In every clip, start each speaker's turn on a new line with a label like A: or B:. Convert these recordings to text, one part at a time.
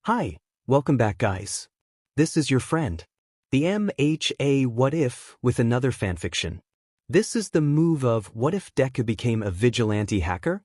A: Hi, welcome back guys. This is your friend, the MHA What If with another fanfiction. This is the move of what if Deku became a vigilante hacker?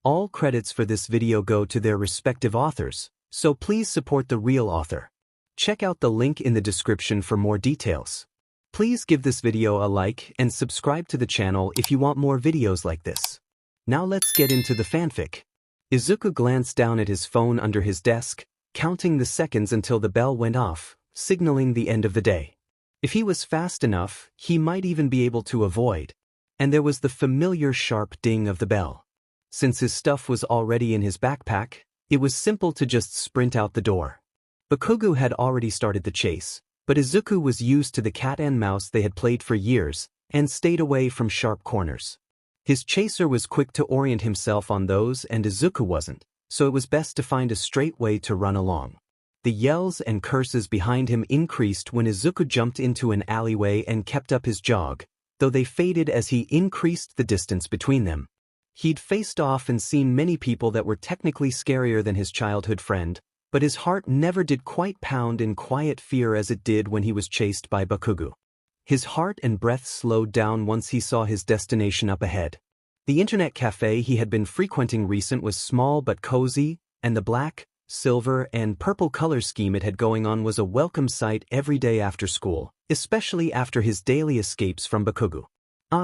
A: All credits for this video go to their respective authors, so please support the real author. Check out the link in the description for more details. Please give this video a like and subscribe to the channel if you want more videos like this. Now let's get into the fanfic. Izuku glanced down at his phone under his desk, counting the seconds until the bell went off, signaling the end of the day. If he was fast enough, he might even be able to avoid. And there was the familiar sharp ding of the bell. Since his stuff was already in his backpack, it was simple to just sprint out the door. Bakugo had already started the chase, but Izuku was used to the cat and mouse they had played for years, and stayed away from sharp corners. His chaser was quick to orient himself on those and Izuku wasn't, so it was best to find a straight way to run along. The yells and curses behind him increased when Izuku jumped into an alleyway and kept up his jog, though they faded as he increased the distance between them. He'd faced off and seen many people that were technically scarier than his childhood friend, but his heart never did quite pound in quiet fear as it did when he was chased by Bakugo. His heart and breath slowed down once he saw his destination up ahead. The internet cafe he had been frequenting recent was small but cozy, and the black, silver, and purple color scheme it had going on was a welcome sight every day after school, especially after his daily escapes from Bakugo.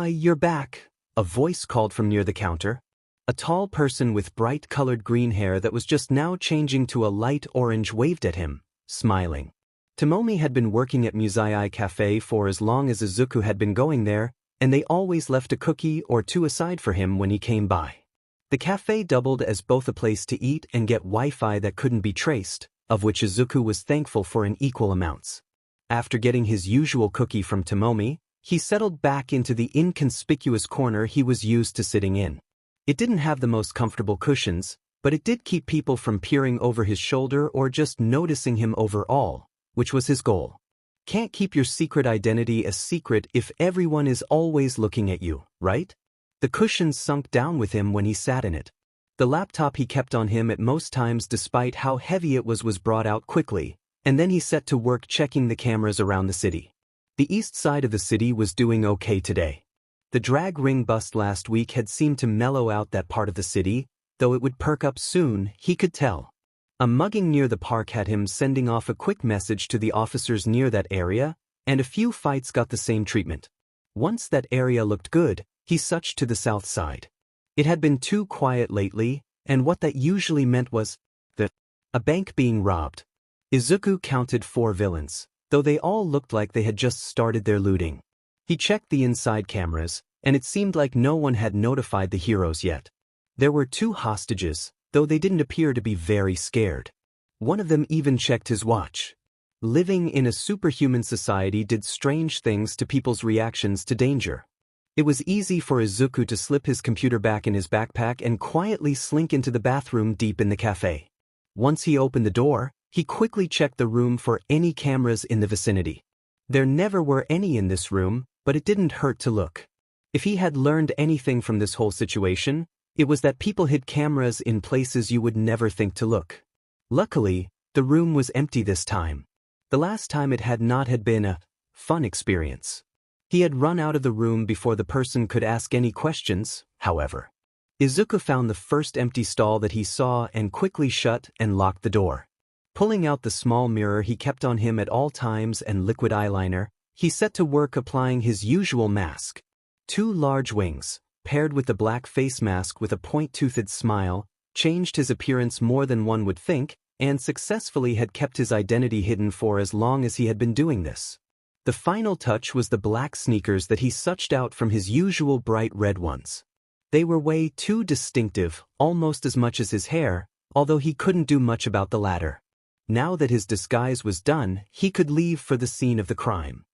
A: You're back," a voice called from near the counter. A tall person with bright-colored green hair that was just now changing to a light orange waved at him, smiling. Tomomi had been working at Musei Cafe for as long as Izuku had been going there, and they always left a cookie or two aside for him when he came by. The cafe doubled as both a place to eat and get Wi-Fi that couldn't be traced, of which Izuku was thankful for in equal amounts. After getting his usual cookie from Tomomi, he settled back into the inconspicuous corner he was used to sitting in. It didn't have the most comfortable cushions, but it did keep people from peering over his shoulder or just noticing him overall, which was his goal. Can't keep your secret identity a secret if everyone is always looking at you, right? The cushions sunk down with him when he sat in it. The laptop he kept on him at most times despite how heavy it was brought out quickly, and then he set to work checking the cameras around the city. The east side of the city was doing okay today. The drag ring bust last week had seemed to mellow out that part of the city, though it would perk up soon, he could tell. A mugging near the park had him sending off a quick message to the officers near that area, and a few fights got the same treatment. Once that area looked good, he switched to the south side. It had been too quiet lately, and what that usually meant was a bank being robbed. Izuku counted 4 villains, though they all looked like they had just started their looting. He checked the inside cameras, and it seemed like no one had notified the heroes yet. There were 2 hostages, though they didn't appear to be very scared. One of them even checked his watch. Living in a superhuman society did strange things to people's reactions to danger. It was easy for Izuku to slip his computer back in his backpack and quietly slink into the bathroom deep in the cafe. Once he opened the door, he quickly checked the room for any cameras in the vicinity. There never were any in this room, but it didn't hurt to look. If he had learned anything from this whole situation, it was that people hid cameras in places you would never think to look. Luckily, the room was empty this time. The last time it had not had been a fun experience. He had run out of the room before the person could ask any questions, however. Izuku found the first empty stall that he saw and quickly shut and locked the door. Pulling out the small mirror he kept on him at all times and liquid eyeliner, he set to work applying his usual mask. 2 large wings, paired with the black face mask with a point-toothed smile, changed his appearance more than one would think, and successfully had kept his identity hidden for as long as he had been doing this. The final touch was the black sneakers that he sucked out from his usual bright red ones. They were way too distinctive, almost as much as his hair, although he couldn't do much about the latter. Now that his disguise was done, he could leave for the scene of the crime.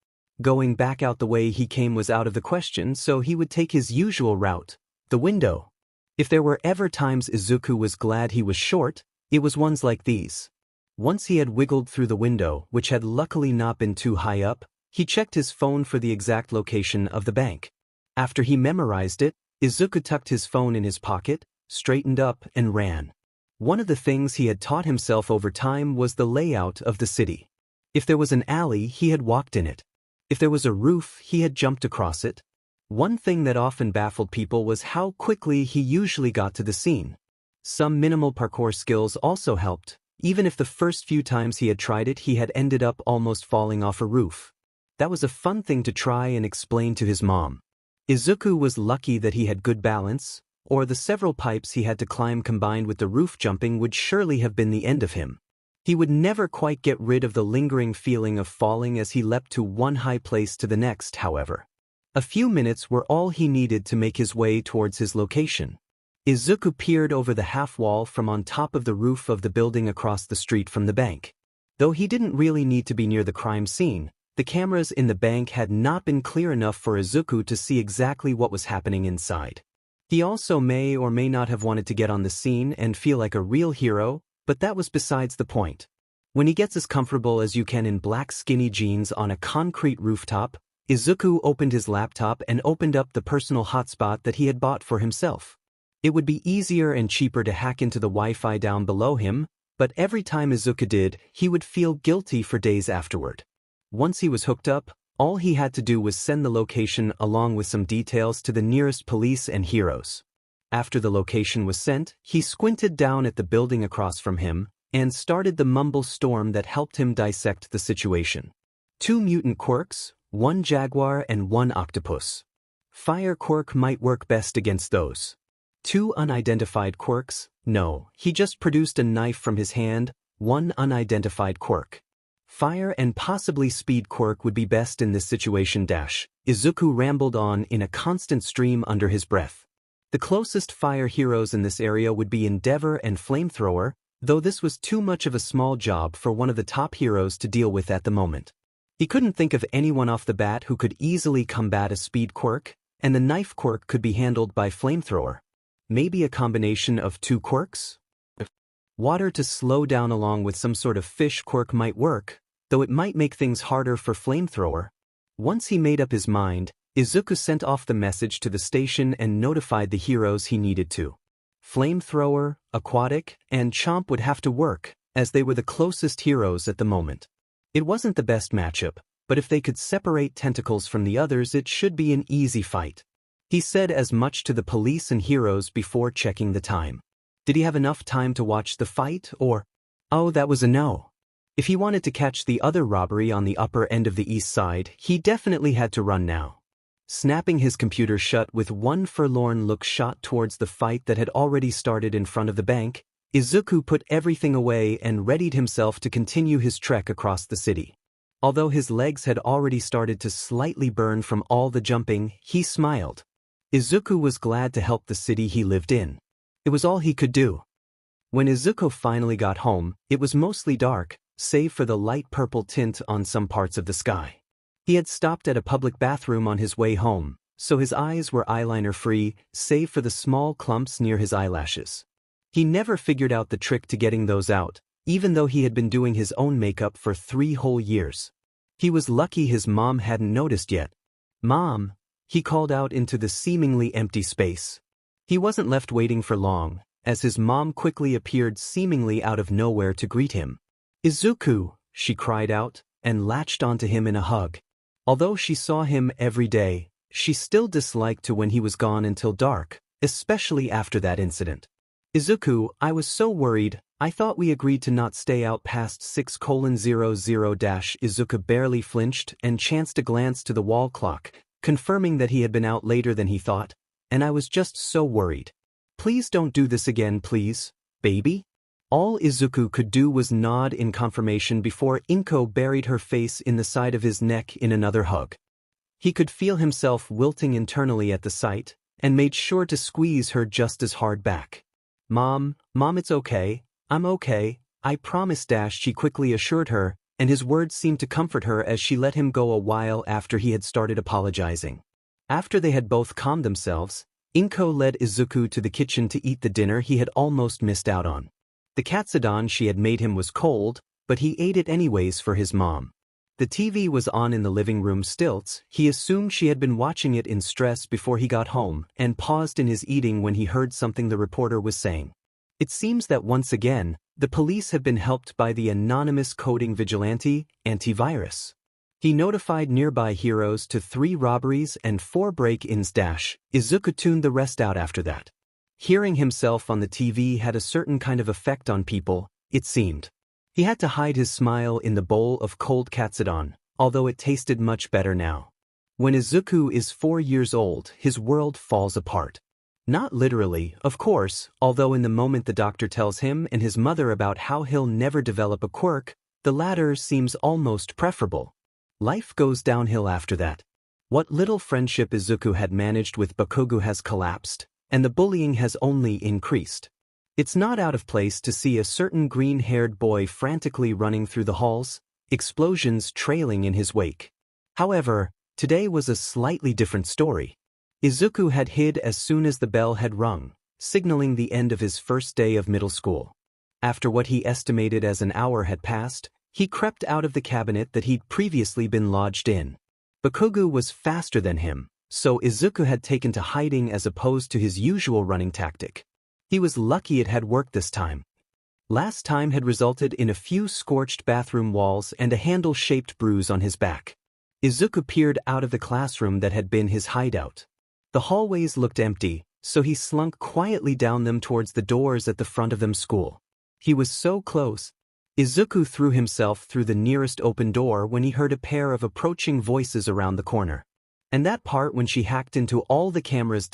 A: Going back out the way he came was out of the question, so he would take his usual route, the window. If there were ever times Izuku was glad he was short, it was ones like these. Once he had wiggled through the window, which had luckily not been too high up, he checked his phone for the exact location of the bank. After he memorized it, Izuku tucked his phone in his pocket, straightened up, and ran. One of the things he had taught himself over time was the layout of the city. If there was an alley, he had walked in it. If there was a roof, he had jumped across it. One thing that often baffled people was how quickly he usually got to the scene. Some minimal parkour skills also helped. Even if the first few times he had tried it, he had ended up almost falling off a roof. That was a fun thing to try and explain to his mom. Izuku was lucky that he had good balance, or the several pipes he had to climb combined with the roof jumping would surely have been the end of him. He would never quite get rid of the lingering feeling of falling as he leapt to one high place to the next, however. A few minutes were all he needed to make his way towards his location. Izuku peered over the half-wall from on top of the roof of the building across the street from the bank. Though he didn't really need to be near the crime scene, the cameras in the bank had not been clear enough for Izuku to see exactly what was happening inside. He also may or may not have wanted to get on the scene and feel like a real hero, but that was besides the point. When he gets as comfortable as you can in black skinny jeans on a concrete rooftop, Izuku opened his laptop and opened up the personal hotspot that he had bought for himself. It would be easier and cheaper to hack into the Wi-Fi down below him, but every time Izuku did, he would feel guilty for days afterward. Once he was hooked up, all he had to do was send the location along with some details to the nearest police and heroes. After the location was sent, he squinted down at the building across from him and started the mumble storm that helped him dissect the situation. 2 mutant quirks, 1 jaguar and 1 octopus. Fire quirk might work best against those. 2 unidentified quirks, no, he just produced a knife from his hand, 1 unidentified quirk. Fire and possibly speed quirk would be best in this situation. Izuku rambled on in a constant stream under his breath. The closest fire heroes in this area would be Endeavor and Flamethrower, though this was too much of a small job for one of the top heroes to deal with at the moment. He couldn't think of anyone off the bat who could easily combat a speed quirk, and the knife quirk could be handled by Flamethrower. Maybe a combination of 2 quirks? Water to slow down along with some sort of fish quirk might work, though it might make things harder for Flamethrower. Once he made up his mind, Izuku sent off the message to the station and notified the heroes he needed to. Flamethrower, Aquatic, and Chomp would have to work, as they were the closest heroes at the moment. It wasn't the best matchup, but if they could separate tentacles from the others, it should be an easy fight. He said as much to the police and heroes before checking the time. Did he have enough time to watch the fight, or? Oh, that was a no. If he wanted to catch the other robbery on the upper end of the east side, he definitely had to run now. Snapping his computer shut with one forlorn look shot towards the fight that had already started in front of the bank, Izuku put everything away and readied himself to continue his trek across the city. Although his legs had already started to slightly burn from all the jumping, he smiled. Izuku was glad to help the city he lived in. It was all he could do. When Izuku finally got home, it was mostly dark, save for the light purple tint on some parts of the sky. He had stopped at a public bathroom on his way home, so his eyes were eyeliner-free, save for the small clumps near his eyelashes. He never figured out the trick to getting those out, even though he had been doing his own makeup for 3 whole years. He was lucky his mom hadn't noticed yet. "Mom," he called out into the seemingly empty space. He wasn't left waiting for long, as his mom quickly appeared seemingly out of nowhere to greet him. "Izuku," she cried out, and latched onto him in a hug. Although she saw him every day, she still disliked to when he was gone until dark, especially after that incident. "Izuku, I was so worried, I thought we agreed to not stay out past 6:00. Izuku barely flinched and chanced a glance to the wall clock, confirming that he had been out later than he thought, and I was just so worried. "Please don't do this again, please, baby?" All Izuku could do was nod in confirmation before Inko buried her face in the side of his neck in another hug. He could feel himself wilting internally at the sight, and made sure to squeeze her just as hard back. Mom, it's okay, I'm okay, I promise." She quickly assured her, and his words seemed to comfort her as she let him go a while after he had started apologizing. After they had both calmed themselves, Inko led Izuku to the kitchen to eat the dinner he had almost missed out on. The katsudon she had made him was cold, but he ate it anyways for his mom. The TV was on in the living room stilts. He assumed she had been watching it in stress before he got home, and paused in his eating when he heard something the reporter was saying. It seems that once again, the police had been helped by the anonymous coding vigilante, Antivirus. He notified nearby heroes to 3 robberies and 4 break-ins. Izuku tuned the rest out after that. Hearing himself on the TV had a certain kind of effect on people, it seemed. He had to hide his smile in the bowl of cold katsudon, although it tasted much better now. When Izuku is 4 years old, his world falls apart. Not literally, of course, although in the moment the doctor tells him and his mother about how he'll never develop a quirk, the latter seems almost preferable. Life goes downhill after that. What little friendship Izuku had managed with Bakugo has collapsed, and the bullying has only increased. It's not out of place to see a certain green-haired boy frantically running through the halls, explosions trailing in his wake. However, today was a slightly different story. Izuku had hid as soon as the bell had rung, signaling the end of his first day of middle school. After what he estimated as an hour had passed, he crept out of the cabinet that he'd previously been lodged in. Bakugo was faster than him, so Izuku had taken to hiding as opposed to his usual running tactic. He was lucky it had worked this time. Last time had resulted in a few scorched bathroom walls and a handle-shaped bruise on his back. Izuku peered out of the classroom that had been his hideout. The hallways looked empty, so he slunk quietly down them towards the doors at the front of the school. He was so close. Izuku threw himself through the nearest open door when he heard a pair of approaching voices around the corner. And that part when she hacked into all the cameras.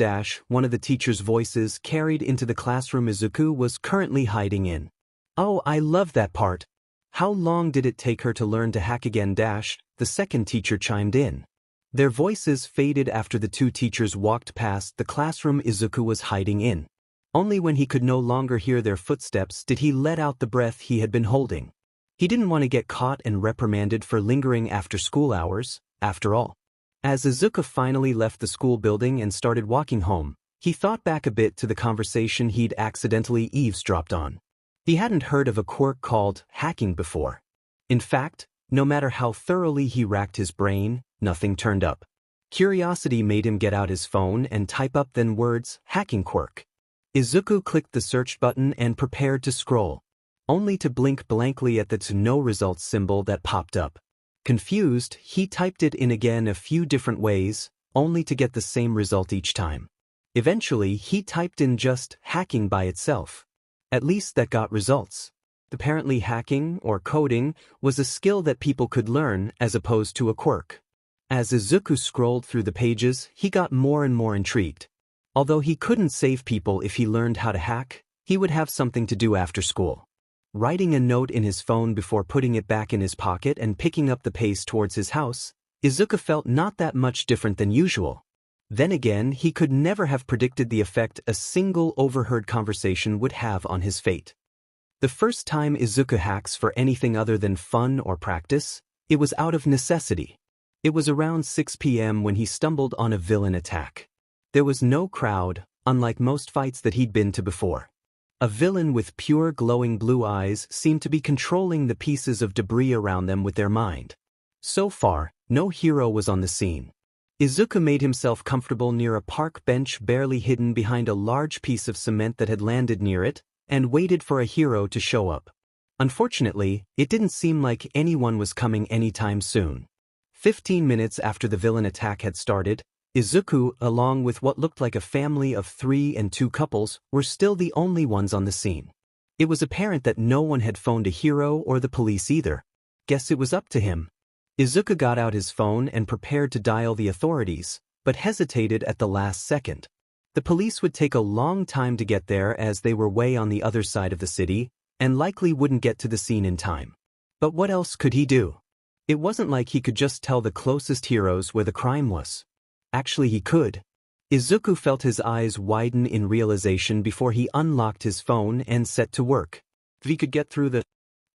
A: One of the teacher's voices carried into the classroom Izuku was currently hiding in. Oh, I love that part. How long did it take her to learn to hack again? The second teacher chimed in. Their voices faded after the 2 teachers walked past the classroom Izuku was hiding in. Only when he could no longer hear their footsteps did he let out the breath he had been holding. He didn't want to get caught and reprimanded for lingering after school hours, after all. As Izuku finally left the school building and started walking home, he thought back a bit to the conversation he'd accidentally eavesdropped on. He hadn't heard of a quirk called hacking before. In fact, no matter how thoroughly he racked his brain, nothing turned up. Curiosity made him get out his phone and type up the words, hacking quirk. Izuku clicked the search button and prepared to scroll, only to blink blankly at the no results symbol that popped up. Confused, he typed it in again a few different ways, only to get the same result each time. Eventually, he typed in just hacking by itself. At least that got results. Apparently hacking, or coding, was a skill that people could learn as opposed to a quirk. As Izuku scrolled through the pages, he got more and more intrigued. Although he couldn't save people if he learned how to hack, he would have something to do after school. Writing a note in his phone before putting it back in his pocket and picking up the pace towards his house, Izuku felt not that much different than usual. Then again, he could never have predicted the effect a single overheard conversation would have on his fate. The first time Izuku hacks for anything other than fun or practice, it was out of necessity. It was around 6 p.m. when he stumbled on a villain attack. There was no crowd, unlike most fights that he'd been to before. A villain with pure glowing blue eyes seemed to be controlling the pieces of debris around them with their mind. So far, no hero was on the scene. Izuku made himself comfortable near a park bench barely hidden behind a large piece of cement that had landed near it, and waited for a hero to show up. Unfortunately, it didn't seem like anyone was coming anytime soon. 15 minutes after the villain attack had started, Izuku, along with what looked like a family of 3 and 2 couples, were still the only ones on the scene. It was apparent that no one had phoned a hero or the police either. Guess it was up to him. Izuku got out his phone and prepared to dial the authorities, but hesitated at the last second. The police would take a long time to get there as they were way on the other side of the city, and likely wouldn't get to the scene in time. But what else could he do? It wasn't like he could just tell the closest heroes where the crime was. Actually, he could. Izuku felt his eyes widen in realization before he unlocked his phone and set to work. If he could get through the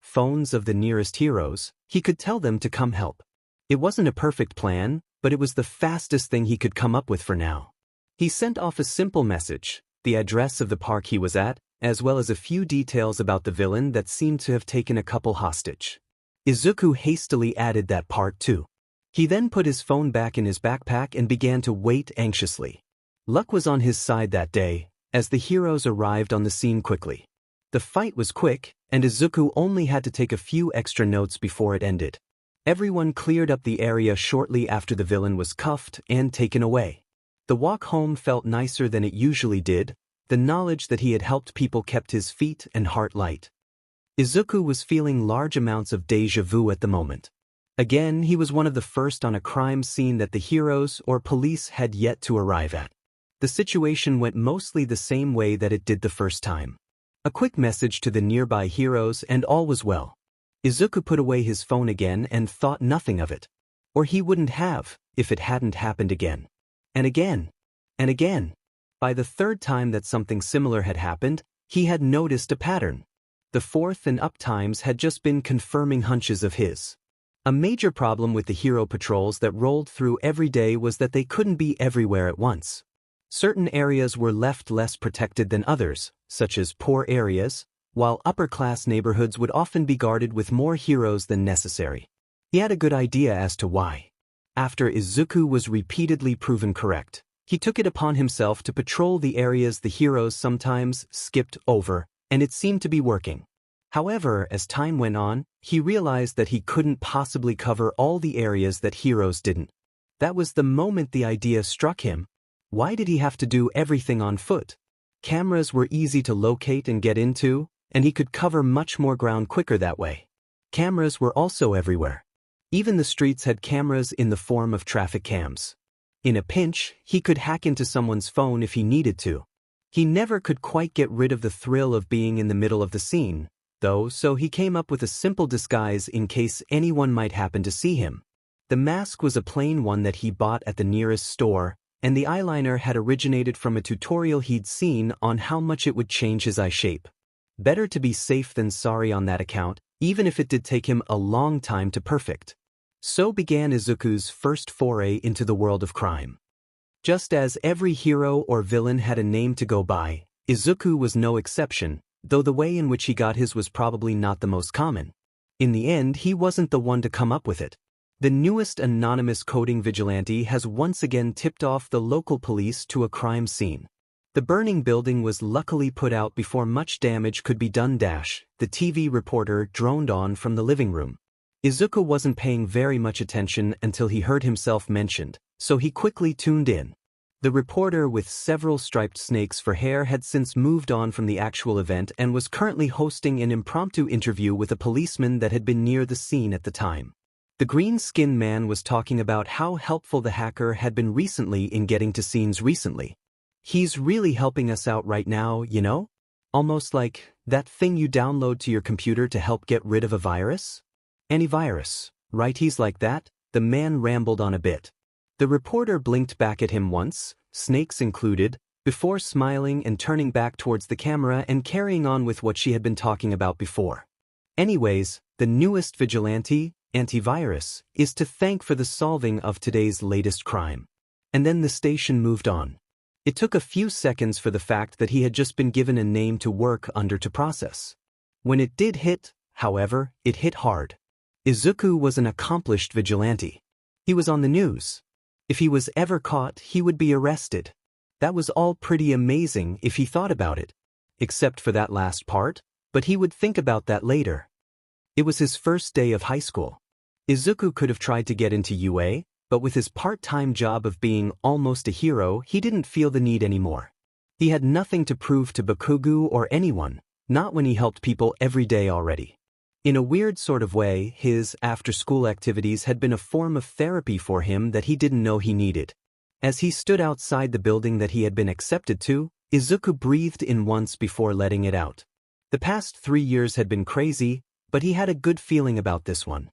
A: phones of the nearest heroes, he could tell them to come help. It wasn't a perfect plan, but it was the fastest thing he could come up with for now. He sent off a simple message, the address of the park he was at, as well as a few details about the villain that seemed to have taken a couple hostage. Izuku hastily added that part too. He then put his phone back in his backpack and began to wait anxiously. Luck was on his side that day, as the heroes arrived on the scene quickly. The fight was quick, and Izuku only had to take a few extra notes before it ended. Everyone cleared up the area shortly after the villain was cuffed and taken away. The walk home felt nicer than it usually did. The knowledge that he had helped people kept his feet and heart light. Izuku was feeling large amounts of déjà vu at the moment. Again, he was one of the first on a crime scene that the heroes or police had yet to arrive at. The situation went mostly the same way that it did the first time. A quick message to the nearby heroes and all was well. Izuku put away his phone again and thought nothing of it. Or he wouldn't have, if it hadn't happened again. And again. And again. By the third time that something similar had happened, he had noticed a pattern. The fourth and up times had just been confirming hunches of his. A major problem with the hero patrols that rolled through every day was that they couldn't be everywhere at once. Certain areas were left less protected than others, such as poor areas, while upper-class neighborhoods would often be guarded with more heroes than necessary. He had a good idea as to why. After Izuku was repeatedly proven correct, he took it upon himself to patrol the areas the heroes sometimes skipped over, and it seemed to be working. However, as time went on, he realized that he couldn't possibly cover all the areas that heroes didn't. That was the moment the idea struck him. Why did he have to do everything on foot? Cameras were easy to locate and get into, and he could cover much more ground quicker that way. Cameras were also everywhere. Even the streets had cameras in the form of traffic cams. In a pinch, he could hack into someone's phone if he needed to. He never could quite get rid of the thrill of being in the middle of the scene, though, so he came up with a simple disguise in case anyone might happen to see him. The mask was a plain one that he bought at the nearest store, and the eyeliner had originated from a tutorial he'd seen on how much it would change his eye shape. Better to be safe than sorry on that account, even if it did take him a long time to perfect. So began Izuku's first foray into the world of crime. Just as every hero or villain had a name to go by, Izuku was no exception, though the way in which he got his was probably not the most common. In the end, he wasn't the one to come up with it. The newest anonymous coding vigilante has once again tipped off the local police to a crime scene. The burning building was luckily put out before much damage could be done. The TV reporter droned on from the living room. Izuku wasn't paying very much attention until he heard himself mentioned, so he quickly tuned in. The reporter with several striped snakes for hair had since moved on from the actual event and was currently hosting an impromptu interview with a policeman that had been near the scene at the time. The green-skinned man was talking about how helpful the hacker had been recently in getting to scenes recently. He's really helping us out right now, you know? Almost like that thing you download to your computer to help get rid of a virus? Antivirus, right? He's like that? The man rambled on a bit. The reporter blinked back at him once, snakes included, before smiling and turning back towards the camera and carrying on with what she had been talking about before. Anyways, the newest vigilante, Antivirus, is to thank for the solving of today's latest crime. And then the station moved on. It took a few seconds for the fact that he had just been given a name to work under to process. When it did hit, however, it hit hard. Izuku was an accomplished vigilante. He was on the news. If he was ever caught, he would be arrested. That was all pretty amazing if he thought about it. Except for that last part, but he would think about that later. It was his first day of high school. Izuku could have tried to get into UA, but with his part-time job of being almost a hero, he didn't feel the need anymore. He had nothing to prove to Bakugo or anyone, not when he helped people every day already. In a weird sort of way, his after-school activities had been a form of therapy for him that he didn't know he needed. As he stood outside the building that he had been accepted to, Izuku breathed in once before letting it out. The past 3 years had been crazy, but he had a good feeling about this one.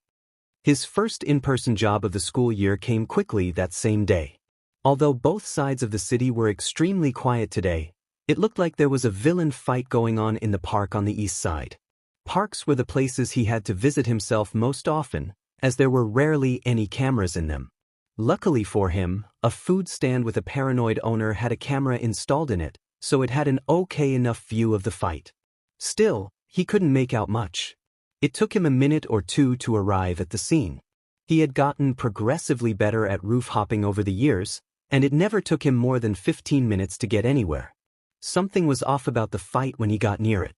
A: His first in-person job of the school year came quickly that same day. Although both sides of the city were extremely quiet today, it looked like there was a villain fight going on in the park on the east side. Parks were the places he had to visit himself most often, as there were rarely any cameras in them. Luckily for him, a food stand with a paranoid owner had a camera installed in it, so it had an okay enough view of the fight. Still, he couldn't make out much. It took him a minute or two to arrive at the scene. He had gotten progressively better at roof hopping over the years, and it never took him more than 15 minutes to get anywhere. Something was off about the fight when he got near it.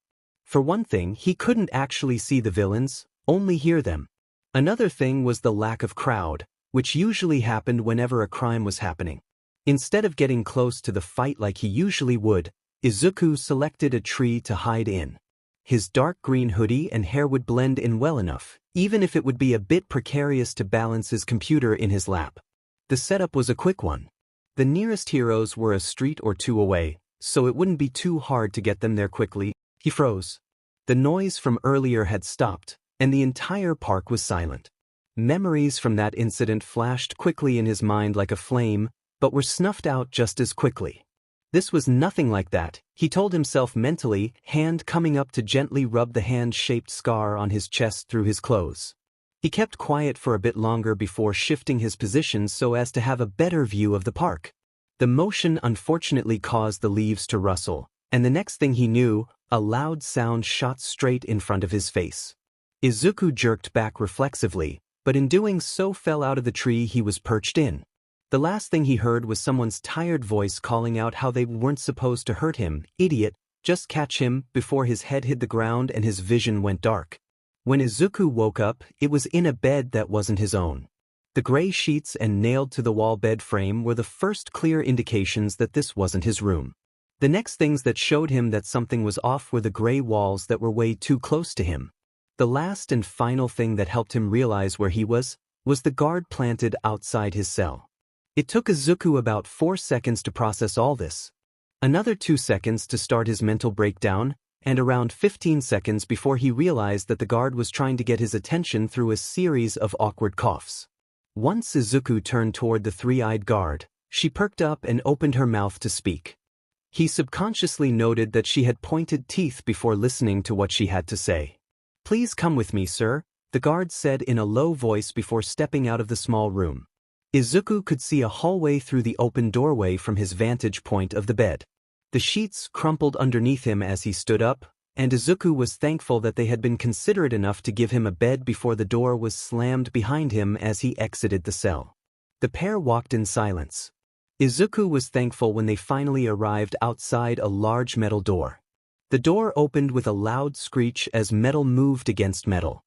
A: For one thing, he couldn't actually see the villains, only hear them. Another thing was the lack of crowd, which usually happened whenever a crime was happening. Instead of getting close to the fight like he usually would, Izuku selected a tree to hide in. His dark green hoodie and hair would blend in well enough, even if it would be a bit precarious to balance his computer in his lap. The setup was a quick one. The nearest heroes were a street or two away, so it wouldn't be too hard to get them there quickly. He froze. The noise from earlier had stopped, and the entire park was silent. Memories from that incident flashed quickly in his mind like a flame, but were snuffed out just as quickly. This was nothing like that, he told himself mentally, hand coming up to gently rub the hand-shaped scar on his chest through his clothes. He kept quiet for a bit longer before shifting his position so as to have a better view of the park. The motion unfortunately caused the leaves to rustle, and the next thing he knew, a loud sound shot straight in front of his face. Izuku jerked back reflexively, but in doing so fell out of the tree he was perched in. The last thing he heard was someone's tired voice calling out how they weren't supposed to hurt him. Idiot, just catch him, before his head hit the ground and his vision went dark. When Izuku woke up, it was in a bed that wasn't his own. The gray sheets and nailed-to-the-wall bed frame were the first clear indications that this wasn't his room. The next things that showed him that something was off were the gray walls that were way too close to him. The last and final thing that helped him realize where he was the guard planted outside his cell. It took Izuku about 4 seconds to process all this, another 2 seconds to start his mental breakdown, and around 15 seconds before he realized that the guard was trying to get his attention through a series of awkward coughs. Once Izuku turned toward the three-eyed guard, she perked up and opened her mouth to speak. He subconsciously noted that she had pointed teeth before listening to what she had to say. "Please come with me, sir," the guard said in a low voice before stepping out of the small room. Izuku could see a hallway through the open doorway from his vantage point of the bed. The sheets crumpled underneath him as he stood up, and Izuku was thankful that they had been considerate enough to give him a bed before the door was slammed behind him as he exited the cell. The pair walked in silence. Izuku was thankful when they finally arrived outside a large metal door. The door opened with a loud screech as metal moved against metal.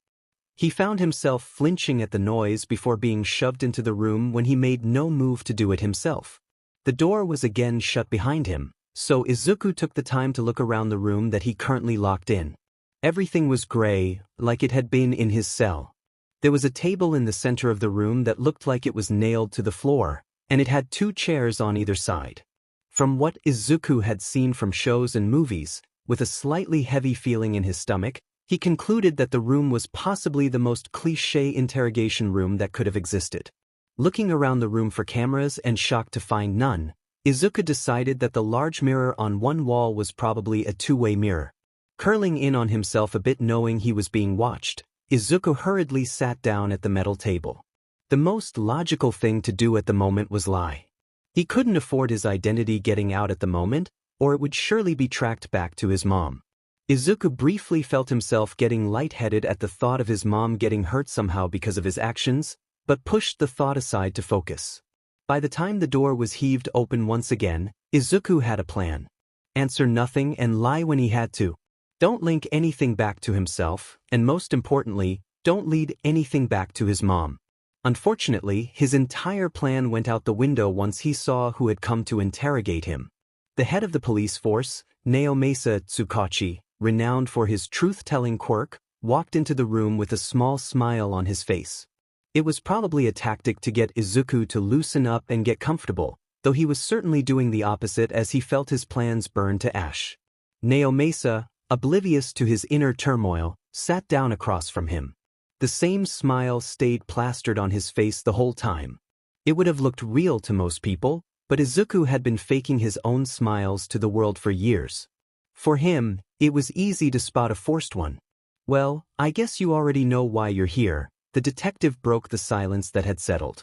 A: He found himself flinching at the noise before being shoved into the room when he made no move to do it himself. The door was again shut behind him, so Izuku took the time to look around the room that he currently locked in. Everything was gray, like it had been in his cell. There was a table in the center of the room that looked like it was nailed to the floor, and it had 2 chairs on either side. From what Izuku had seen from shows and movies, with a slightly heavy feeling in his stomach, he concluded that the room was possibly the most cliché interrogation room that could have existed. Looking around the room for cameras and shocked to find none, Izuku decided that the large mirror on one wall was probably a two-way mirror. Curling in on himself a bit knowing he was being watched, Izuku hurriedly sat down at the metal table. The most logical thing to do at the moment was lie. He couldn't afford his identity getting out at the moment, or it would surely be tracked back to his mom. Izuku briefly felt himself getting lightheaded at the thought of his mom getting hurt somehow because of his actions, but pushed the thought aside to focus. By the time the door was heaved open once again, Izuku had a plan. Answer nothing and lie when he had to. Don't link anything back to himself, and most importantly, don't lead anything back to his mom. Unfortunately, his entire plan went out the window once he saw who had come to interrogate him. The head of the police force, Naomasa Tsukachi, renowned for his truth-telling quirk, walked into the room with a small smile on his face. It was probably a tactic to get Izuku to loosen up and get comfortable, though he was certainly doing the opposite as he felt his plans burn to ash. Naomasa, oblivious to his inner turmoil, sat down across from him. The same smile stayed plastered on his face the whole time. It would have looked real to most people, but Izuku had been faking his own smiles to the world for years. For him, it was easy to spot a forced one. "Well, I guess you already know why you're here," the detective broke the silence that had settled.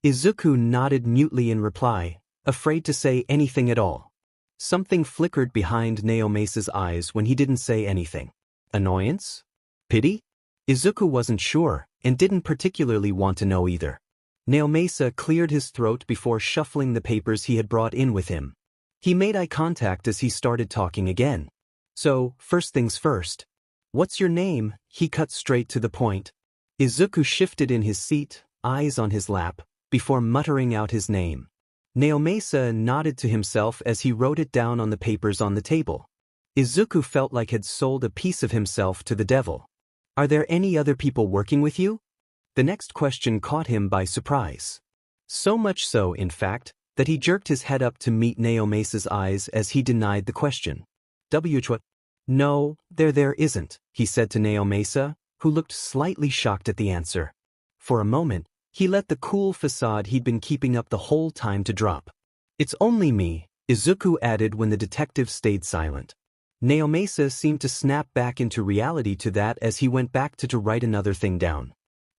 A: Izuku nodded mutely in reply, afraid to say anything at all. Something flickered behind Naomasa's eyes when he didn't say anything. Annoyance? Pity? Izuku wasn't sure, and didn't particularly want to know either. Naomasa cleared his throat before shuffling the papers he had brought in with him. He made eye contact as he started talking again. So, first things first. What's your name? He cut straight to the point. Izuku shifted in his seat, eyes on his lap, before muttering out his name. Naomasa nodded to himself as he wrote it down on the papers on the table. Izuku felt like he'd sold a piece of himself to the devil. Are there any other people working with you? The next question caught him by surprise. So much so, in fact, that he jerked his head up to meet Naomasa's eyes as he denied the question. No, there isn't, he said to Naomasa, who looked slightly shocked at the answer. For a moment, he let the cool facade he'd been keeping up the whole time to drop. It's only me, Izuku added when the detective stayed silent. Naomasa seemed to snap back into reality to that as he went back to write another thing down.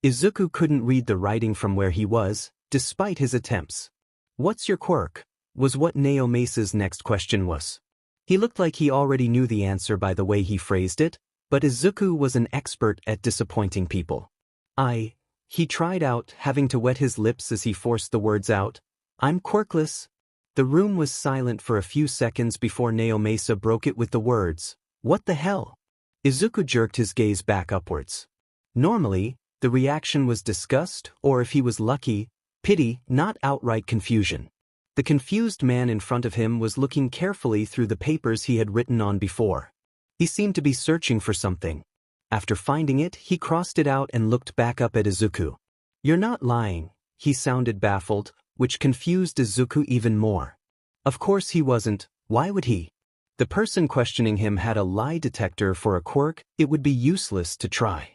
A: Izuku couldn't read the writing from where he was, despite his attempts. What's your quirk? Was what Naomasa's next question was. He looked like he already knew the answer by the way he phrased it, but Izuku was an expert at disappointing people. He tried out, having to wet his lips as he forced the words out. I'm quirkless. The room was silent for a few seconds before Naomasa broke it with the words, what the hell? Izuku jerked his gaze back upwards. Normally, the reaction was disgust, or if he was lucky, pity, not outright confusion. The confused man in front of him was looking carefully through the papers he had written on before. He seemed to be searching for something. After finding it, he crossed it out and looked back up at Izuku. You're not lying, he sounded baffled, which confused Izuku even more. Of course he wasn't, why would he? The person questioning him had a lie detector for a quirk, it would be useless to try.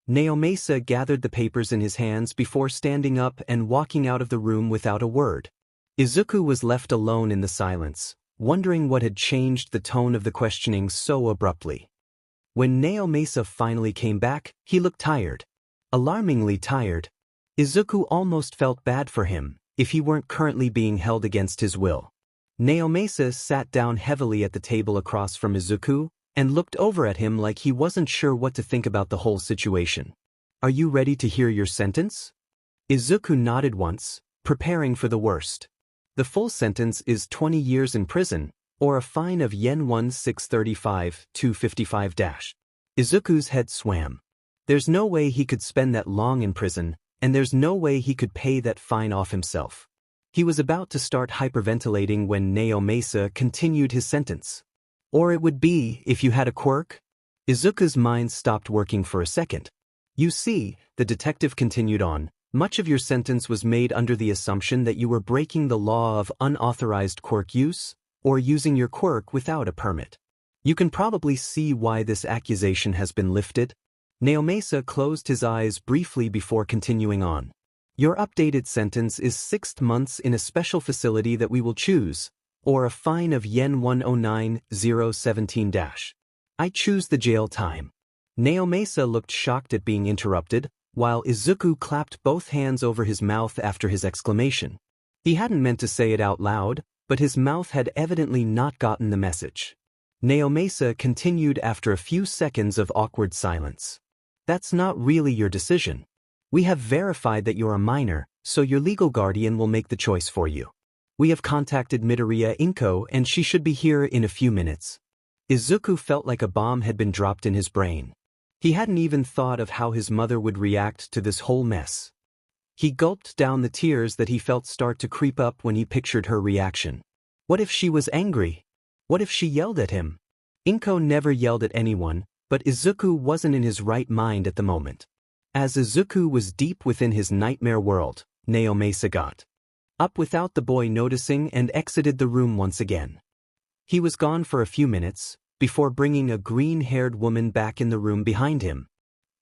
A: Naomasa gathered the papers in his hands before standing up and walking out of the room without a word. Izuku was left alone in the silence, wondering what had changed the tone of the questioning so abruptly. When Naomasa finally came back, he looked tired. Alarmingly tired. Izuku almost felt bad for him, if he weren't currently being held against his will. Naomasa sat down heavily at the table across from Izuku, and looked over at him like he wasn't sure what to think about the whole situation. Are you ready to hear your sentence? Izuku nodded once, preparing for the worst. The full sentence is 20 years in prison, or a fine of yen 1635-255 dash. Izuku's head swam. There's no way he could spend that long in prison, and there's no way he could pay that fine off himself. He was about to start hyperventilating when Naomasa continued his sentence. Or it would be if you had a quirk? Izuku's mind stopped working for a second. You see, the detective continued on, much of your sentence was made under the assumption that you were breaking the law of unauthorized quirk use, or using your quirk without a permit. You can probably see why this accusation has been lifted. Naomasa closed his eyes briefly before continuing on. Your updated sentence is 6 months in a special facility that we will choose, or a fine of yen 109017 dash. I choose the jail time. Naomasa looked shocked at being interrupted, while Izuku clapped both hands over his mouth after his exclamation. He hadn't meant to say it out loud, but his mouth had evidently not gotten the message. Naomasa continued after a few seconds of awkward silence. That's not really your decision. We have verified that you're a minor, so your legal guardian will make the choice for you. We have contacted Midoriya Inko and she should be here in a few minutes. Izuku felt like a bomb had been dropped in his brain. He hadn't even thought of how his mother would react to this whole mess. He gulped down the tears that he felt start to creep up when he pictured her reaction. What if she was angry? What if she yelled at him? Inko never yelled at anyone, but Izuku wasn't in his right mind at the moment. As Izuku was deep within his nightmare world, Naomasa got up without the boy noticing and exited the room once again. He was gone for a few minutes, before bringing a green-haired woman back in the room behind him.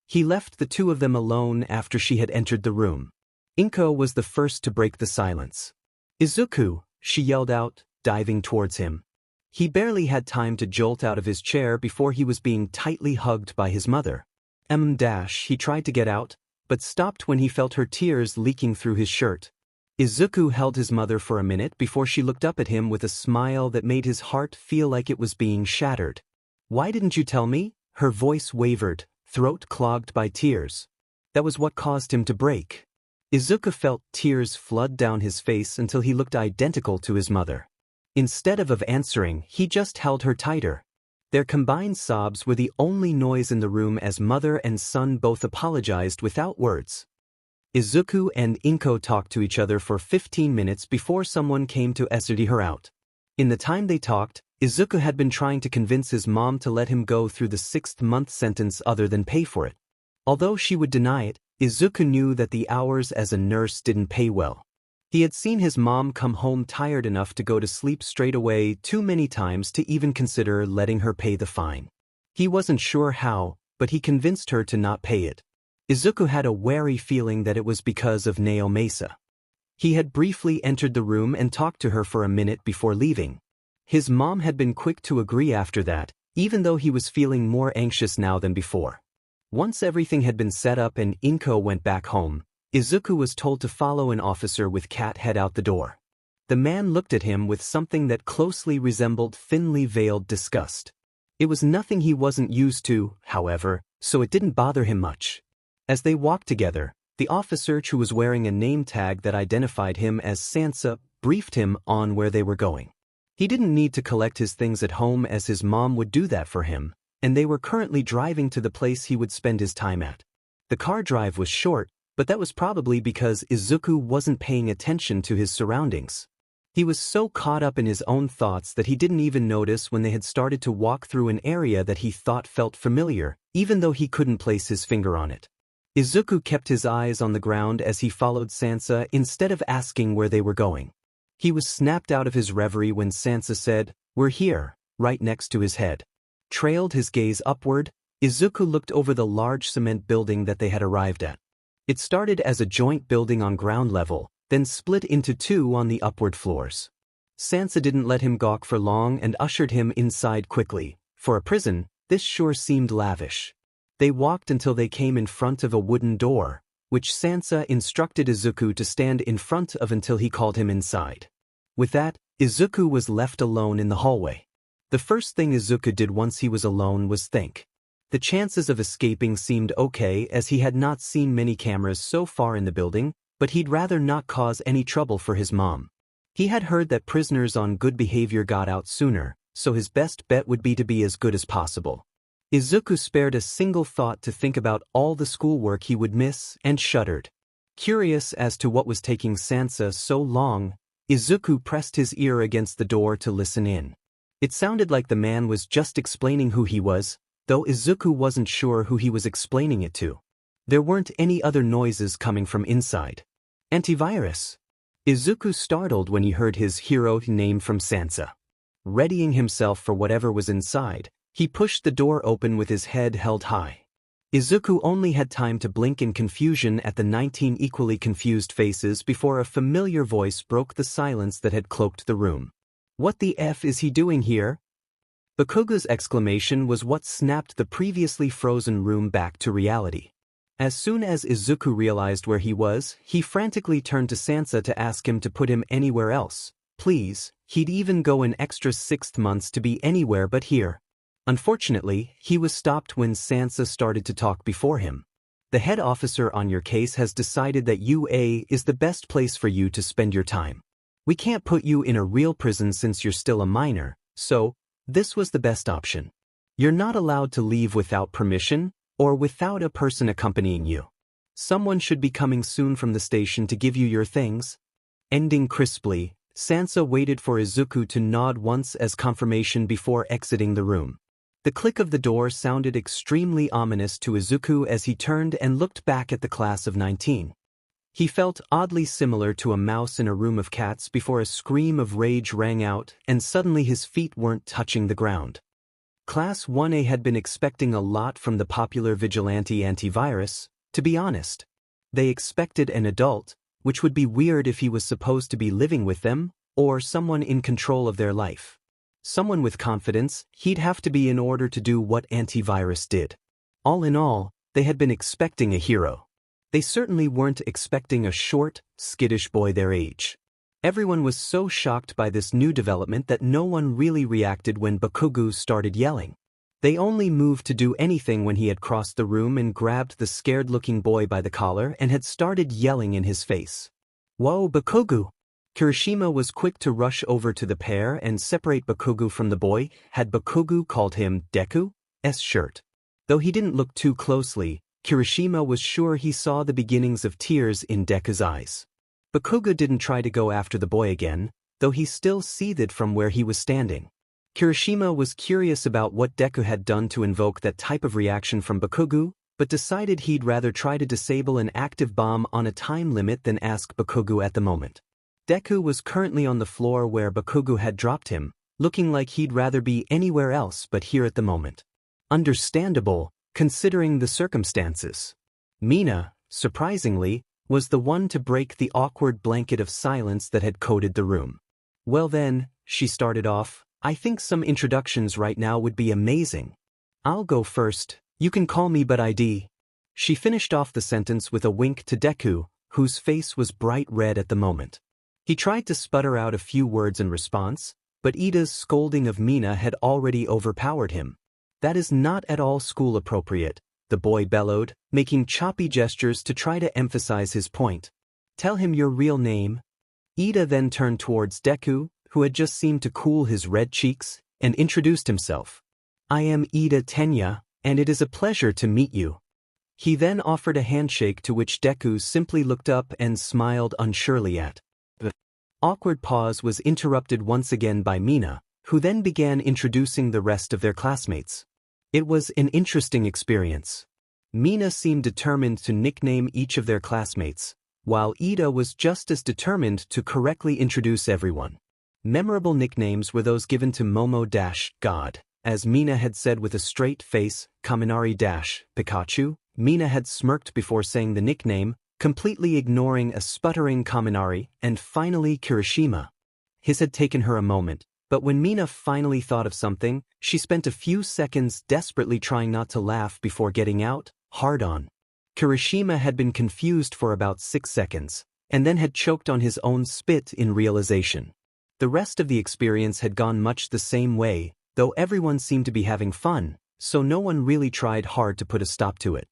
A: He left the two of them alone after she had entered the room. Inko was the first to break the silence. Izuku, she yelled out, diving towards him. He barely had time to jolt out of his chair before he was being tightly hugged by his mother. He tried to get out, but stopped when he felt her tears leaking through his shirt. Izuku held his mother for a minute before she looked up at him with a smile that made his heart feel like it was being shattered. Why didn't you tell me? Her voice wavered, throat clogged by tears. That was what caused him to break. Izuku felt tears flood down his face until he looked identical to his mother. Instead of answering, he just held her tighter. Their combined sobs were the only noise in the room as mother and son both apologized without words. Izuku and Inko talked to each other for 15 minutes before someone came to escort her out. In the time they talked, Izuku had been trying to convince his mom to let him go through the 6th-month sentence other than pay for it. Although she would deny it, Izuku knew that the hours as a nurse didn't pay well. He had seen his mom come home tired enough to go to sleep straight away too many times to even consider letting her pay the fine. He wasn't sure how, but he convinced her to not pay it. Izuku had a wary feeling that it was because of Naomasa. He had briefly entered the room and talked to her for a minute before leaving. His mom had been quick to agree after that, even though he was feeling more anxious now than before. Once everything had been set up and Inko went back home, Izuku was told to follow an officer with cat head out the door. The man looked at him with something that closely resembled thinly veiled disgust. It was nothing he wasn't used to, however, so it didn't bother him much. As they walked together, the officer, who was wearing a name tag that identified him as Sansa, briefed him on where they were going. He didn't need to collect his things at home as his mom would do that for him, and they were currently driving to the place he would spend his time at. The car drive was short, but that was probably because Izuku wasn't paying attention to his surroundings. He was so caught up in his own thoughts that he didn't even notice when they had started to walk through an area that he thought felt familiar, even though he couldn't place his finger on it. Izuku kept his eyes on the ground as he followed Sansa instead of asking where they were going. He was snapped out of his reverie when Sansa said, "We're here," right next to his head. Trailed his gaze upward, Izuku looked over the large cement building that they had arrived at. It started as a joint building on ground level, then split into two on the upward floors. Sansa didn't let him gawk for long and ushered him inside quickly. For a prison, this sure seemed lavish. They walked until they came in front of a wooden door, which Sansa instructed Izuku to stand in front of until he called him inside. With that, Izuku was left alone in the hallway. The first thing Izuku did once he was alone was think. The chances of escaping seemed okay as he had not seen many cameras so far in the building, but he'd rather not cause any trouble for his mom. He had heard that prisoners on good behavior got out sooner, so his best bet would be to be as good as possible. Izuku spared a single thought to think about all the schoolwork he would miss and shuddered. Curious as to what was taking Sansa so long, Izuku pressed his ear against the door to listen in. It sounded like the man was just explaining who he was, though Izuku wasn't sure who he was explaining it to. There weren't any other noises coming from inside. Antivirus. Izuku startled when he heard his hero name from Sansa. Readying himself for whatever was inside, he pushed the door open with his head held high. Izuku only had time to blink in confusion at the 19 equally confused faces before a familiar voice broke the silence that had cloaked the room. "What the F is he doing here?" Bakuga's exclamation was what snapped the previously frozen room back to reality. As soon as Izuku realized where he was, he frantically turned to Sansa to ask him to put him anywhere else. Please, he'd even go an extra 6 months to be anywhere but here. Unfortunately, he was stopped when Sansa started to talk before him. "The head officer on your case has decided that UA is the best place for you to spend your time. We can't put you in a real prison since you're still a minor, so this was the best option. You're not allowed to leave without permission, or without a person accompanying you. Someone should be coming soon from the station to give you your things." Ending crisply, Sansa waited for Izuku to nod once as confirmation before exiting the room. The click of the door sounded extremely ominous to Izuku as he turned and looked back at the class of 19. He felt oddly similar to a mouse in a room of cats before a scream of rage rang out and suddenly his feet weren't touching the ground. Class 1A had been expecting a lot from the popular Vigilante Antivirus, to be honest. They expected an adult, which would be weird if he was supposed to be living with them, or someone in control of their life. Someone with confidence, he'd have to be in order to do what Antivirus did. All in all, they had been expecting a hero. They certainly weren't expecting a short, skittish boy their age. Everyone was so shocked by this new development that no one really reacted when Bakugo started yelling. They only moved to do anything when he had crossed the room and grabbed the scared-looking boy by the collar and had started yelling in his face. "Whoa, Bakugo! Kirishima was quick to rush over to the pair and separate Bakugo from the boy. Had Bakugo called him Deku's shirt? Though he didn't look too closely, Kirishima was sure he saw the beginnings of tears in Deku's eyes. Bakugo didn't try to go after the boy again, though he still seethed from where he was standing. Kirishima was curious about what Deku had done to invoke that type of reaction from Bakugo, but decided he'd rather try to disable an active bomb on a time limit than ask Bakugo at the moment. Deku was currently on the floor where Bakugo had dropped him, looking like he'd rather be anywhere else but here at the moment. Understandable, considering the circumstances. Mina, surprisingly, was the one to break the awkward blanket of silence that had coated the room. Well then, she started off, I think some introductions right now would be amazing. I'll go first, you can call me but ID. She finished off the sentence with a wink to Deku, whose face was bright red at the moment. He tried to sputter out a few words in response, but Ida's scolding of Mina had already overpowered him. That is not at all school appropriate, the boy bellowed, making choppy gestures to try to emphasize his point. Tell him your real name. Ida then turned towards Deku, who had just seemed to cool his red cheeks, and introduced himself. I am Ida Tenya, and it is a pleasure to meet you. He then offered a handshake to which Deku simply looked up and smiled unsurely at. The awkward pause was interrupted once again by Mina, who then began introducing the rest of their classmates. It was an interesting experience. Mina seemed determined to nickname each of their classmates, while Ida was just as determined to correctly introduce everyone. Memorable nicknames were those given to Momo-God, as Mina had said with a straight face, Kaminari-Pikachu. Mina had smirked before saying the nickname, completely ignoring a sputtering Kaminari, and finally Kirishima. His had taken her a moment, but when Mina finally thought of something, she spent a few seconds desperately trying not to laugh before getting out, hard on. Kirishima had been confused for about 6 seconds, and then had choked on his own spit in realization. The rest of the experience had gone much the same way, though everyone seemed to be having fun, so no one really tried hard to put a stop to it.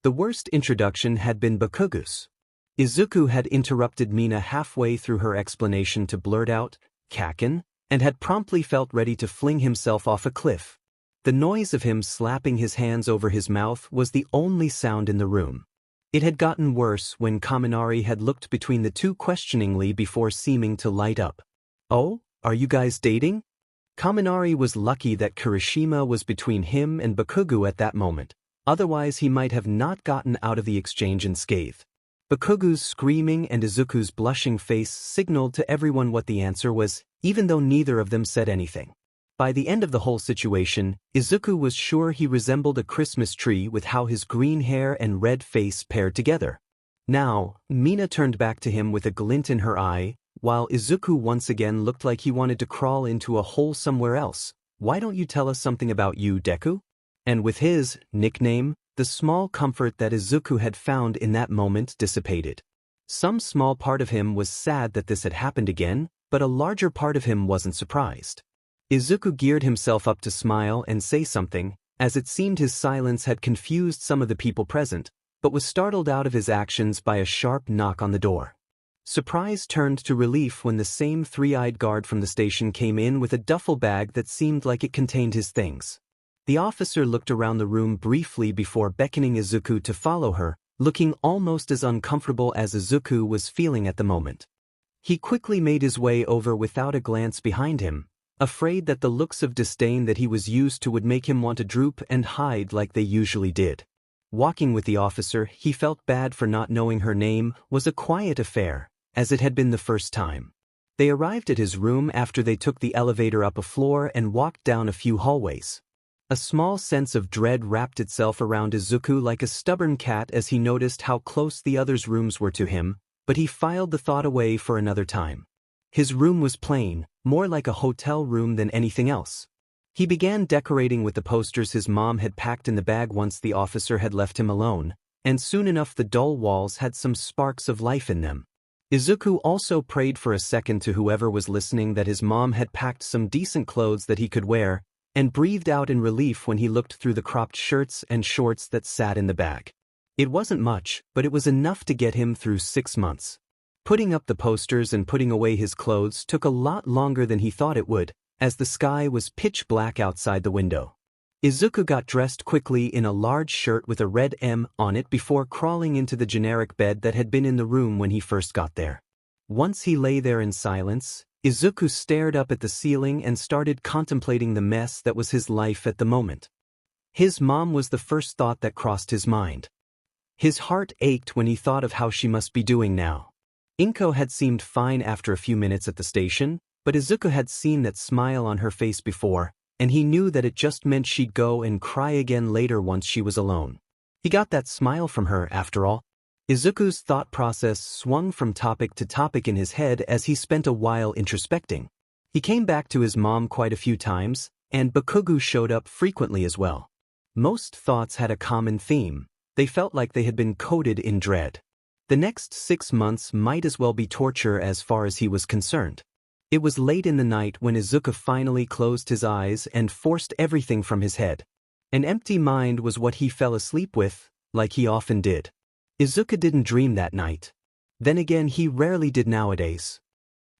A: The worst introduction had been Bakugo's. Izuku had interrupted Mina halfway through her explanation to blurt out, Kaken, and had promptly felt ready to fling himself off a cliff. The noise of him slapping his hands over his mouth was the only sound in the room. It had gotten worse when Kaminari had looked between the two questioningly before seeming to light up. Oh, are you guys dating? Kaminari was lucky that Kirishima was between him and Bakugo at that moment, otherwise he might have not gotten out of the exchange unscathed. Bakugo's screaming and Izuku's blushing face signaled to everyone what the answer was, even though neither of them said anything. By the end of the whole situation, Izuku was sure he resembled a Christmas tree with how his green hair and red face paired together. Now, Mina turned back to him with a glint in her eye, while Izuku once again looked like he wanted to crawl into a hole somewhere else. Why don't you tell us something about you, Deku? And with his nickname, the small comfort that Izuku had found in that moment dissipated. Some small part of him was sad that this had happened again, but a larger part of him wasn't surprised. Izuku geared himself up to smile and say something, as it seemed his silence had confused some of the people present, but was startled out of his actions by a sharp knock on the door. Surprise turned to relief when the same three-eyed guard from the station came in with a duffel bag that seemed like it contained his things. The officer looked around the room briefly before beckoning Izuku to follow her, looking almost as uncomfortable as Izuku was feeling at the moment. He quickly made his way over without a glance behind him, afraid that the looks of disdain that he was used to would make him want to droop and hide like they usually did. Walking with the officer, he felt bad for not knowing her name, was a quiet affair, as it had been the first time. They arrived at his room after they took the elevator up a floor and walked down a few hallways. A small sense of dread wrapped itself around Izuku like a stubborn cat as he noticed how close the others' rooms were to him, but he filed the thought away for another time. His room was plain, more like a hotel room than anything else. He began decorating with the posters his mom had packed in the bag once the officer had left him alone, and soon enough the dull walls had some sparks of life in them. Izuku also prayed for a second to whoever was listening that his mom had packed some decent clothes that he could wear, and breathed out in relief when he looked through the cropped shirts and shorts that sat in the bag. It wasn't much, but it was enough to get him through 6 months. Putting up the posters and putting away his clothes took a lot longer than he thought it would, as the sky was pitch black outside the window. Izuku got dressed quickly in a large shirt with a red M on it before crawling into the generic bed that had been in the room when he first got there. Once he lay there in silence, Izuku stared up at the ceiling and started contemplating the mess that was his life at the moment. His mom was the first thought that crossed his mind. His heart ached when he thought of how she must be doing now. Inko had seemed fine after a few minutes at the station, but Izuku had seen that smile on her face before, and he knew that it just meant she'd go and cry again later once she was alone. He got that smile from her, after all. Izuku's thought process swung from topic to topic in his head as he spent a while introspecting. He came back to his mom quite a few times, and Bakugo showed up frequently as well. Most thoughts had a common theme. They felt like they had been coated in dread. The next 6 months might as well be torture as far as he was concerned. It was late in the night when Izuku finally closed his eyes and forced everything from his head. An empty mind was what he fell asleep with, like he often did. Izuku didn't dream that night. Then again, he rarely did nowadays.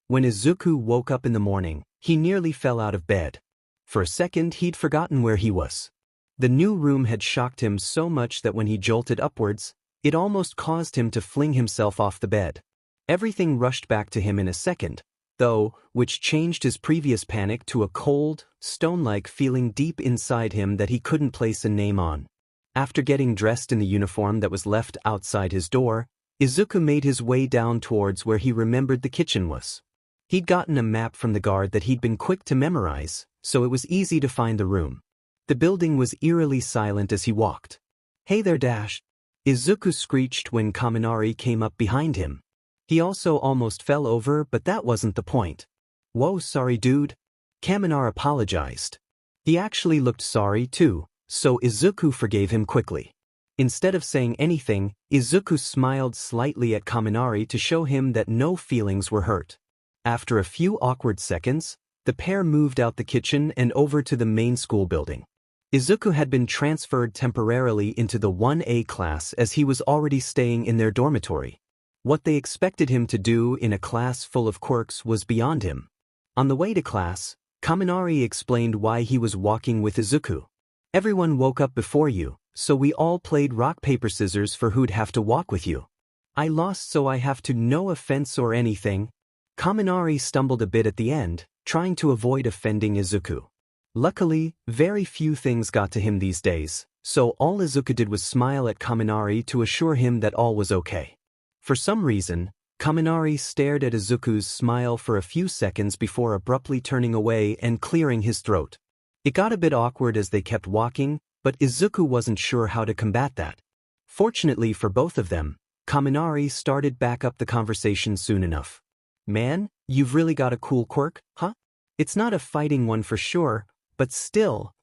A: When Izuku woke up in the morning, he nearly fell out of bed. For a second, he'd forgotten where he was. The new room had shocked him so much that when he jolted upwards, it almost caused him to fling himself off the bed. Everything rushed back to him in a second, though, which changed his previous panic to a cold, stone-like feeling deep inside him that he couldn't place a name on. After getting dressed in the uniform that was left outside his door, Izuku made his way down towards where he remembered the kitchen was. He'd gotten a map from the guard that he'd been quick to memorize, so it was easy to find the room. The building was eerily silent as he walked. "Hey there, Dash!" Izuku screeched when Kaminari came up behind him. He also almost fell over, but that wasn't the point. "Whoa, sorry dude." Kaminari apologized. He actually looked sorry too, so Izuku forgave him quickly. Instead of saying anything, Izuku smiled slightly at Kaminari to show him that no feelings were hurt. After a few awkward seconds, the pair moved out the kitchen and over to the main school building. Izuku had been transferred temporarily into the 1A class as he was already staying in their dormitory. What they expected him to do in a class full of quirks was beyond him. On the way to class, Kaminari explained why he was walking with Izuku. "Everyone woke up before you, so we all played rock paper scissors for who'd have to walk with you. I lost, so I have to, no offense or anything." Kaminari stumbled a bit at the end, trying to avoid offending Izuku. Luckily, very few things got to him these days, so all Izuku did was smile at Kaminari to assure him that all was okay. For some reason, Kaminari stared at Izuku's smile for a few seconds before abruptly turning away and clearing his throat. It got a bit awkward as they kept walking, but Izuku wasn't sure how to combat that. Fortunately for both of them, Kaminari started back up the conversation soon enough. "Man, you've really got a cool quirk, huh? It's not a fighting one for sure, but still."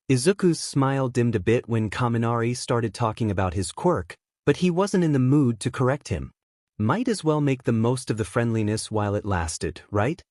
A: Izuku's smile dimmed a bit when Kaminari started talking about his quirk, but he wasn't in the mood to correct him. Might as well make the most of the friendliness while it lasted, right?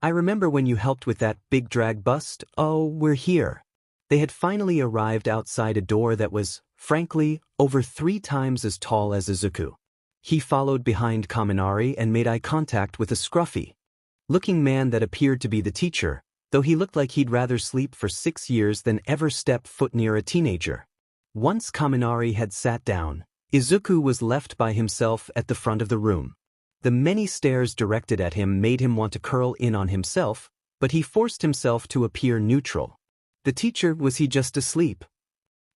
A: "I remember when you helped with that big drag bust. Oh, we're here." They had finally arrived outside a door that was, frankly, over 3 times as tall as Izuku. He followed behind Kaminari and made eye contact with a scruffy-looking man that appeared to be the teacher, though he looked like he'd rather sleep for 6 years than ever step foot near a teenager. Once Kaminari had sat down, Izuku was left by himself at the front of the room. The many stares directed at him made him want to curl in on himself, but he forced himself to appear neutral. The teacher, was he just asleep?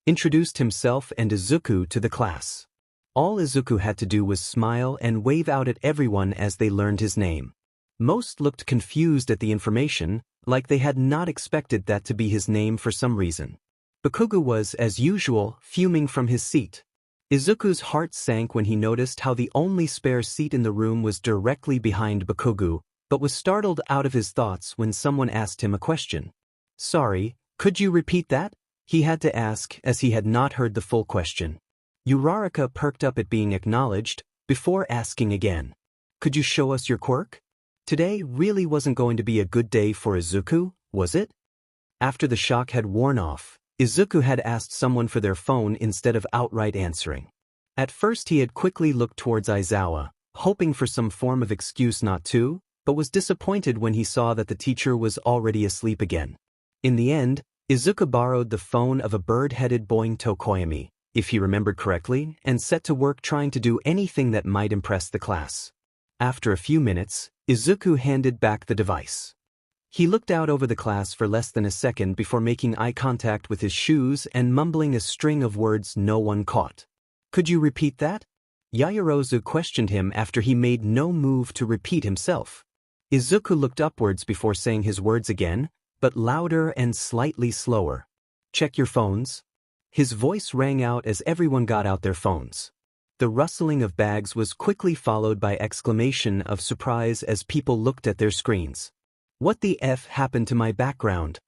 A: Introduced himself and Izuku to the class. All Izuku had to do was smile and wave out at everyone as they learned his name. Most looked confused at the information, like they had not expected that to be his name for some reason. Bakugo was, as usual, fuming from his seat. Izuku's heart sank when he noticed how the only spare seat in the room was directly behind Bakugo, but was startled out of his thoughts when someone asked him a question. "Sorry, could you repeat that?" he had to ask, as he had not heard the full question. Uraraka perked up at being acknowledged, before asking again. "Could you show us your quirk?" Today really wasn't going to be a good day for Izuku, was it? After the shock had worn off, Izuku had asked someone for their phone instead of outright answering. At first he had quickly looked towards Aizawa, hoping for some form of excuse not to, but was disappointed when he saw that the teacher was already asleep again. In the end, Izuku borrowed the phone of a bird-headed boy Tokoyami, if he remembered correctly, and set to work trying to do anything that might impress the class. After a few minutes, Izuku handed back the device. He looked out over the class for less than a second before making eye contact with his shoes and mumbling a string of words no one caught. "Could you repeat that?" Yaoyorozu questioned him after he made no move to repeat himself. Izuku looked upwards before saying his words again, but louder and slightly slower. "Check your phones." His voice rang out as everyone got out their phones. The rustling of bags was quickly followed by exclamation of surprise as people looked at their screens. "What the F happened to my background?"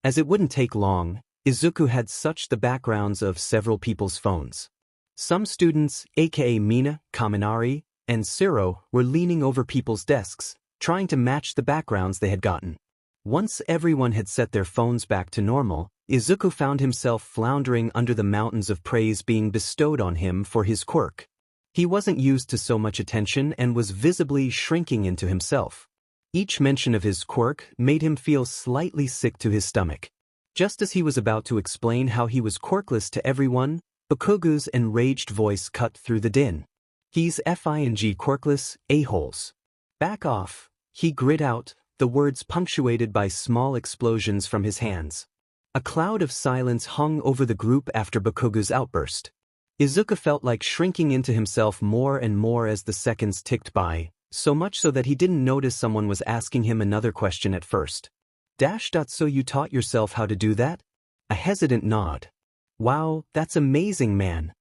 A: As it wouldn't take long, Izuku had searched the backgrounds of several people's phones. Some students, aka Mina, Kaminari, and Siro, were leaning over people's desks, trying to match the backgrounds they had gotten. Once everyone had set their phones back to normal, Izuku found himself floundering under the mountains of praise being bestowed on him for his quirk. He wasn't used to so much attention and was visibly shrinking into himself. Each mention of his quirk made him feel slightly sick to his stomach. Just as he was about to explain how he was quirkless to everyone, Bakugu's enraged voice cut through the din. "He's fing quirkless, a-holes. Back off," he grit out, the words punctuated by small explosions from his hands. A cloud of silence hung over the group after Bakugu's outburst. Izuku felt like shrinking into himself more and more as the seconds ticked by, so much so that he didn't notice someone was asking him another question at first. "So you taught yourself how to do that?" A hesitant nod. "Wow, that's amazing, man."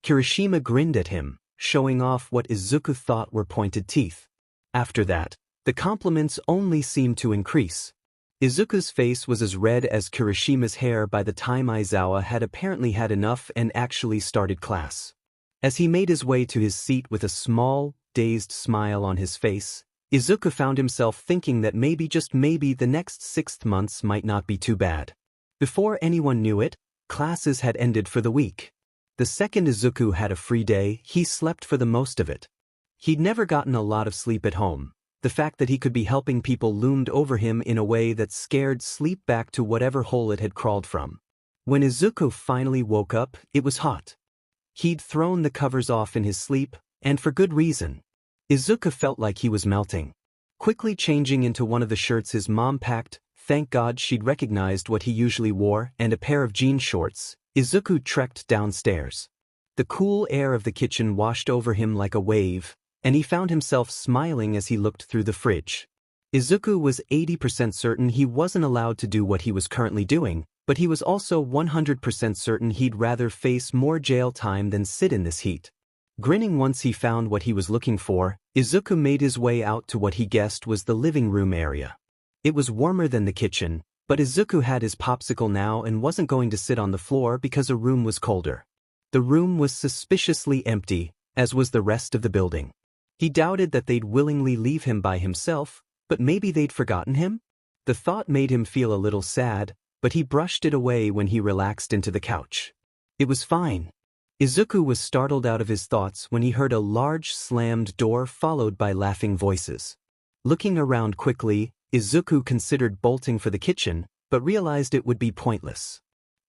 A: Kirishima grinned at him, showing off what Izuku thought were pointed teeth. After that, the compliments only seemed to increase. Izuku's face was as red as Kirishima's hair by the time Aizawa had apparently had enough and actually started class. As he made his way to his seat with a small, dazed smile on his face, Izuku found himself thinking that maybe, just maybe, the next 6 months might not be too bad. Before anyone knew it, classes had ended for the week. The second Izuku had a free day, he slept for the most of it. He'd never gotten a lot of sleep at home. The fact that he could be helping people loomed over him in a way that scared sleep back to whatever hole it had crawled from. When Izuku finally woke up, it was hot. He'd thrown the covers off in his sleep, and for good reason. Izuku felt like he was melting. Quickly changing into one of the shirts his mom packed, thank God she'd recognized what he usually wore, and a pair of jean shorts, Izuku trekked downstairs. The cool air of the kitchen washed over him like a wave, and he found himself smiling as he looked through the fridge. Izuku was 80% certain he wasn't allowed to do what he was currently doing, but he was also 100% certain he'd rather face more jail time than sit in this heat. Grinning once he found what he was looking for, Izuku made his way out to what he guessed was the living room area. It was warmer than the kitchen, but Izuku had his popsicle now and wasn't going to sit on the floor because a room was colder. The room was suspiciously empty, as was the rest of the building. He doubted that they'd willingly leave him by himself, but maybe they'd forgotten him? The thought made him feel a little sad, but he brushed it away when he relaxed into the couch. It was fine. Izuku was startled out of his thoughts when he heard a large slammed door followed by laughing voices. Looking around quickly, Izuku considered bolting for the kitchen, but realized it would be pointless.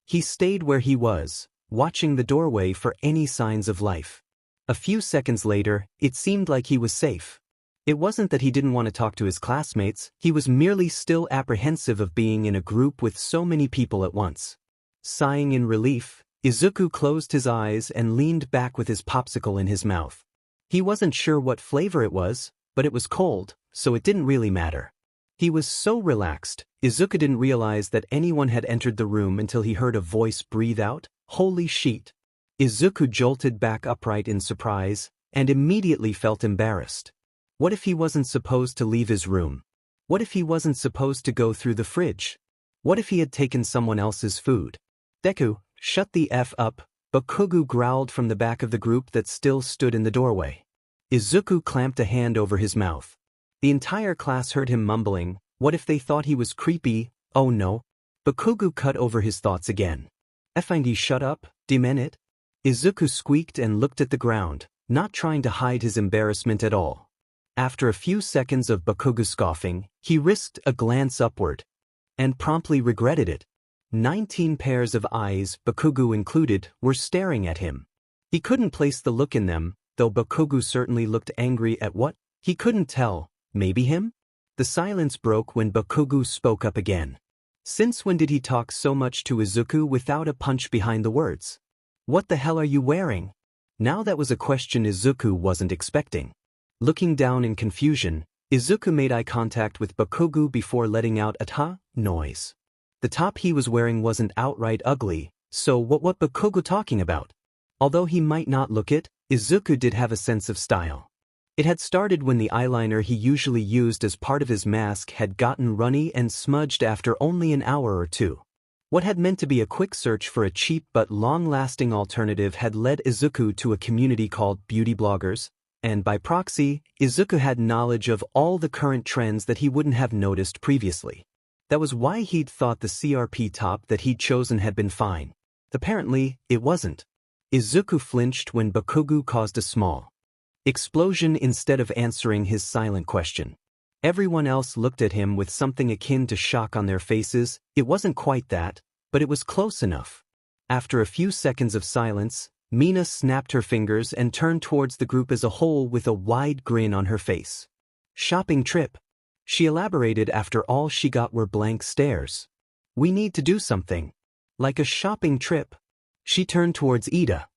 A: He stayed where he was, watching the doorway for any signs of life. A few seconds later, it seemed like he was safe. It wasn't that he didn't want to talk to his classmates, he was merely still apprehensive of being in a group with so many people at once. Sighing in relief, Izuku closed his eyes and leaned back with his popsicle in his mouth. He wasn't sure what flavor it was, but it was cold, so it didn't really matter. He was so relaxed, Izuku didn't realize that anyone had entered the room until he heard a voice breathe out, "Holy shit." Izuku jolted back upright in surprise, and immediately felt embarrassed. What if he wasn't supposed to leave his room? What if he wasn't supposed to go through the fridge? What if he had taken someone else's food? "Deku, shut the F up," Bakugu growled from the back of the group that still stood in the doorway. Izuku clamped a hand over his mouth. The entire class heard him mumbling, "What if they thought he was creepy? Oh no." Bakugu cut over his thoughts again. "Fing shut up, demon it." Izuku squeaked and looked at the ground, not trying to hide his embarrassment at all. After a few seconds of Bakugo scoffing, he risked a glance upward, and promptly regretted it. 19 pairs of eyes, Bakugo included, were staring at him. He couldn't place the look in them, though Bakugo certainly looked angry at what? He couldn't tell. Maybe him? The silence broke when Bakugo spoke up again. Since when did he talk so much to Izuku without a punch behind the words? What the hell are you wearing? Now that was a question Izuku wasn't expecting. Looking down in confusion, Izuku made eye contact with Bakugo before letting out a "ta" noise. The top he was wearing wasn't outright ugly, so what Bakugo talking about? Although he might not look it, Izuku did have a sense of style. It had started when the eyeliner he usually used as part of his mask had gotten runny and smudged after only an hour or two. What had meant to be a quick search for a cheap but long-lasting alternative had led Izuku to a community called Beauty Bloggers, and by proxy, Izuku had knowledge of all the current trends that he wouldn't have noticed previously. That was why he'd thought the CRP top that he'd chosen had been fine. Apparently, it wasn't. Izuku flinched when Bakugo caused a small explosion instead of answering his silent question. Everyone else looked at him with something akin to shock on their faces. It wasn't quite that, but it was close enough. After a few seconds of silence, Mina snapped her fingers and turned towards the group as a whole with a wide grin on her face. Shopping trip. She elaborated after all she got were blank stares. We need to do something. Like a shopping trip. She turned towards Ida.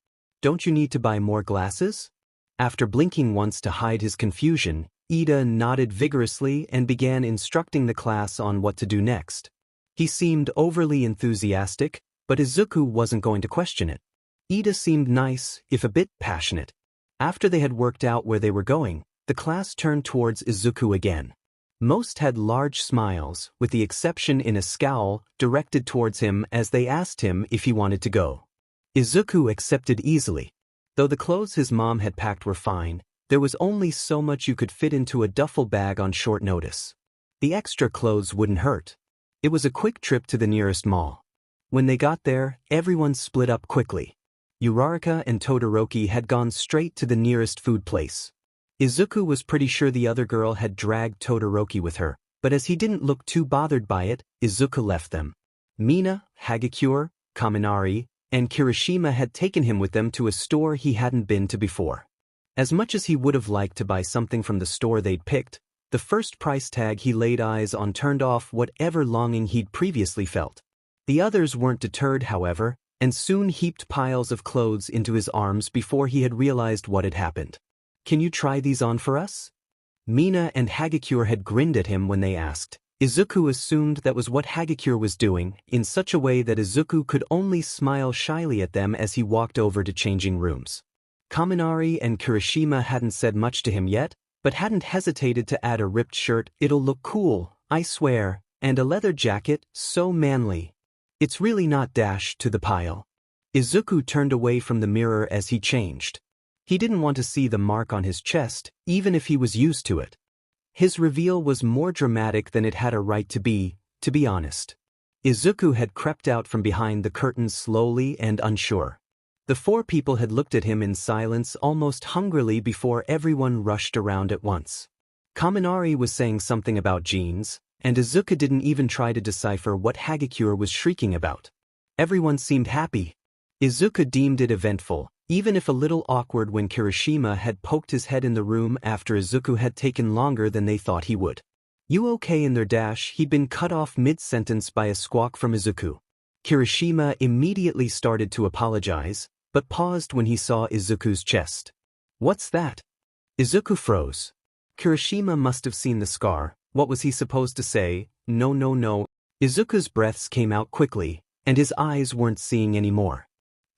A: Don't you need to buy more glasses? After blinking once to hide his confusion, Ida nodded vigorously and began instructing the class on what to do next. He seemed overly enthusiastic, but Izuku wasn't going to question it. Ida seemed nice, if a bit passionate. After they had worked out where they were going, the class turned towards Izuku again. Most had large smiles, with the exception in a scowl directed towards him as they asked him if he wanted to go. Izuku accepted easily. Though the clothes his mom had packed were fine, there was only so much you could fit into a duffel bag on short notice. The extra clothes wouldn't hurt. It was a quick trip to the nearest mall. When they got there, everyone split up quickly. Uraraka and Todoroki had gone straight to the nearest food place. Izuku was pretty sure the other girl had dragged Todoroki with her, but as he didn't look too bothered by it, Izuku left them. Mina, Hagakure, Kaminari, and Kirishima had taken him with them to a store he hadn't been to before. As much as he would have liked to buy something from the store they'd picked, the first price tag he laid eyes on turned off whatever longing he'd previously felt. The others weren't deterred, however, and soon heaped piles of clothes into his arms before he had realized what had happened. Can you try these on for us? Mina and Hagakure had grinned at him when they asked. Izuku assumed that was what Hagakure was doing, in such a way that Izuku could only smile shyly at them as he walked over to changing rooms. Kaminari and Kirishima hadn't said much to him yet, but hadn't hesitated to add a ripped shirt, "It'll look cool, I swear," and a leather jacket, "So manly. It's really not," to the pile. Izuku turned away from the mirror as he changed. He didn't want to see the mark on his chest, even if he was used to it. His reveal was more dramatic than it had a right to be honest. Izuku had crept out from behind the curtains slowly and unsure. The four people had looked at him in silence almost hungrily before everyone rushed around at once. Kaminari was saying something about jeans, and Izuku didn't even try to decipher what Hagakure was shrieking about. Everyone seemed happy. Izuku deemed it eventful, even if a little awkward when Kirishima had poked his head in the room after Izuku had taken longer than they thought he would. "You okay in there?" He'd been cut off mid-sentence by a squawk from Izuku. Kirishima immediately started to apologize, but paused when he saw Izuku's chest. "What's that?" Izuku froze. Kirishima must have seen the scar. What was he supposed to say? No. Izuku's breaths came out quickly, and his eyes weren't seeing anymore.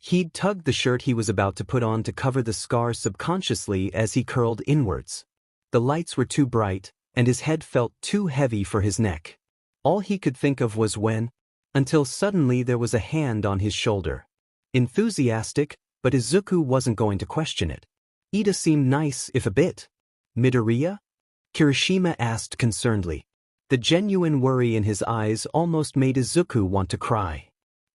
A: He'd tugged the shirt he was about to put on to cover the scar subconsciously as he curled inwards. The lights were too bright, and his head felt too heavy for his neck. All he could think of was when, until suddenly there was a hand on his shoulder. Enthusiastic, but Izuku wasn't going to question it. Ida seemed nice, if a bit. "Midoriya?" Kirishima asked concernedly. The genuine worry in his eyes almost made Izuku want to cry.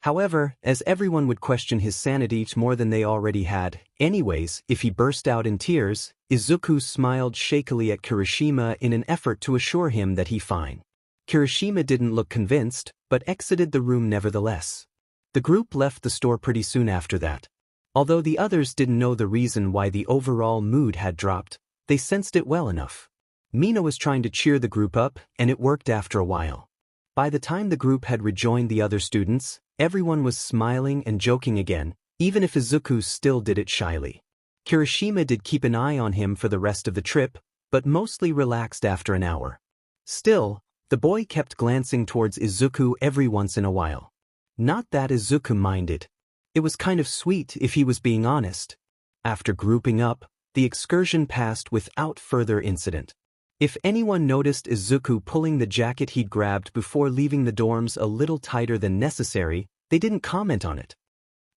A: However, as everyone would question his sanity more than they already had, anyways, if he burst out in tears, Izuku smiled shakily at Kirishima in an effort to assure him that he's fine. Kirishima didn't look convinced, but exited the room nevertheless. The group left the store pretty soon after that. Although the others didn't know the reason why the overall mood had dropped, they sensed it well enough. Mina was trying to cheer the group up, and it worked after a while. By the time the group had rejoined the other students, everyone was smiling and joking again, even if Izuku still did it shyly. Kirishima did keep an eye on him for the rest of the trip, but mostly relaxed after an hour. Still, the boy kept glancing towards Izuku every once in a while. Not that Izuku minded. It was kind of sweet if he was being honest. After grouping up, the excursion passed without further incident. If anyone noticed Izuku pulling the jacket he'd grabbed before leaving the dorms a little tighter than necessary, they didn't comment on it.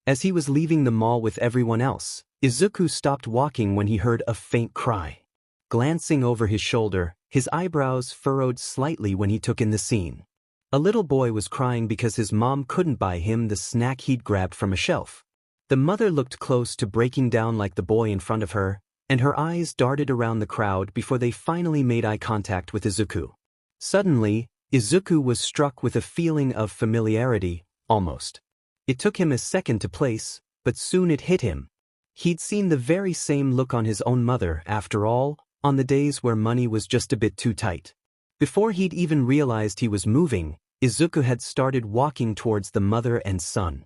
A: As he was leaving the mall with everyone else, Izuku stopped walking when he heard a faint cry. Glancing over his shoulder, his eyebrows furrowed slightly when he took in the scene. A little boy was crying because his mom couldn't buy him the snack he'd grabbed from a shelf. The mother looked close to breaking down like the boy in front of her, and her eyes darted around the crowd before they finally made eye contact with Izuku. Suddenly, Izuku was struck with a feeling of familiarity, almost. It took him a second to place, but soon it hit him. He'd seen the very same look on his own mother, after all, on the days where money was just a bit too tight. Before he'd even realized he was moving, Izuku had started walking towards the mother and son.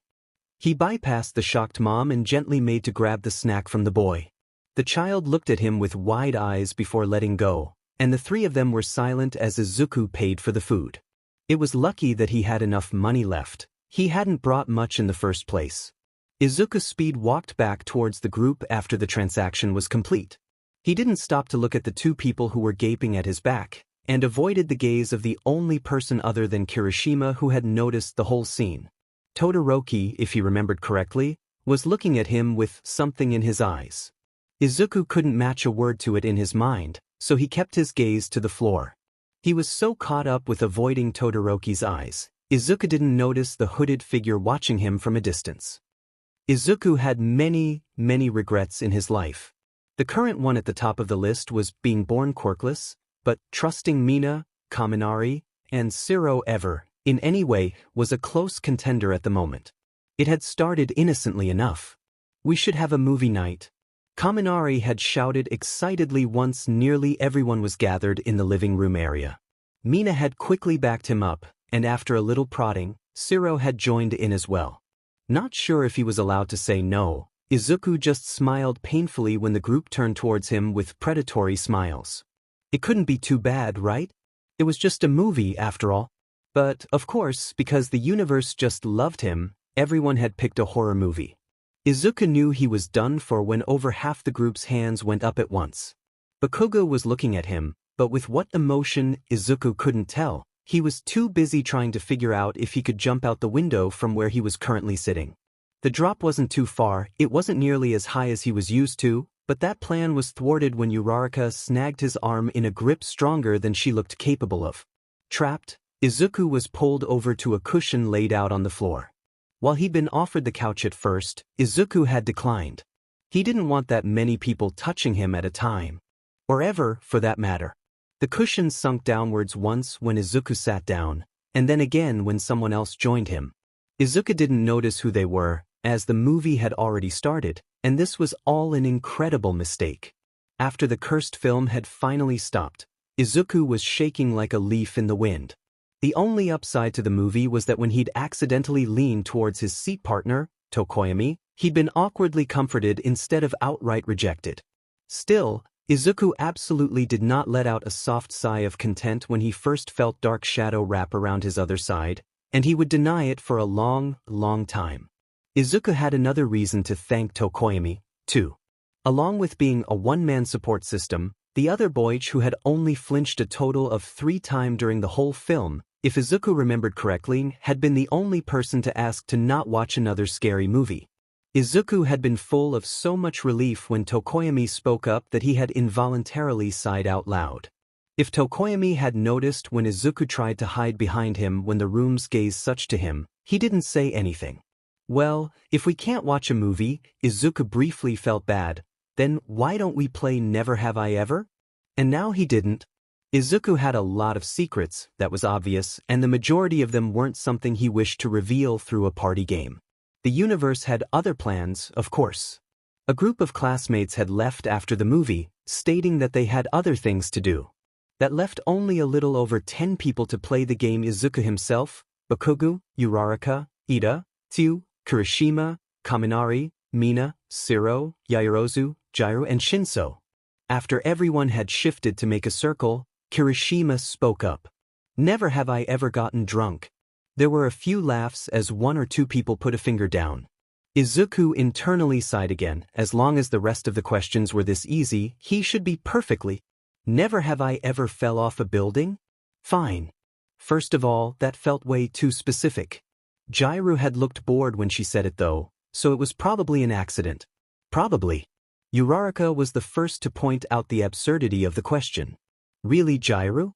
A: He bypassed the shocked mom and gently made to grab the snack from the boy. The child looked at him with wide eyes before letting go, and the three of them were silent as Izuku paid for the food. It was lucky that he had enough money left. He hadn't brought much in the first place. Izuku speed walked back towards the group after the transaction was complete. He didn't stop to look at the two people who were gaping at his back, and avoided the gaze of the only person other than Kirishima who had noticed the whole scene. Todoroki, if he remembered correctly, was looking at him with something in his eyes. Izuku couldn't match a word to it in his mind, so he kept his gaze to the floor. He was so caught up with avoiding Todoroki's eyes, Izuku didn't notice the hooded figure watching him from a distance. Izuku had many regrets in his life. The current one at the top of the list was being born quirkless, but trusting Mina, Kaminari, and Shiro ever, in any way, was a close contender at the moment. It had started innocently enough. "We should have a movie night." Kaminari had shouted excitedly once nearly everyone was gathered in the living room area. Mina had quickly backed him up, and after a little prodding, Shiro had joined in as well. Not sure if he was allowed to say no, Izuku just smiled painfully when the group turned towards him with predatory smiles. It couldn't be too bad, right? It was just a movie after all. But, of course, because the universe just loved him, everyone had picked a horror movie. Izuku knew he was done for when over half the group's hands went up at once. Bakugo was looking at him, but with what emotion, Izuku couldn't tell. He was too busy trying to figure out if he could jump out the window from where he was currently sitting. The drop wasn't too far, it wasn't nearly as high as he was used to, but that plan was thwarted when Uraraka snagged his arm in a grip stronger than she looked capable of. Trapped, Izuku was pulled over to a cushion laid out on the floor. While he'd been offered the couch at first, Izuku had declined. He didn't want that many people touching him at a time. Or ever, for that matter. The cushion sunk downwards once when Izuku sat down, and then again when someone else joined him. Izuku didn't notice who they were, as the movie had already started, and this was all an incredible mistake. After the cursed film had finally stopped, Izuku was shaking like a leaf in the wind. The only upside to the movie was that when he'd accidentally leaned towards his seat partner, Tokoyami, he'd been awkwardly comforted instead of outright rejected. Still, Izuku absolutely did not let out a soft sigh of content when he first felt dark shadow wrap around his other side, and he would deny it for a long time. Izuku had another reason to thank Tokoyami, too. Along with being a one-man support system, the other boy who had only flinched a total of 3 times during the whole film, if Izuku remembered correctly, had been the only person to ask to not watch another scary movie. Izuku had been full of so much relief when Tokoyami spoke up that he had involuntarily sighed out loud. If Tokoyami had noticed when Izuku tried to hide behind him when the room's gaze such to him, he didn't say anything. Well, if we can't watch a movie, Izuku briefly felt bad, then why don't we play Never Have I Ever? And now he didn't. Izuku had a lot of secrets, that was obvious, and the majority of them weren't something he wished to reveal through a party game. The universe had other plans, of course. A group of classmates had left after the movie, stating that they had other things to do. That left only a little over 10 people to play the game: Izuku himself, Bakugo, Uraraka, Ida, Tsu, Kirishima, Kaminari, Mina, Shiro, Yaoyorozu, Jiraiya, and Shinso. After everyone had shifted to make a circle, Kirishima spoke up. Never have I ever gotten drunk. There were a few laughs as 1 or 2 people put a finger down. Izuku internally sighed again. As long as the rest of the questions were this easy, he should be perfectly. Never have I ever fell off a building? Fine. First of all, that felt way too specific. Jiraiya had looked bored when she said it though, so it was probably an accident. Probably. Uraraka was the first to point out the absurdity of the question. Really, Jiraiya?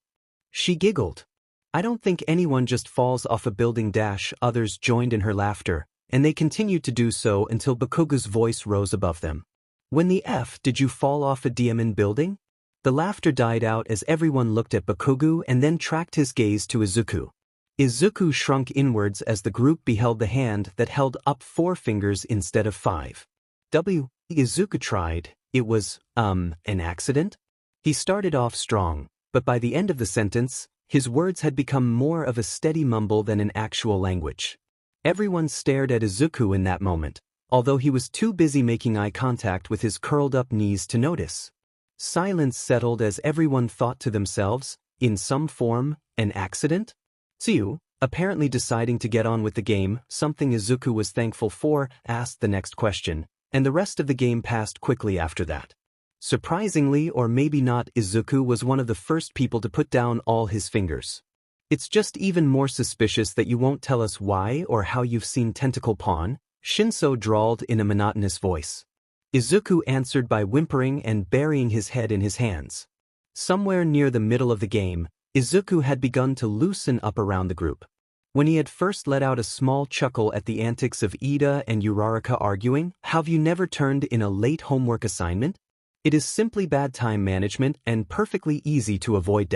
A: She giggled. I don't think anyone just falls off a building. Others joined in her laughter, and they continued to do so until Bakugo's voice rose above them. When the F did you fall off a diamond building? The laughter died out as everyone looked at Bakugo and then tracked his gaze to Izuku. Izuku shrunk inwards as the group beheld the hand that held up 4 fingers instead of 5. Izuku tried. It was, an accident? He started off strong, but by the end of the sentence, his words had become more of a steady mumble than an actual language. Everyone stared at Izuku in that moment, although he was too busy making eye contact with his curled-up knees to notice. Silence settled as everyone thought to themselves, in some form, an accident? Tsu, apparently deciding to get on with the game, something Izuku was thankful for, asked the next question, and the rest of the game passed quickly after that. Surprisingly, or maybe not, Izuku was one of the first people to put down all his fingers. It's just even more suspicious that you won't tell us why or how you've seen Tentacle Pawn, Shinso drawled in a monotonous voice. Izuku answered by whimpering and burying his head in his hands. Somewhere near the middle of the game, Izuku had begun to loosen up around the group. When he had first let out a small chuckle at the antics of Ida and Uraraka arguing, "Have you never turned in a late homework assignment? It is simply bad time management and perfectly easy to avoid."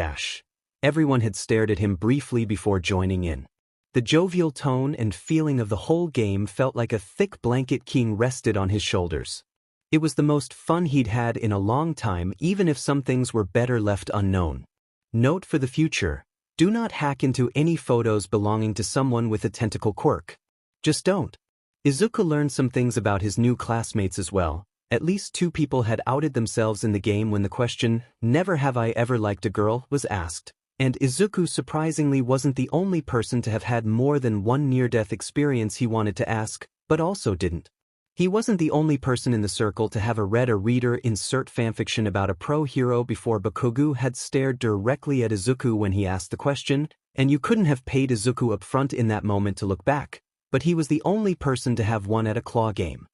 A: Everyone had stared at him briefly before joining in. The jovial tone and feeling of the whole game felt like a thick blanket king rested on his shoulders. It was the most fun he'd had in a long time, even if some things were better left unknown. Note for the future: do not hack into any photos belonging to someone with a tentacle quirk. Just don't. Izuku learned some things about his new classmates as well. At least 2 people had outed themselves in the game when the question, "Never have I ever liked a girl," was asked. And Izuku surprisingly wasn't the only person to have had more than one near-death experience he wanted to ask, but also didn't. He wasn't the only person in the circle to have read a reader insert fanfiction about a pro hero before Bakugo had stared directly at Izuku when he asked the question, and you couldn't have paid Izuku up front in that moment to look back, but he was the only person to have one at a claw game.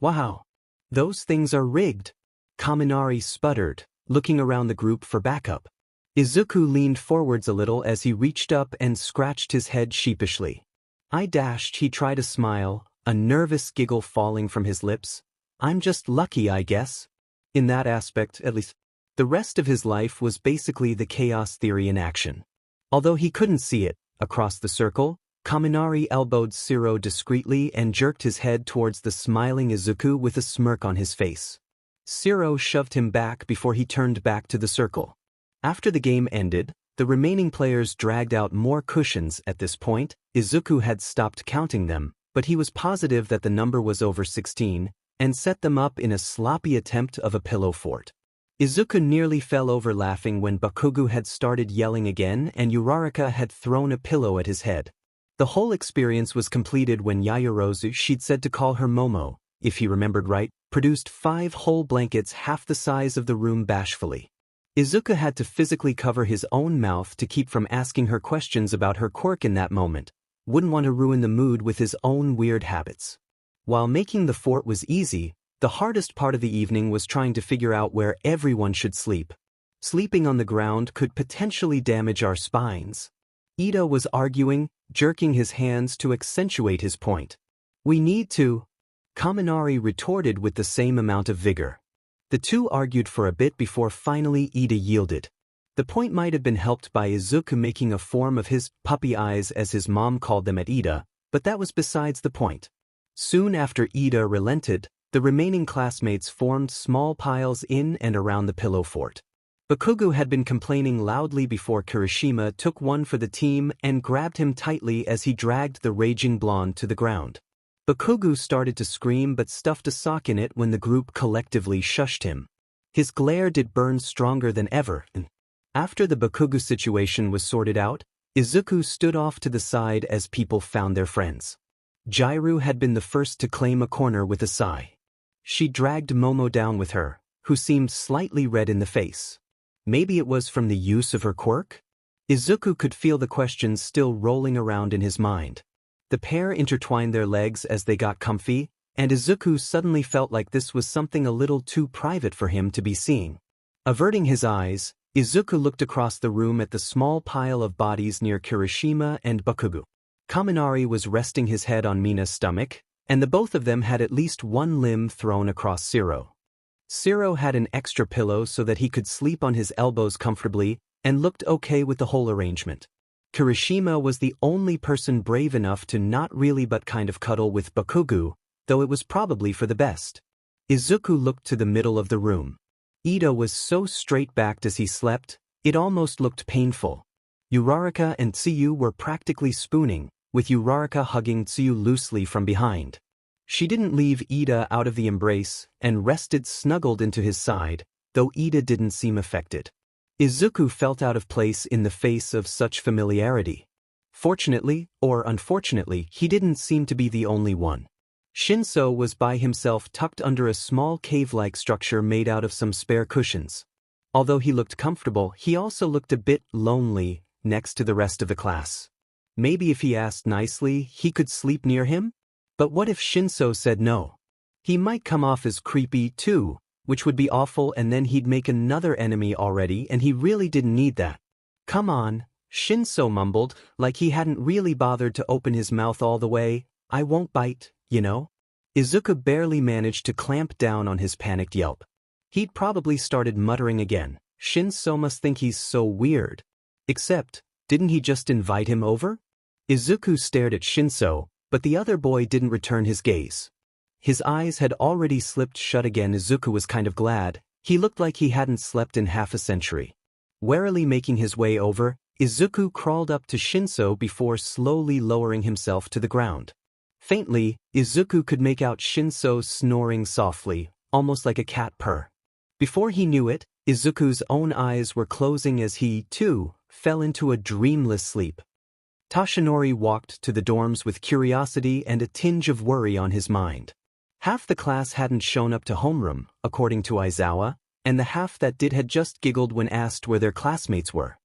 A: Wow. Those things are rigged. Kaminari sputtered, looking around the group for backup. Izuku leaned forwards a little as he reached up and scratched his head sheepishly. He tried a smile, a nervous giggle falling from his lips. "I'm just lucky, I guess." In that aspect, at least. The rest of his life was basically the chaos theory in action. Although he couldn't see it, across the circle, Kaminari elbowed Shiro discreetly and jerked his head towards the smiling Izuku with a smirk on his face. Shiro shoved him back before he turned back to the circle. After the game ended, the remaining players dragged out more cushions. At this point, Izuku had stopped counting them, but he was positive that the number was over 16, and set them up in a sloppy attempt of a pillow fort. Izuku nearly fell over laughing when Bakugo had started yelling again and Uraraka had thrown a pillow at his head. The whole experience was completed when Yaoyorozu, she'd said to call her Momo, if he remembered right, produced 5 whole blankets half the size of the room bashfully. Izuku had to physically cover his own mouth to keep from asking her questions about her quirk in that moment. Wouldn't want to ruin the mood with his own weird habits. While making the fort was easy, the hardest part of the evening was trying to figure out where everyone should sleep. Sleeping on the ground could potentially damage our spines. Ida was arguing, jerking his hands to accentuate his point. We need to. Kaminari retorted with the same amount of vigor. The two argued for a bit before finally Ida yielded. The point might have been helped by Izuku making a form of his puppy eyes, as his mom called them, at Ida, but that was besides the point. Soon after Ida relented, the remaining classmates formed small piles in and around the pillow fort. Bakugo had been complaining loudly before Kirishima took one for the team and grabbed him tightly as he dragged the raging blonde to the ground. Bakugo started to scream but stuffed a sock in it when the group collectively shushed him. His glare did burn stronger than ever. After the Bakugo situation was sorted out, Izuku stood off to the side as people found their friends. Jairu had been the first to claim a corner with a sigh. She dragged Momo down with her, who seemed slightly red in the face. Maybe it was from the use of her quirk? Izuku could feel the questions still rolling around in his mind. The pair intertwined their legs as they got comfy, and Izuku suddenly felt like this was something a little too private for him to be seeing. Averting his eyes, Izuku looked across the room at the small pile of bodies near Kirishima and Bakugo. Kaminari was resting his head on Mina's stomach, and the both of them had at least one limb thrown across Siro. Siro had an extra pillow so that he could sleep on his elbows comfortably and looked okay with the whole arrangement. Kirishima was the only person brave enough to not really but kind of cuddle with Bakugo, though it was probably for the best. Izuku looked to the middle of the room. Ida was so straight-backed as he slept, it almost looked painful. Uraraka and Tsuyu were practically spooning, with Uraraka hugging Tsuyu loosely from behind. She didn't leave Ida out of the embrace and rested snuggled into his side, though Ida didn't seem affected. Izuku felt out of place in the face of such familiarity. Fortunately, or unfortunately, he didn't seem to be the only one. Shinso was by himself tucked under a small cave-like structure made out of some spare cushions. Although he looked comfortable, he also looked a bit lonely next to the rest of the class. Maybe if he asked nicely, he could sleep near him? But what if Shinso said no? He might come off as creepy too, which would be awful, and then he'd make another enemy already, and he really didn't need that. Come on, Shinso mumbled, like he hadn't really bothered to open his mouth all the way. I won't bite, you know? Izuku barely managed to clamp down on his panicked yelp. He'd probably started muttering again. Shinso must think he's so weird. Except, didn't he just invite him over? Izuku stared at Shinso, but the other boy didn't return his gaze. His eyes had already slipped shut again. Izuku was kind of glad. He looked like he hadn't slept in half a century. Warily making his way over, Izuku crawled up to Shinso before slowly lowering himself to the ground. Faintly, Izuku could make out Shinso snoring softly, almost like a cat purr. Before he knew it, Izuku's own eyes were closing as he, too, fell into a dreamless sleep. Tashinori walked to the dorms with curiosity and a tinge of worry on his mind. Half the class hadn't shown up to homeroom, according to Aizawa, and the half that did had just giggled when asked where their classmates were.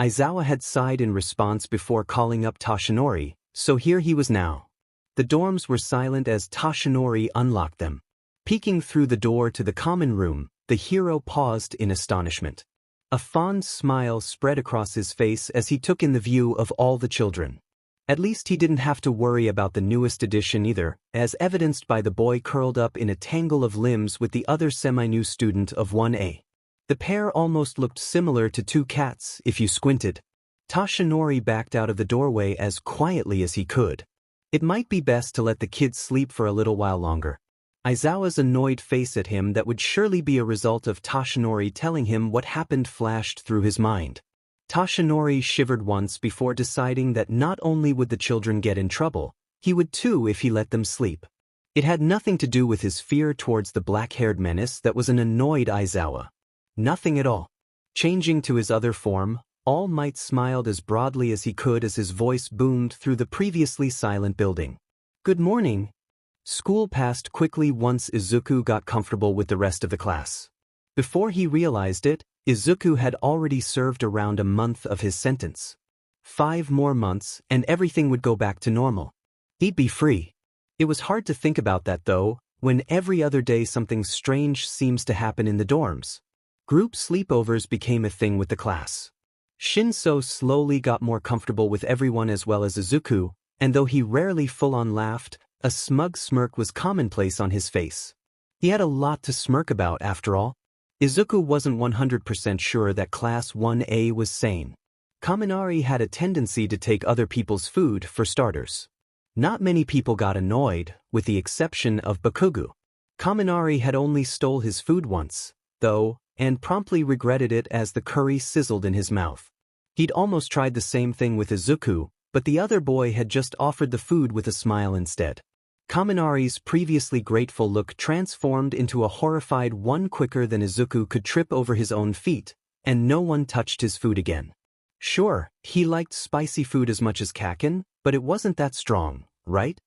A: Aizawa had sighed in response before calling up Tashinori, so here he was now. The dorms were silent as Tashinori unlocked them. Peeking through the door to the common room, the hero paused in astonishment. A fond smile spread across his face as he took in the view of all the children. At least he didn't have to worry about the newest addition either, as evidenced by the boy curled up in a tangle of limbs with the other semi-new student of 1A. The pair almost looked similar to two cats if you squinted. Tashinori backed out of the doorway as quietly as he could. It might be best to let the kids sleep for a little while longer. Aizawa's annoyed face at him that would surely be a result of Tashinori telling him what happened flashed through his mind. Tashinori shivered once before deciding that not only would the children get in trouble, he would too if he let them sleep. It had nothing to do with his fear towards the black-haired menace that was an annoyed Aizawa. Nothing at all. Changing to his other form, All Might smiled as broadly as he could as his voice boomed through the previously silent building. Good morning. School passed quickly once Izuku got comfortable with the rest of the class. Before he realized it, Izuku had already served around a month of his sentence. 5 more months, and everything would go back to normal. He'd be free. It was hard to think about that though, when every other day something strange seems to happen in the dorms. Group sleepovers became a thing with the class. Shinso slowly got more comfortable with everyone as well as Izuku, and though he rarely full-on laughed, a smug smirk was commonplace on his face. He had a lot to smirk about after all. Izuku wasn't 100% sure that Class 1A was sane. Kaminari had a tendency to take other people's food, for starters. Not many people got annoyed, with the exception of Bakugo. Kaminari had only stole his food once, though, and promptly regretted it as the curry sizzled in his mouth. He'd almost tried the same thing with Izuku, but the other boy had just offered the food with a smile instead. Kaminari's previously grateful look transformed into a horrified one quicker than Izuku could trip over his own feet, and no one touched his food again. Sure, he liked spicy food as much as Kakin, but it wasn't that strong, right?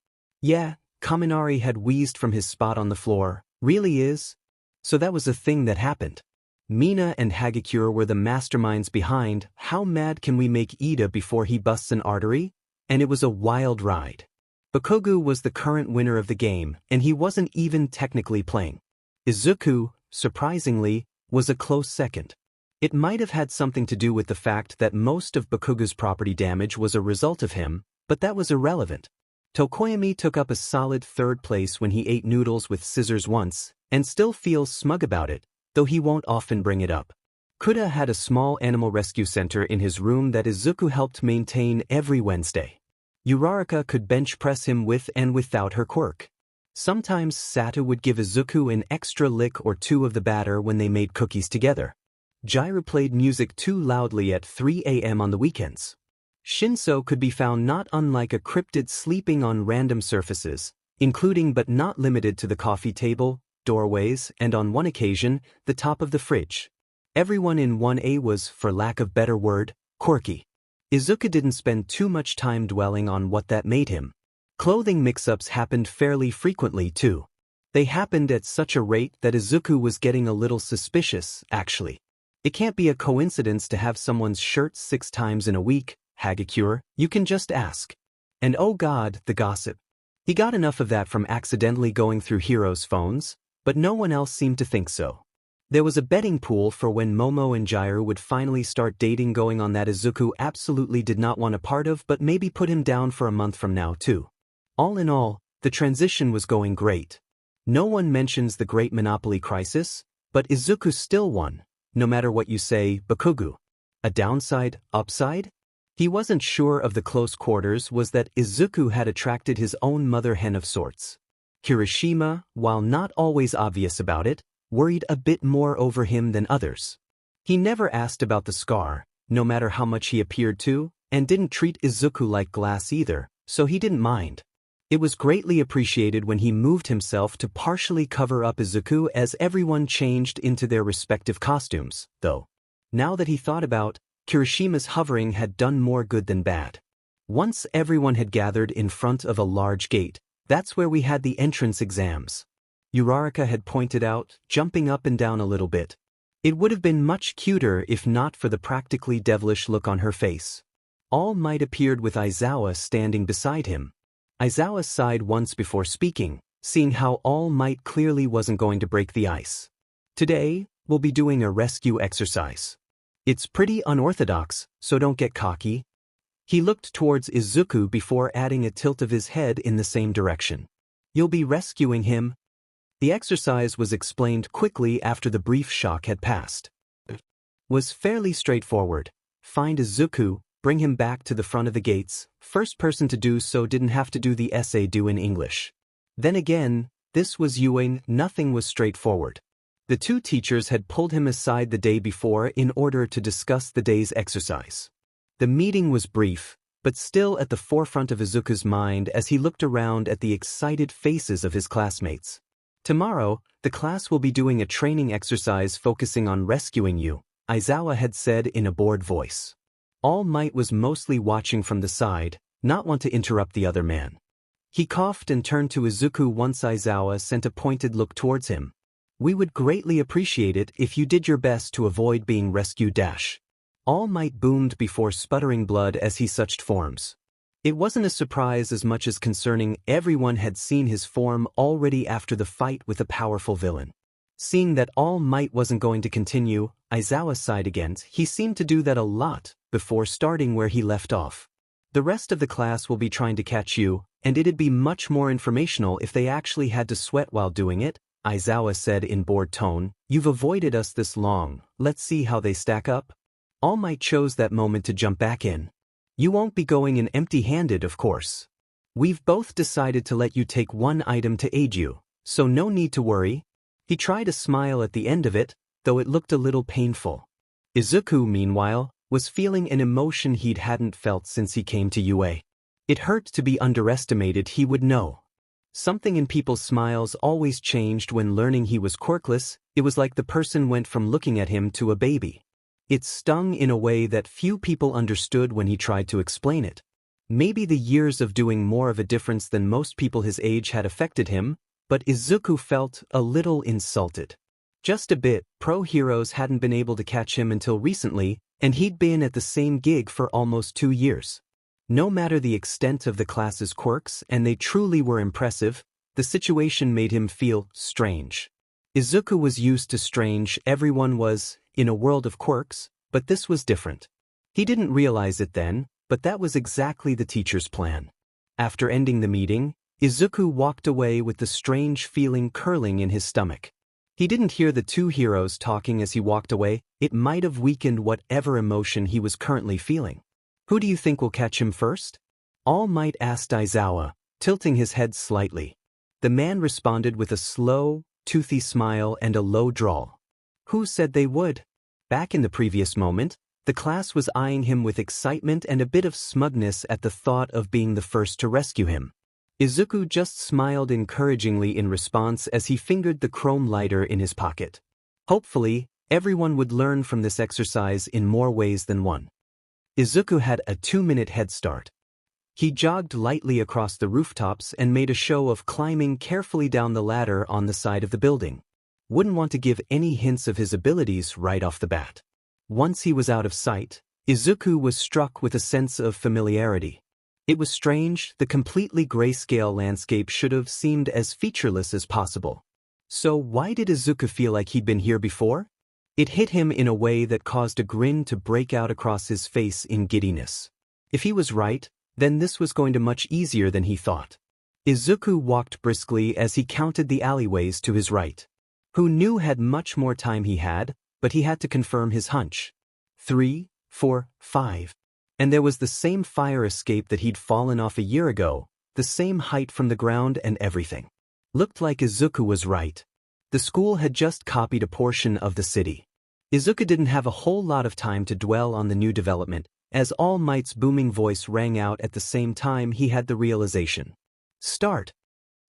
A: Yeah, Kaminari had wheezed from his spot on the floor. Really is? So that was a thing that happened. Mina and Hagakure were the masterminds behind How Mad Can We Make Ida Before He Busts an Artery? And it was a wild ride. Bakugo was the current winner of the game, and he wasn't even technically playing. Izuku, surprisingly, was a close second. It might have had something to do with the fact that most of Bakugo's property damage was a result of him, but that was irrelevant. Tokoyami took up a solid third place when he ate noodles with scissors once, and still feels smug about it, though he won't often bring it up. Kuda had a small animal rescue center in his room that Izuku helped maintain every Wednesday. Uraraka could bench press him with and without her quirk. Sometimes Sato would give Izuku an extra lick or two of the batter when they made cookies together. Jiraiya played music too loudly at 3 a.m. on the weekends. Shinso could be found not unlike a cryptid sleeping on random surfaces, including but not limited to the coffee table, doorways, and on one occasion, the top of the fridge. Everyone in 1A was, for lack of better word, quirky. Izuku didn't spend too much time dwelling on what that made him. Clothing mix-ups happened fairly frequently too. They happened at such a rate that Izuku was getting a little suspicious, actually. It can't be a coincidence to have someone's shirt 6 times in a week, Hagakure, you can just ask. And oh god, the gossip. He got enough of that from accidentally going through Hiro's phones, but no one else seemed to think so. There was a betting pool for when Momo and Jiraiya would finally start dating going on that Izuku absolutely did not want a part of, but maybe put him down for a month from now too. All in all, the transition was going great. No one mentions the great Monopoly crisis, but Izuku still won, no matter what you say, Bakugo. A downside, upside? He wasn't sure of the close quarters was that Izuku had attracted his own mother hen of sorts. Kirishima, while not always obvious about it, worried a bit more over him than others. He never asked about the scar, no matter how much he appeared to, and didn't treat Izuku like glass either, so he didn't mind. It was greatly appreciated when he moved himself to partially cover up Izuku as everyone changed into their respective costumes, though. Now that he thought about, Kirishima's hovering had done more good than bad. Once everyone had gathered in front of a large gate, that's where we had the entrance exams. Uraraka had pointed out, jumping up and down a little bit. It would have been much cuter if not for the practically devilish look on her face. All Might appeared with Aizawa standing beside him. Aizawa sighed once before speaking, seeing how All Might clearly wasn't going to break the ice. Today, we'll be doing a rescue exercise. It's pretty unorthodox, so don't get cocky. He looked towards Izuku before adding a tilt of his head in the same direction. You'll be rescuing him. The exercise was explained quickly after the brief shock had passed. Was fairly straightforward. Find Izuku, bring him back to the front of the gates. First person to do so didn't have to do the essay due in English. Then again, this was Ewing, nothing was straightforward. The two teachers had pulled him aside the day before in order to discuss the day's exercise. The meeting was brief, but still at the forefront of Izuku's mind as he looked around at the excited faces of his classmates. Tomorrow, the class will be doing a training exercise focusing on rescuing you, Aizawa had said in a bored voice. All Might was mostly watching from the side, not want to interrupt the other man. He coughed and turned to Izuku once Aizawa sent a pointed look towards him. We would greatly appreciate it if you did your best to avoid being rescued. All Might boomed before sputtering blood as he suched forms. It wasn't a surprise as much as concerning. Everyone had seen his form already after the fight with a powerful villain. Seeing that All Might wasn't going to continue, Aizawa sighed again. He seemed to do that a lot before starting where he left off. The rest of the class will be trying to catch you, and it'd be much more informational if they actually had to sweat while doing it, Aizawa said in bored tone. You've avoided us this long, let's see how they stack up. All Might chose that moment to jump back in. You won't be going in empty-handed, of course. We've both decided to let you take one item to aid you, so no need to worry. He tried a smile at the end of it, though it looked a little painful. Izuku, meanwhile, was feeling an emotion he hadn't felt since he came to UA. It hurt to be underestimated, he would know. Something in people's smiles always changed when learning he was quirkless. It was like the person went from looking at him to a baby. It stung in a way that few people understood when he tried to explain it. Maybe the years of doing more of a difference than most people his age had affected him, but Izuku felt a little insulted. Just a bit. Pro heroes hadn't been able to catch him until recently, and he'd been at the same gig for almost 2 years. No matter the extent of the class's quirks, and they truly were impressive, the situation made him feel strange. Izuku was used to strange, everyone was, in a world of quirks, but this was different. He didn't realize it then, but that was exactly the teacher's plan. After ending the meeting, Izuku walked away with the strange feeling curling in his stomach. He didn't hear the two heroes talking as he walked away. It might have weakened whatever emotion he was currently feeling. Who do you think will catch him first? All Might asked Aizawa, tilting his head slightly. The man responded with a slow, toothy smile and a low drawl. Who said they would? Back in the previous moment, the class was eyeing him with excitement and a bit of smugness at the thought of being the first to rescue him. Izuku just smiled encouragingly in response as he fingered the chrome lighter in his pocket. Hopefully, everyone would learn from this exercise in more ways than one. Izuku had a 2-minute head start. He jogged lightly across the rooftops and made a show of climbing carefully down the ladder on the side of the building. Wouldn't want to give any hints of his abilities right off the bat. Once he was out of sight, Izuku was struck with a sense of familiarity. It was strange, the completely grayscale landscape should have seemed as featureless as possible. So why did Izuku feel like he'd been here before? It hit him in a way that caused a grin to break out across his face in giddiness. If he was right, then this was going to be much easier than he thought. Izuku walked briskly as he counted the alleyways to his right. Who knew had much more time he had, but he had to confirm his hunch. 3, 4, 5. And there was the same fire escape that he'd fallen off a year ago, the same height from the ground and everything. Looked like Izuku was right. The school had just copied a portion of the city. Izuku didn't have a whole lot of time to dwell on the new development, as All Might's booming voice rang out at the same time he had the realization. Start.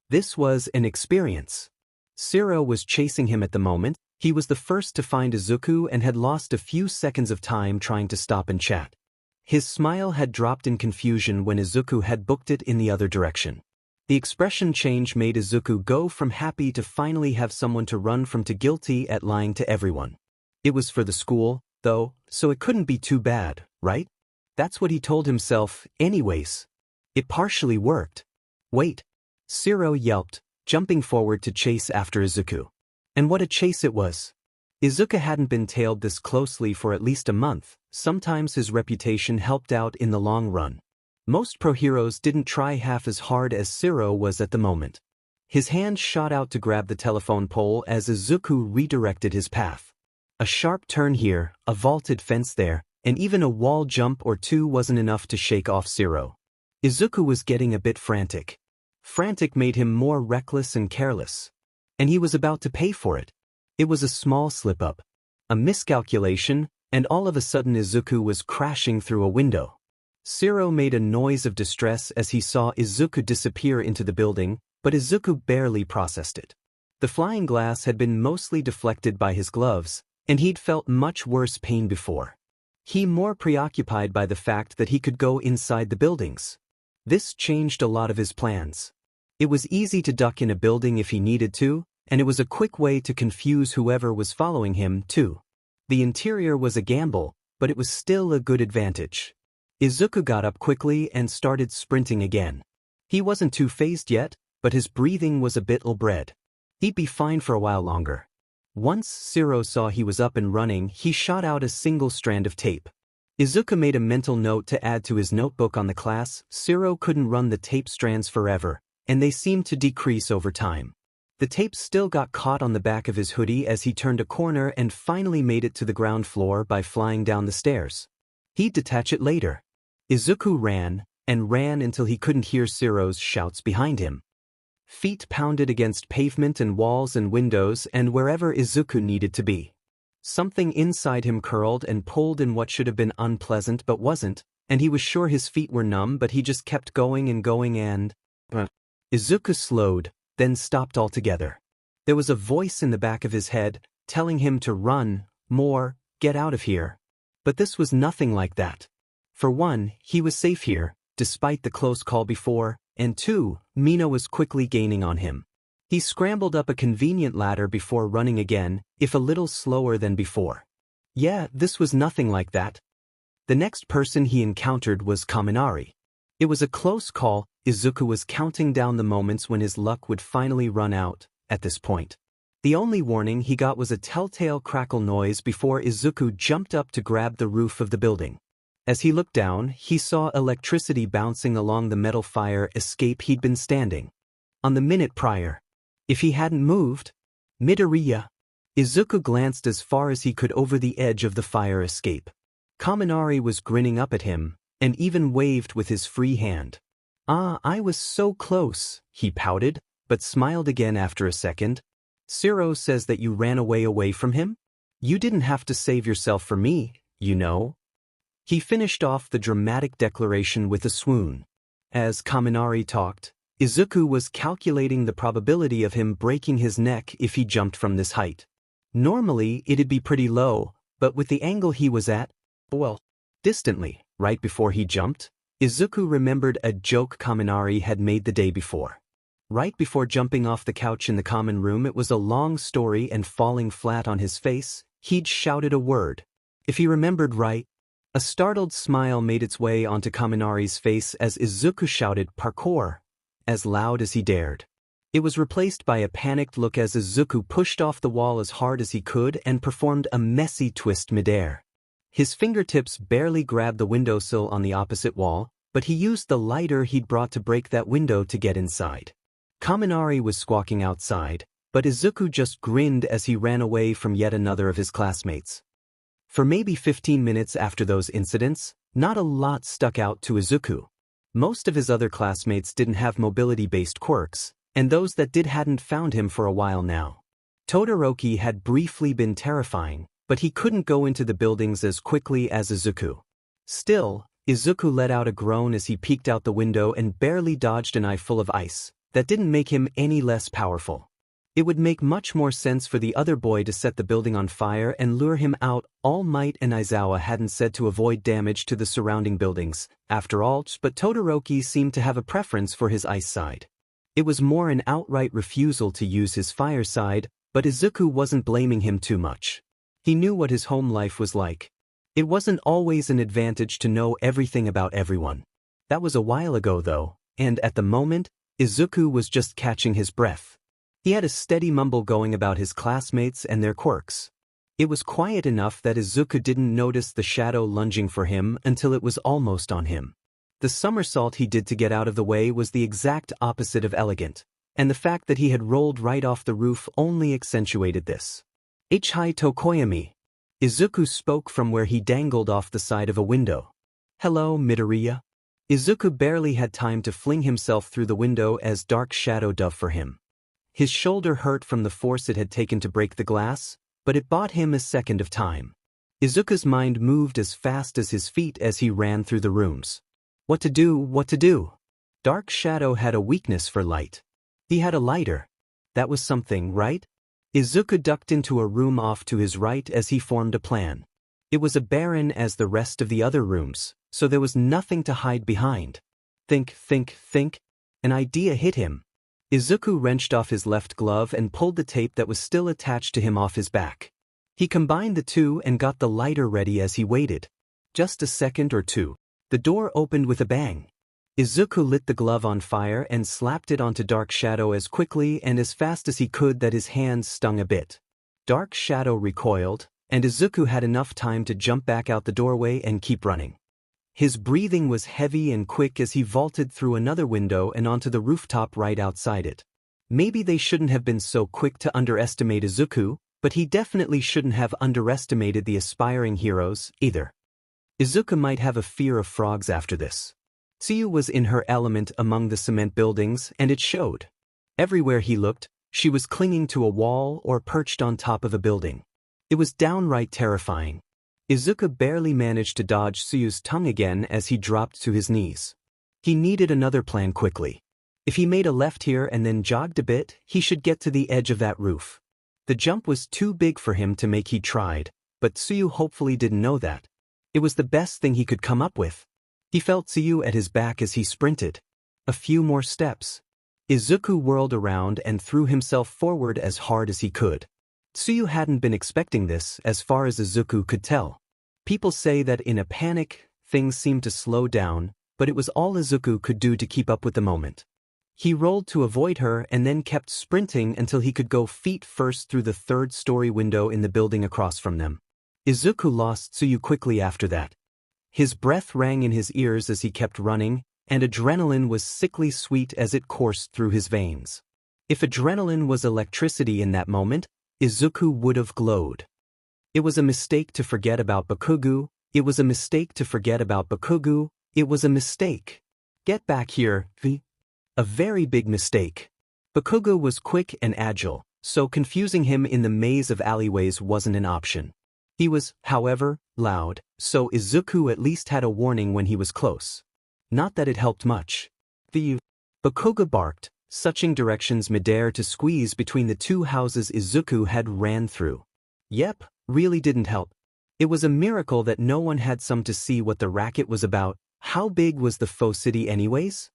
A: This was an experience. Shiro was chasing him at the moment. He was the first to find Izuku and had lost a few seconds of time trying to stop and chat. His smile had dropped in confusion when Izuku had booked it in the other direction. The expression change made Izuku go from happy to finally have someone to run from to guilty at lying to everyone. It was for the school, though, so it couldn't be too bad, right? That's what he told himself, anyways. It partially worked. Wait. Shiro yelped, jumping forward to chase after Izuku. And what a chase it was. Izuku hadn't been tailed this closely for at least a month. Sometimes his reputation helped out in the long run. Most pro heroes didn't try half as hard as Shiro was at the moment. His hand shot out to grab the telephone pole as Izuku redirected his path. A sharp turn here, a vaulted fence there, and even a wall jump or two wasn't enough to shake off Shiro. Izuku was getting a bit frantic. Frantic made him more reckless and careless. And he was about to pay for it. It was a small slip-up, a miscalculation, and all of a sudden Izuku was crashing through a window. Shiro made a noise of distress as he saw Izuku disappear into the building, but Izuku barely processed it. The flying glass had been mostly deflected by his gloves, and he'd felt much worse pain before. He more preoccupied by the fact that he could go inside the buildings. This changed a lot of his plans. It was easy to duck in a building if he needed to, and it was a quick way to confuse whoever was following him, too. The interior was a gamble, but it was still a good advantage. Izuku got up quickly and started sprinting again. He wasn't too phased yet, but his breathing was a bit ill-bred. He'd be fine for a while longer. Once Shiro saw he was up and running, he shot out a single strand of tape. Izuku made a mental note to add to his notebook on the class. Shiro couldn't run the tape strands forever, and they seemed to decrease over time. The tape still got caught on the back of his hoodie as he turned a corner and finally made it to the ground floor by flying down the stairs. He'd detach it later. Izuku ran, and ran until he couldn't hear Shiro's shouts behind him. Feet pounded against pavement and walls and windows and wherever Izuku needed to be. Something inside him curled and pulled in what should have been unpleasant but wasn't, and he was sure his feet were numb, but he just kept going and going and... Izuku slowed, then stopped altogether. There was a voice in the back of his head, telling him to run, more, get out of here. But this was nothing like that. For one, he was safe here, despite the close call before, and two, Mina was quickly gaining on him. He scrambled up a convenient ladder before running again, if a little slower than before. Yeah, this was nothing like that. The next person he encountered was Kaminari. It was a close call. Izuku was counting down the moments when his luck would finally run out, at this point. The only warning he got was a telltale crackle noise before Izuku jumped up to grab the roof of the building. As he looked down, he saw electricity bouncing along the metal fire escape he'd been standing on the minute prior. If he hadn't moved, Midoriya. Izuku glanced as far as he could over the edge of the fire escape. Kaminari was grinning up at him, and even waved with his free hand. "Ah, I was so close," he pouted, but smiled again after a second. "Shiro says that you ran away from him? You didn't have to save yourself for me, you know." He finished off the dramatic declaration with a swoon. As Kaminari talked, Izuku was calculating the probability of him breaking his neck if he jumped from this height. Normally, it'd be pretty low, but with the angle he was at, well, distantly, right before he jumped, Izuku remembered a joke Kaminari had made the day before. Right before jumping off the couch in the common room, it was a long story, and falling flat on his face, he'd shouted a word. If he remembered right, a startled smile made its way onto Kaminari's face as Izuku shouted "parkour," as loud as he dared. It was replaced by a panicked look as Izuku pushed off the wall as hard as he could and performed a messy twist midair. His fingertips barely grabbed the windowsill on the opposite wall, but he used the lighter he'd brought to break that window to get inside. Kaminari was squawking outside, but Izuku just grinned as he ran away from yet another of his classmates. For maybe 15 minutes after those incidents, not a lot stuck out to Izuku. Most of his other classmates didn't have mobility-based quirks, and those that did hadn't found him for a while now. Todoroki had briefly been terrifying, but he couldn't go into the buildings as quickly as Izuku. Still, Izuku let out a groan as he peeked out the window and barely dodged an eye full of ice. That didn't make him any less powerful. It would make much more sense for the other boy to set the building on fire and lure him out. All Might and Aizawa hadn't said to avoid damage to the surrounding buildings, after all, but Todoroki seemed to have a preference for his ice side. It was more an outright refusal to use his fire side, but Izuku wasn't blaming him too much. He knew what his home life was like. It wasn't always an advantage to know everything about everyone. That was a while ago though, and at the moment, Izuku was just catching his breath. He had a steady mumble going about his classmates and their quirks. It was quiet enough that Izuku didn't notice the shadow lunging for him until it was almost on him. The somersault he did to get out of the way was the exact opposite of elegant, and the fact that he had rolled right off the roof only accentuated this. "Hi Tokoyami." Izuku spoke from where he dangled off the side of a window. "Hello, Midoriya." Izuku barely had time to fling himself through the window as dark shadow dove for him. His shoulder hurt from the force it had taken to break the glass, but it bought him a second of time. Izuku's mind moved as fast as his feet as he ran through the rooms. What to do? Dark Shadow had a weakness for light. He had a lighter. That was something, right? Izuku ducked into a room off to his right as he formed a plan. It was as barren as the rest of the other rooms, so there was nothing to hide behind. Think. An idea hit him. Izuku wrenched off his left glove and pulled the tape that was still attached to him off his back. He combined the two and got the lighter ready as he waited. Just a second or two. The door opened with a bang. Izuku lit the glove on fire and slapped it onto Dark Shadow as quickly and as fast as he could that his hands stung a bit. Dark shadow recoiled, and Izuku had enough time to jump back out the doorway and keep running. His breathing was heavy and quick as he vaulted through another window and onto the rooftop right outside it. Maybe they shouldn't have been so quick to underestimate Izuku, but he definitely shouldn't have underestimated the aspiring heroes, either. Izuku might have a fear of frogs after this. Tsuyu was in her element among the cement buildings, and it showed. Everywhere he looked, she was clinging to a wall or perched on top of a building. It was downright terrifying. Izuku barely managed to dodge Tsuyu's tongue again as he dropped to his knees. He needed another plan quickly. If he made a left here and then jogged a bit, he should get to the edge of that roof. The jump was too big for him to make. He tried, but Tsuyu hopefully didn't know that. It was the best thing he could come up with. He felt Tsuyu at his back as he sprinted. A few more steps. Izuku whirled around and threw himself forward as hard as he could. Tsuyu hadn't been expecting this, as far as Izuku could tell. People say that in a panic, things seem to slow down, but it was all Izuku could do to keep up with the moment. He rolled to avoid her and then kept sprinting until he could go feet first through the third-story window in the building across from them. Izuku lost Tsuyu quickly after that. His breath rang in his ears as he kept running, and adrenaline was sickly sweet as it coursed through his veins. If adrenaline was electricity in that moment, Izuku would have glowed. It was a mistake to forget about Bakugo. It was a mistake to forget about Bakugo. It was a mistake. Get back here, V. A very big mistake. Bakugo was quick and agile, so confusing him in the maze of alleyways wasn't an option. He was, however, loud, so Izuku at least had a warning when he was close. Not that it helped much. The Bakugo barked, suching directions midair to squeeze between the two houses Izuku had ran through. Yep, really didn't help. It was a miracle that no one had some to see what the racket was about. How big was the faux city anyways?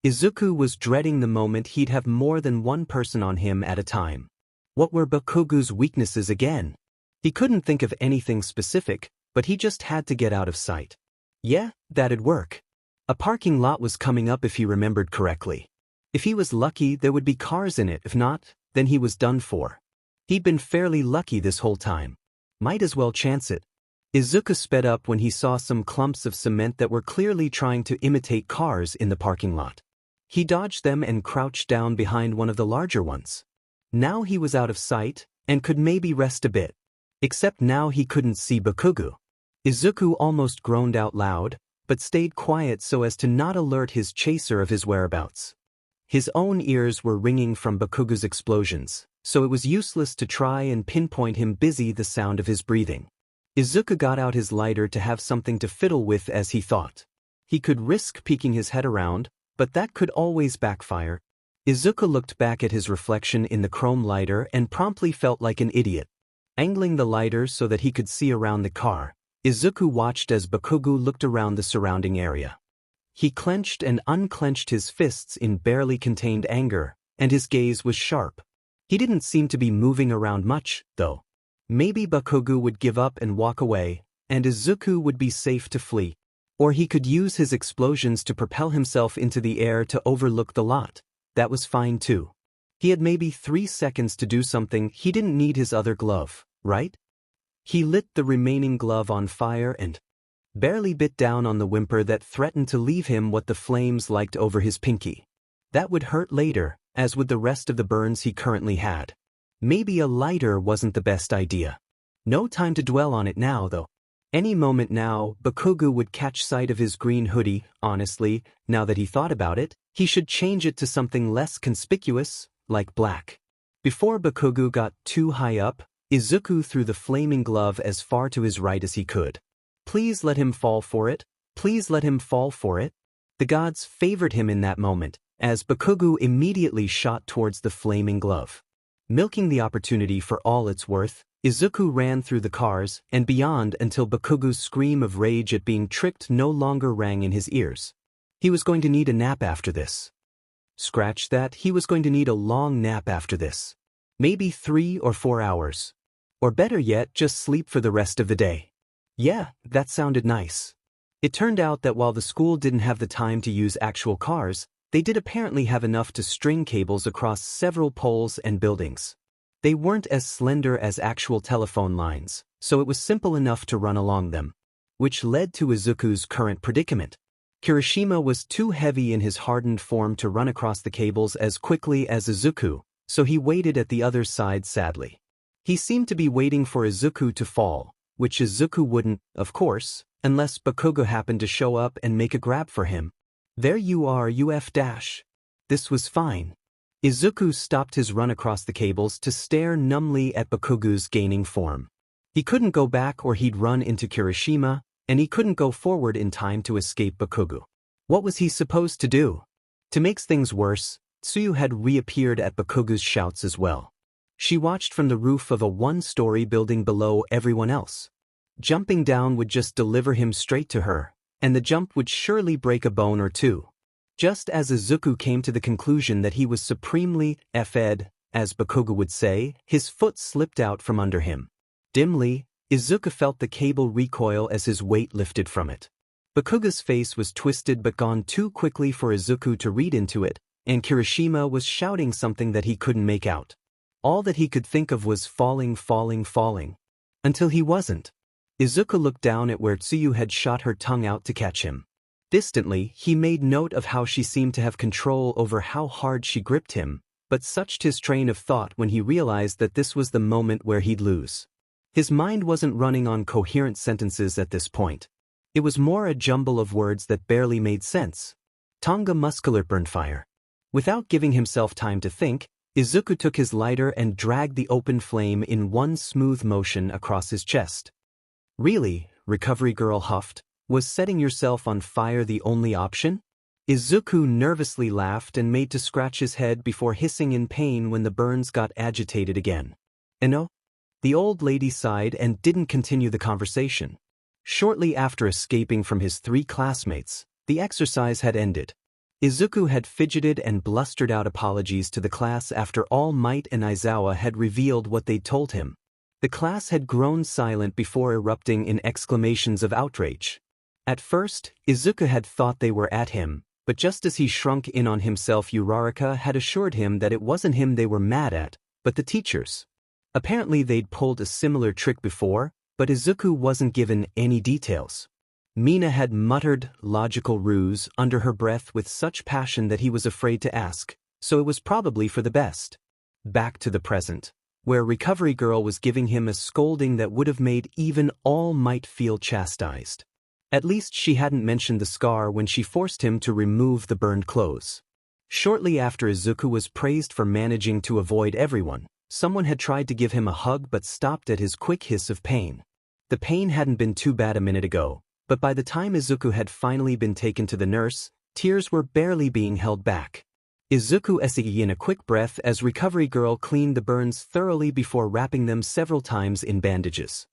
A: Izuku was dreading the moment he'd have more than one person on him at a time. What were Bakugo's weaknesses again? He couldn't think of anything specific, but he just had to get out of sight. Yeah, that'd work. A parking lot was coming up if he remembered correctly. If he was lucky, there would be cars in it. If not, then he was done for. He'd been fairly lucky this whole time. Might as well chance it. Izuku sped up when he saw some clumps of cement that were clearly trying to imitate cars in the parking lot. He dodged them and crouched down behind one of the larger ones. Now he was out of sight, and could maybe rest a bit. Except now he couldn't see Bakugo. Izuku almost groaned out loud, but stayed quiet so as to not alert his chaser of his whereabouts. His own ears were ringing from Bakugo's explosions, so it was useless to try and pinpoint him busy the sound of his breathing. Izuku got out his lighter to have something to fiddle with as he thought. He could risk peeking his head around, but that could always backfire. Izuku looked back at his reflection in the chrome lighter and promptly felt like an idiot. Angling the lighter so that he could see around the car, Izuku watched as Bakugo looked around the surrounding area. He clenched and unclenched his fists in barely contained anger, and his gaze was sharp. He didn't seem to be moving around much, though. Maybe Bakugo would give up and walk away, and Izuku would be safe to flee. Or he could use his explosions to propel himself into the air to overlook the lot. That was fine too. He had maybe 3 seconds to do something. He didn't need his other glove, right? He lit the remaining glove on fire and barely bit down on the whimper that threatened to leave him what the flames liked over his pinky. That would hurt later, as would the rest of the burns he currently had. Maybe a lighter wasn't the best idea. No time to dwell on it now, though. Any moment now, Bakugo would catch sight of his green hoodie. Honestly, now that he thought about it, he should change it to something less conspicuous, like black. Before Bakugo got too high up, Izuku threw the flaming glove as far to his right as he could. Please let him fall for it. Please let him fall for it. The gods favored him in that moment, as Bakugo immediately shot towards the flaming glove. Milking the opportunity for all it's worth, Izuku ran through the cars and beyond until Bakugo's scream of rage at being tricked no longer rang in his ears. He was going to need a nap after this. Scratch that, he was going to need a long nap after this. Maybe 3 or 4 hours. Or better yet, just sleep for the rest of the day. Yeah, that sounded nice. It turned out that while the school didn't have the time to use actual cars, they did apparently have enough to string cables across several poles and buildings. They weren't as slender as actual telephone lines, so it was simple enough to run along them. Which led to Izuku's current predicament. Kirishima was too heavy in his hardened form to run across the cables as quickly as Izuku, so he waited at the other side sadly. He seemed to be waiting for Izuku to fall, which Izuku wouldn't, of course, unless Bakugo happened to show up and make a grab for him. There you are, UF dash. This was fine. Izuku stopped his run across the cables to stare numbly at Bakugo's gaining form. He couldn't go back or he'd run into Kirishima, and he couldn't go forward in time to escape Bakugo. What was he supposed to do? To make things worse, Tsuyu had reappeared at Bakugo's shouts as well. She watched from the roof of a one-story building below everyone else. Jumping down would just deliver him straight to her, and the jump would surely break a bone or two. Just as Izuku came to the conclusion that he was supremely F'd, as Bakugo would say, his foot slipped out from under him. Dimly, Izuku felt the cable recoil as his weight lifted from it. Bakugo's face was twisted but gone too quickly for Izuku to read into it, and Kirishima was shouting something that he couldn't make out. All that he could think of was falling. Until he wasn't. Izuku looked down at where Tsuyu had shot her tongue out to catch him. Distantly, he made note of how she seemed to have control over how hard she gripped him, but suched his train of thought when he realized that this was the moment where he'd lose. His mind wasn't running on coherent sentences at this point. It was more a jumble of words that barely made sense. Tonga muscular burned fire. Without giving himself time to think, Izuku took his lighter and dragged the open flame in one smooth motion across his chest. Really, Recovery Girl huffed, was setting yourself on fire the only option? Izuku nervously laughed and made to scratch his head before hissing in pain when the burns got agitated again. No? The old lady sighed and didn't continue the conversation. Shortly after escaping from his 3 classmates, the exercise had ended. Izuku had fidgeted and blustered out apologies to the class after All Might and Aizawa had revealed what they'd told him. The class had grown silent before erupting in exclamations of outrage. At first, Izuku had thought they were at him, but just as he shrunk in on himself, Uraraka had assured him that it wasn't him they were mad at, but the teachers. Apparently they'd pulled a similar trick before, but Izuku wasn't given any details. Mina had muttered logical ruse under her breath with such passion that he was afraid to ask, so it was probably for the best. Back to the present, where Recovery Girl was giving him a scolding that would have made even All Might feel chastised. At least she hadn't mentioned the scar when she forced him to remove the burned clothes. Shortly after Izuku was praised for managing to avoid everyone, someone had tried to give him a hug but stopped at his quick hiss of pain. The pain hadn't been too bad a minute ago, but by the time Izuku had finally been taken to the nurse, tears were barely being held back. Izuku essayed in a quick breath as Recovery Girl cleaned the burns thoroughly before wrapping them several times in bandages.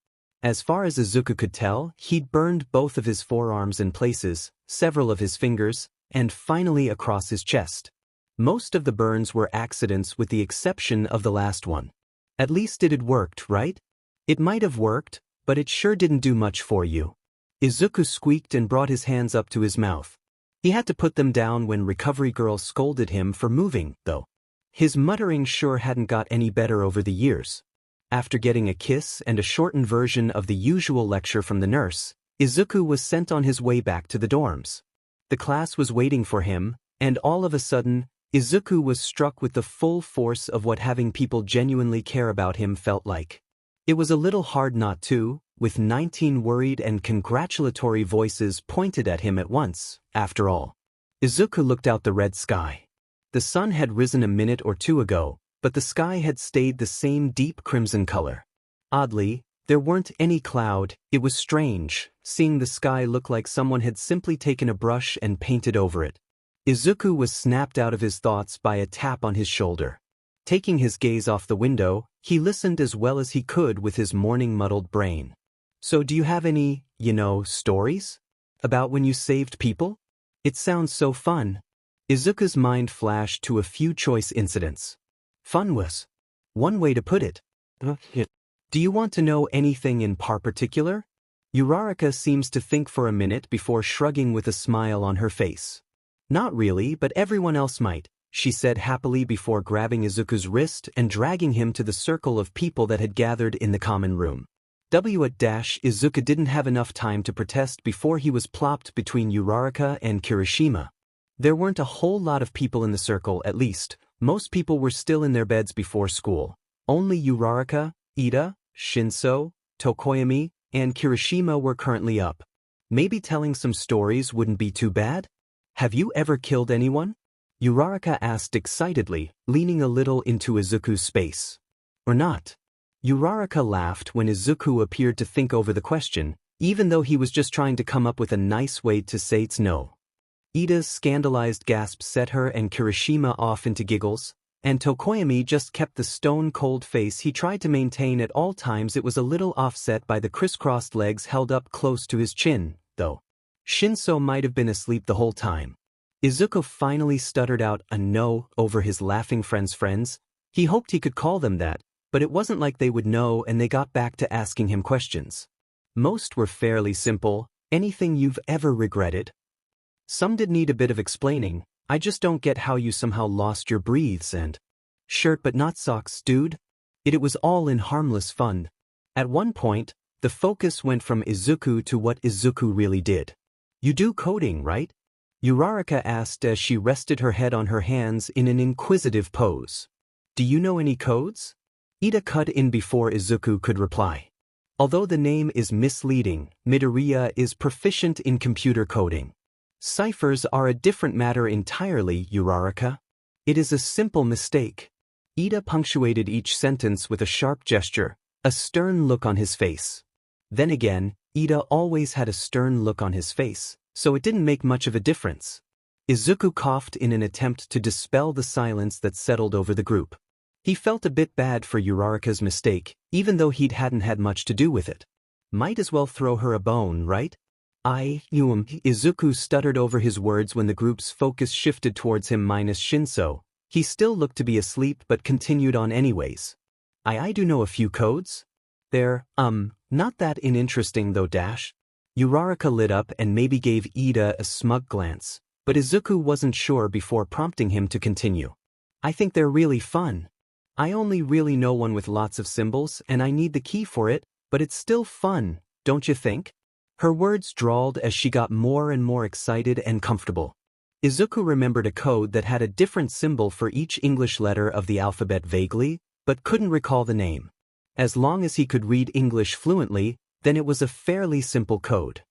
A: As far as Izuku could tell, he'd burned both of his forearms in places, several of his fingers, and finally across his chest. Most of the burns were accidents with the exception of the last one. At least it had worked, right? It might have worked, but it sure didn't do much for you. Izuku squeaked and brought his hands up to his mouth. He had to put them down when Recovery Girl scolded him for moving, though. His muttering sure hadn't got any better over the years. After getting a kiss and a shortened version of the usual lecture from the nurse, Izuku was sent on his way back to the dorms. The class was waiting for him, and all of a sudden, Izuku was struck with the full force of what having people genuinely care about him felt like. It was a little hard not to, with 19 worried and congratulatory voices pointed at him at once, after all. Izuku looked out the red sky. The sun had risen a minute or two ago, but the sky had stayed the same deep crimson color. Oddly, there weren't any cloud. It was strange, seeing the sky look like someone had simply taken a brush and painted over it. Izuku was snapped out of his thoughts by a tap on his shoulder. Taking his gaze off the window, he listened as well as he could with his morning-muddled brain. So do you have any, stories? About when you saved people? It sounds so fun. Izuku's mind flashed to a few choice incidents. Fun was one way to put it. Do you want to know anything in particular? Uraraka seems to think for a minute before shrugging with a smile on her face. Not really, but everyone else might. she said happily before grabbing Izuku's wrist and dragging him to the circle of people that had gathered in the common room. Izuku didn't have enough time to protest before he was plopped between Uraraka and Kirishima. There weren't a whole lot of people in the circle, at least. Most people were still in their beds before school. Only Uraraka, Ida, Shinso, Tokoyami, and Kirishima were currently up. Maybe telling some stories wouldn't be too bad? Have you ever killed anyone? Uraraka asked excitedly, leaning a little into Izuku's space. Or not? Uraraka laughed when Izuku appeared to think over the question, even though he was just trying to come up with a nice way to say it's no. Ida's scandalized gasp set her and Kirishima off into giggles, and Tokoyami just kept the stone-cold face he tried to maintain at all times. It was a little offset by the crisscrossed legs held up close to his chin, though. Shinso might have been asleep the whole time. Izuku finally stuttered out a no over his laughing friends. He hoped he could call them that, but it wasn't like they would know, and they got back to asking him questions. Most were fairly simple. Anything you've ever regretted? Some did need a bit of explaining. I just don't get how you somehow lost your breathes and shirt but not socks, dude. It was all in harmless fun. At one point, the focus went from Izuku to what Izuku really did. You do coding, right? Uraraka asked as she rested her head on her hands in an inquisitive pose. Do you know any codes? Ida cut in before Izuku could reply. Although the name is misleading, Midoriya is proficient in computer coding. Ciphers are a different matter entirely, Uraraka. It is a simple mistake. Ida punctuated each sentence with a sharp gesture, a stern look on his face. Then again, Ida always had a stern look on his face, so it didn't make much of a difference. Izuku coughed in an attempt to dispel the silence that settled over the group. He felt a bit bad for Uraraka's mistake, even though he hadn't had much to do with it. Might as well throw her a bone, right? Izuku stuttered over his words when the group's focus shifted towards him minus Shinso. He still looked to be asleep but continued on anyways. I do know a few codes. They're, not that uninteresting though dash. Uraraka lit up and maybe gave Ida a smug glance, but Izuku wasn't sure before prompting him to continue. I think they're really fun. I only really know one with lots of symbols and I need the key for it, but it's still fun, don't you think? Her words drawled as she got more and more excited and comfortable. Izuku remembered a code that had a different symbol for each English letter of the alphabet vaguely, but couldn't recall the name. As long as he could read English fluently, then it was a fairly simple code.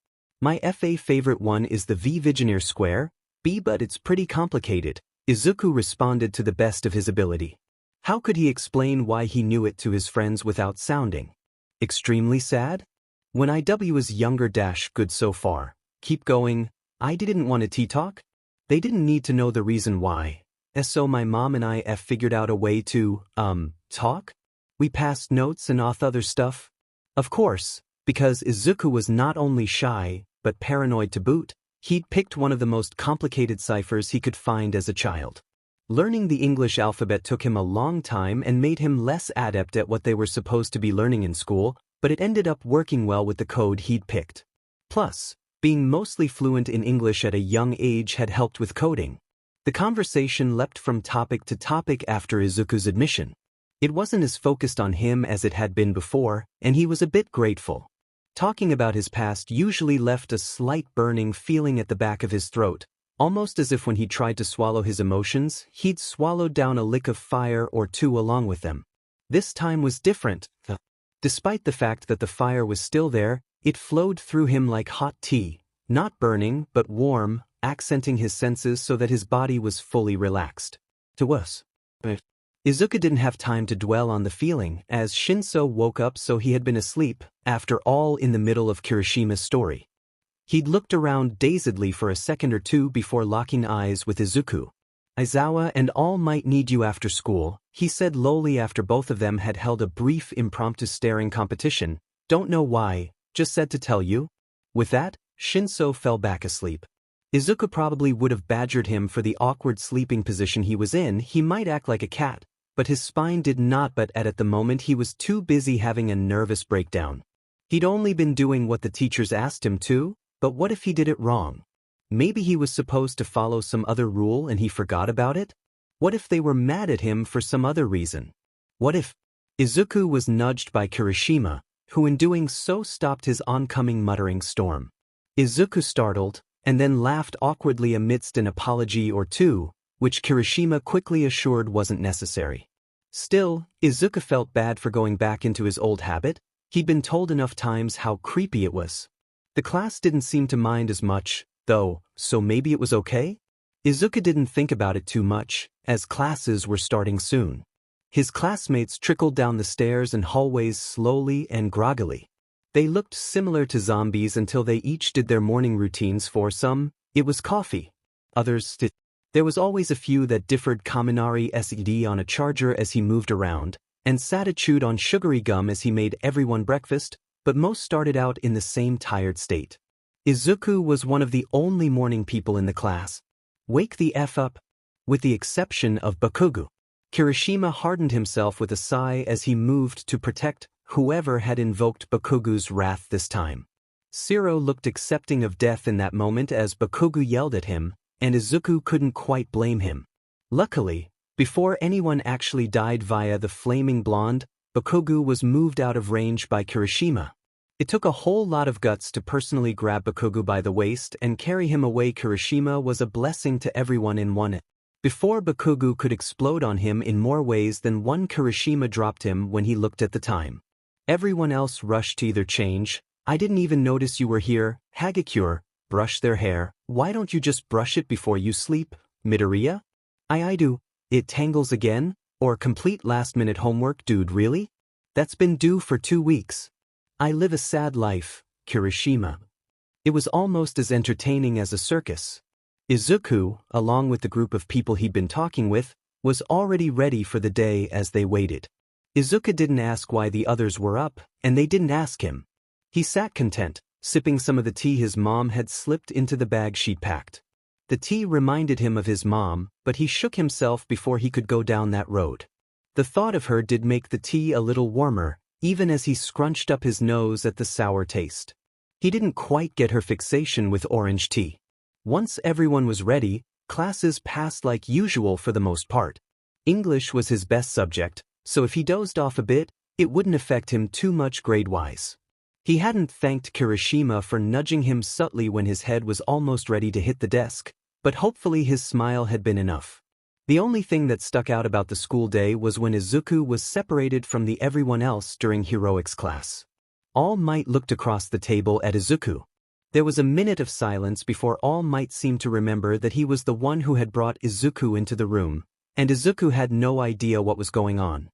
A: My favorite one is the Vigilante square, but it's pretty complicated, Izuku responded to the best of his ability. How could he explain why he knew it to his friends without sounding extremely sad? When I was younger good so far. Keep going. I didn't want a tea-talk. They didn't need to know the reason why. So my mom and I figured out a way to, talk? We passed notes and other stuff. Of course, because Izuku was not only shy, but paranoid to boot, he'd picked one of the most complicated ciphers he could find as a child. Learning the English alphabet took him a long time and made him less adept at what they were supposed to be learning in school, but it ended up working well with the code he'd picked. Plus, being mostly fluent in English at a young age had helped with coding. The conversation leapt from topic to topic after Izuku's admission. It wasn't as focused on him as it had been before, and he was a bit grateful. Talking about his past usually left a slight burning feeling at the back of his throat, almost as if when he tried to swallow his emotions, he'd swallowed down a lick of fire or two along with them. This time was different. Despite the fact that the fire was still there, it flowed through him like hot tea, not burning but warm, accenting his senses so that his body was fully relaxed. To us. Izuku didn't have time to dwell on the feeling, as Shinso woke up, so he had been asleep, after all, in the middle of Kirishima's story. He'd looked around dazedly for a second or two before locking eyes with Izuku. Aizawa and all might need you after school, he said lowly after both of them had held a brief impromptu staring competition. Don't know why, just said to tell you. With that, Shinso fell back asleep. Izuku probably would have badgered him for the awkward sleeping position he was in. He might act like a cat, but his spine did not. But at the moment he was too busy having a nervous breakdown. He'd only been doing what the teachers asked him to, but what if he did it wrong? Maybe he was supposed to follow some other rule and he forgot about it? What if they were mad at him for some other reason? What if Izuku was nudged by Kirishima, who in doing so stopped his oncoming muttering storm? Izuku startled, and then laughed awkwardly amidst an apology or two, which Kirishima quickly assured wasn't necessary. Still, Izuku felt bad for going back into his old habit. He'd been told enough times how creepy it was. The class didn't seem to mind as much, though, so maybe it was okay? Izuku didn't think about it too much, as classes were starting soon. His classmates trickled down the stairs and hallways slowly and groggily. They looked similar to zombies until they each did their morning routines. For some, it was coffee. Others, there was always a few that differed. Kaminari sed on a charger as he moved around, and Sada chewed on sugary gum as he made everyone breakfast, but most started out in the same tired state. Izuku was one of the only morning people in the class. Wake the F up. With the exception of Bakugo. Kirishima hardened himself with a sigh as he moved to protect whoever had invoked Bakugo's wrath this time. Shiro looked accepting of death in that moment as Bakugo yelled at him, and Izuku couldn't quite blame him. Luckily, before anyone actually died via the flaming blonde, Bakugo was moved out of range by Kirishima. It took a whole lot of guts to personally grab Bakugo by the waist and carry him away. Kirishima was a blessing to everyone in one. Before Bakugo could explode on him in more ways than one, Kirishima dropped him when he looked at the time. Everyone else rushed to either change. I didn't even notice you were here. Hagakure, brush their hair. Why don't you just brush it before you sleep? Midoriya? I do. It tangles again? Or complete last-minute homework? Dude, really? That's been due for 2 weeks. I live a sad life, Kirishima. It was almost as entertaining as a circus. Izuku, along with the group of people he'd been talking with, was already ready for the day as they waited. Izuku didn't ask why the others were up, and they didn't ask him. He sat content, sipping some of the tea his mom had slipped into the bag she'd packed. The tea reminded him of his mom, but he shook himself before he could go down that road. The thought of her did make the tea a little warmer, even as he scrunched up his nose at the sour taste. He didn't quite get her fixation with orange tea. Once everyone was ready, classes passed like usual for the most part. English was his best subject, so if he dozed off a bit, it wouldn't affect him too much grade-wise. He hadn't thanked Kirishima for nudging him subtly when his head was almost ready to hit the desk, but hopefully his smile had been enough. The only thing that stuck out about the school day was when Izuku was separated from everyone else during heroics class. All Might looked across the table at Izuku. There was a minute of silence before All Might seemed to remember that he was the one who had brought Izuku into the room, and Izuku had no idea what was going on.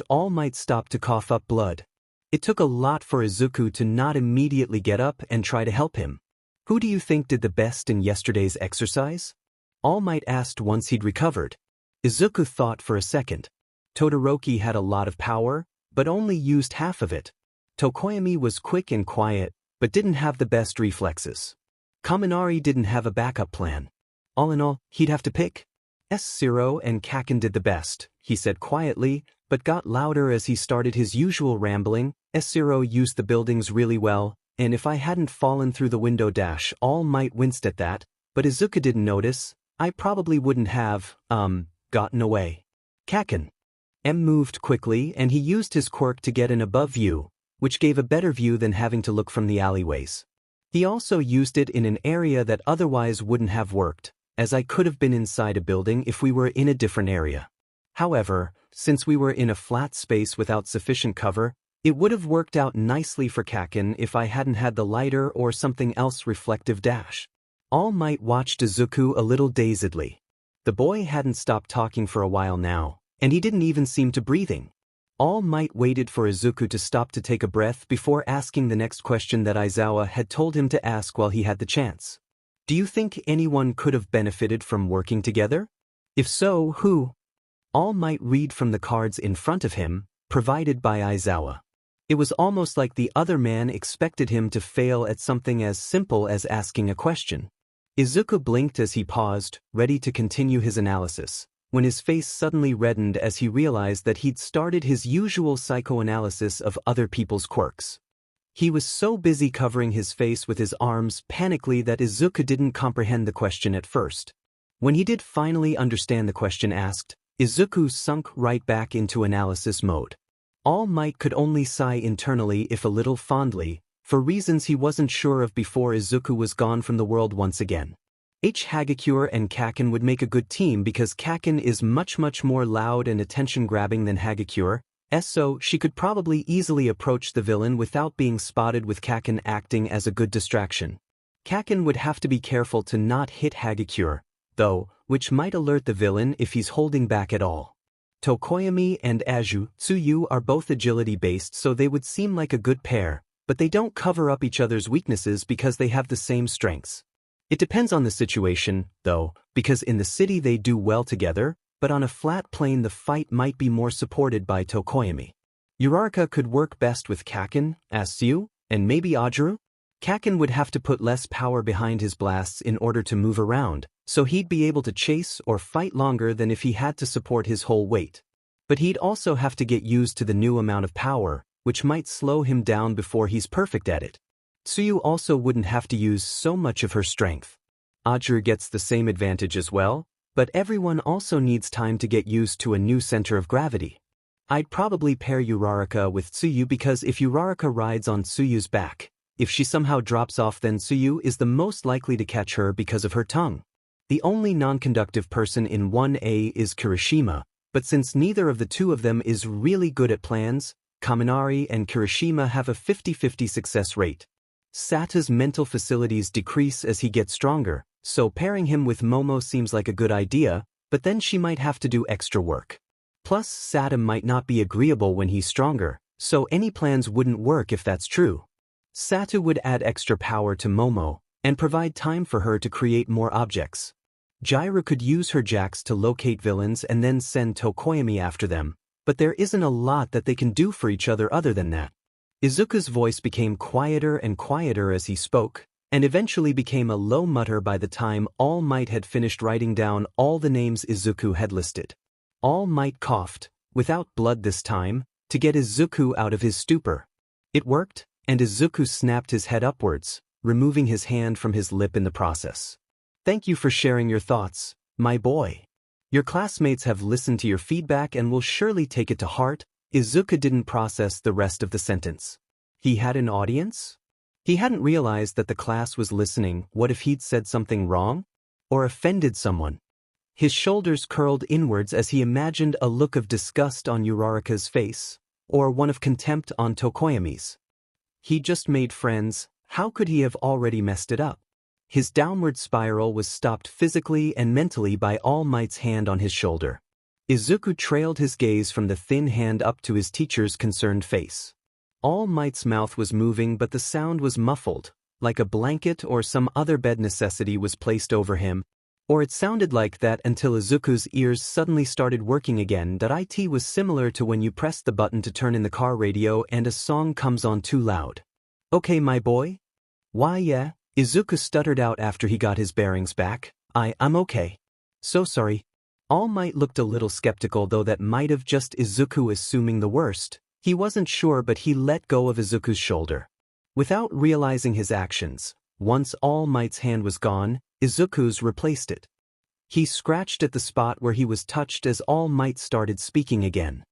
A: All Might stopped to cough up blood. It took a lot for Izuku to not immediately get up and try to help him. Who do you think did the best in yesterday's exercise? All Might asked once he'd recovered. Izuku thought for a second. Todoroki had a lot of power, but only used half of it. Tokoyami was quick and quiet, but didn't have the best reflexes. Kaminari didn't have a backup plan. All in all, he'd have to pick. Shiro and Kaken did the best, he said quietly, but got louder as he started his usual rambling. Shiro used the buildings really well, and if I hadn't fallen through the window. All Might winced at that, but Izuku didn't notice. I probably wouldn't have, gotten away. Kaken. Moved quickly and he used his quirk to get an above view, which gave a better view than having to look from the alleyways. He also used it in an area that otherwise wouldn't have worked, as I could have been inside a building if we were in a different area. However, since we were in a flat space without sufficient cover, it would have worked out nicely for Kaken if I hadn't had the lighter or something else reflective. All Might watched Izuku a little dazedly. The boy hadn't stopped talking for a while now, and he didn't even seem to breathing. All Might waited for Izuku to stop to take a breath before asking the next question that Aizawa had told him to ask while he had the chance. Do you think anyone could have benefited from working together? If so, who? All Might read from the cards in front of him, provided by Aizawa. It was almost like the other man expected him to fail at something as simple as asking a question. Izuku blinked as he paused, ready to continue his analysis, when his face suddenly reddened as he realized that he'd started his usual psychoanalysis of other people's quirks. He was so busy covering his face with his arms panically that Izuku didn't comprehend the question at first. When he did finally understand the question asked, Izuku sunk right back into analysis mode. All Might could only sigh internally if a little fondly, for reasons he wasn't sure of before Izuku was gone from the world once again. Hagakure and Kaken would make a good team because Kaken is much more loud and attention-grabbing than Hagakure, so she could probably easily approach the villain without being spotted with Kaken acting as a good distraction. Kaken would have to be careful to not hit Hagakure, though, which might alert the villain if he's holding back at all. Tokoyami and Tsuyu are both agility-based, so they would seem like a good pair, but they don't cover up each other's weaknesses because they have the same strengths. It depends on the situation, though, because in the city they do well together, but on a flat plane the fight might be more supported by Tokoyami. Uraraka could work best with Kaken, Tsuyu, and maybe Ajiru. Kaken would have to put less power behind his blasts in order to move around, so he'd be able to chase or fight longer than if he had to support his whole weight. But he'd also have to get used to the new amount of power, which might slow him down before he's perfect at it. Tsuyu also wouldn't have to use so much of her strength. Ajiru gets the same advantage as well, but everyone also needs time to get used to a new center of gravity. I'd probably pair Uraraka with Tsuyu because if Uraraka rides on Tsuyu's back, if she somehow drops off then Tsuyu is the most likely to catch her because of her tongue. The only non-conductive person in 1A is Kirishima, but since neither of the two of them is really good at plans, Kaminari and Kirishima have a 50-50 success rate. Sata's mental facilities decrease as he gets stronger, so pairing him with Momo seems like a good idea, but then she might have to do extra work. Plus, Sata might not be agreeable when he's stronger, so any plans wouldn't work if that's true. Sata would add extra power to Momo, and provide time for her to create more objects. Jiraiya could use her jacks to locate villains and then send Tokoyami after them, but there isn't a lot that they can do for each other other than that. Izuku's voice became quieter and quieter as he spoke, and eventually became a low mutter by the time All Might had finished writing down all the names Izuku had listed. All Might coughed, without blood this time, to get Izuku out of his stupor. It worked, and Izuku snapped his head upwards, removing his hand from his lip in the process. Thank you for sharing your thoughts, my boy. Your classmates have listened to your feedback and will surely take it to heart. Izuku didn't process the rest of the sentence. He had an audience? He hadn't realized that the class was listening. What if he'd said something wrong? Or offended someone? His shoulders curled inwards as he imagined a look of disgust on Uraraka's face, or one of contempt on Tokoyami's. He just made friends, how could he have already messed it up? His downward spiral was stopped physically and mentally by All Might's hand on his shoulder. Izuku trailed his gaze from the thin hand up to his teacher's concerned face. All Might's mouth was moving but the sound was muffled, like a blanket or some other bed necessity was placed over him, or it sounded like that until Izuku's ears suddenly started working again. It was similar to when you press the button to turn in the car radio and a song comes on too loud. Okay my boy? Why yeah, Izuku stuttered out after he got his bearings back. I'm okay. So sorry. All Might looked a little skeptical though that might have just Izuku assuming the worst. He wasn't sure but he let go of Izuku's shoulder. Without realizing his actions, once All Might's hand was gone, Izuku's replaced it. He scratched at the spot where he was touched as All Might started speaking again.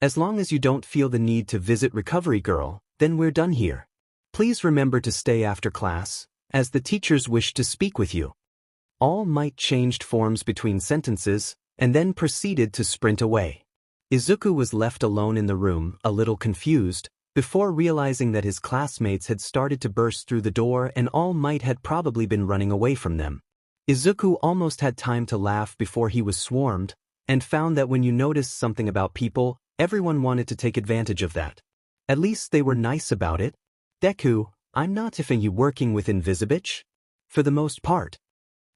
A: As long as you don't feel the need to visit Recovery Girl, then we're done here. Please remember to stay after class, as the teachers wish to speak with you. All Might changed forms between sentences, and then proceeded to sprint away. Izuku was left alone in the room, a little confused, before realizing that his classmates had started to burst through the door and All Might had probably been running away from them. Izuku almost had time to laugh before he was swarmed, and found that when you noticed something about people, everyone wanted to take advantage of that. At least they were nice about it. Deku, I'm not ifing you working with Invisibitch? For the most part.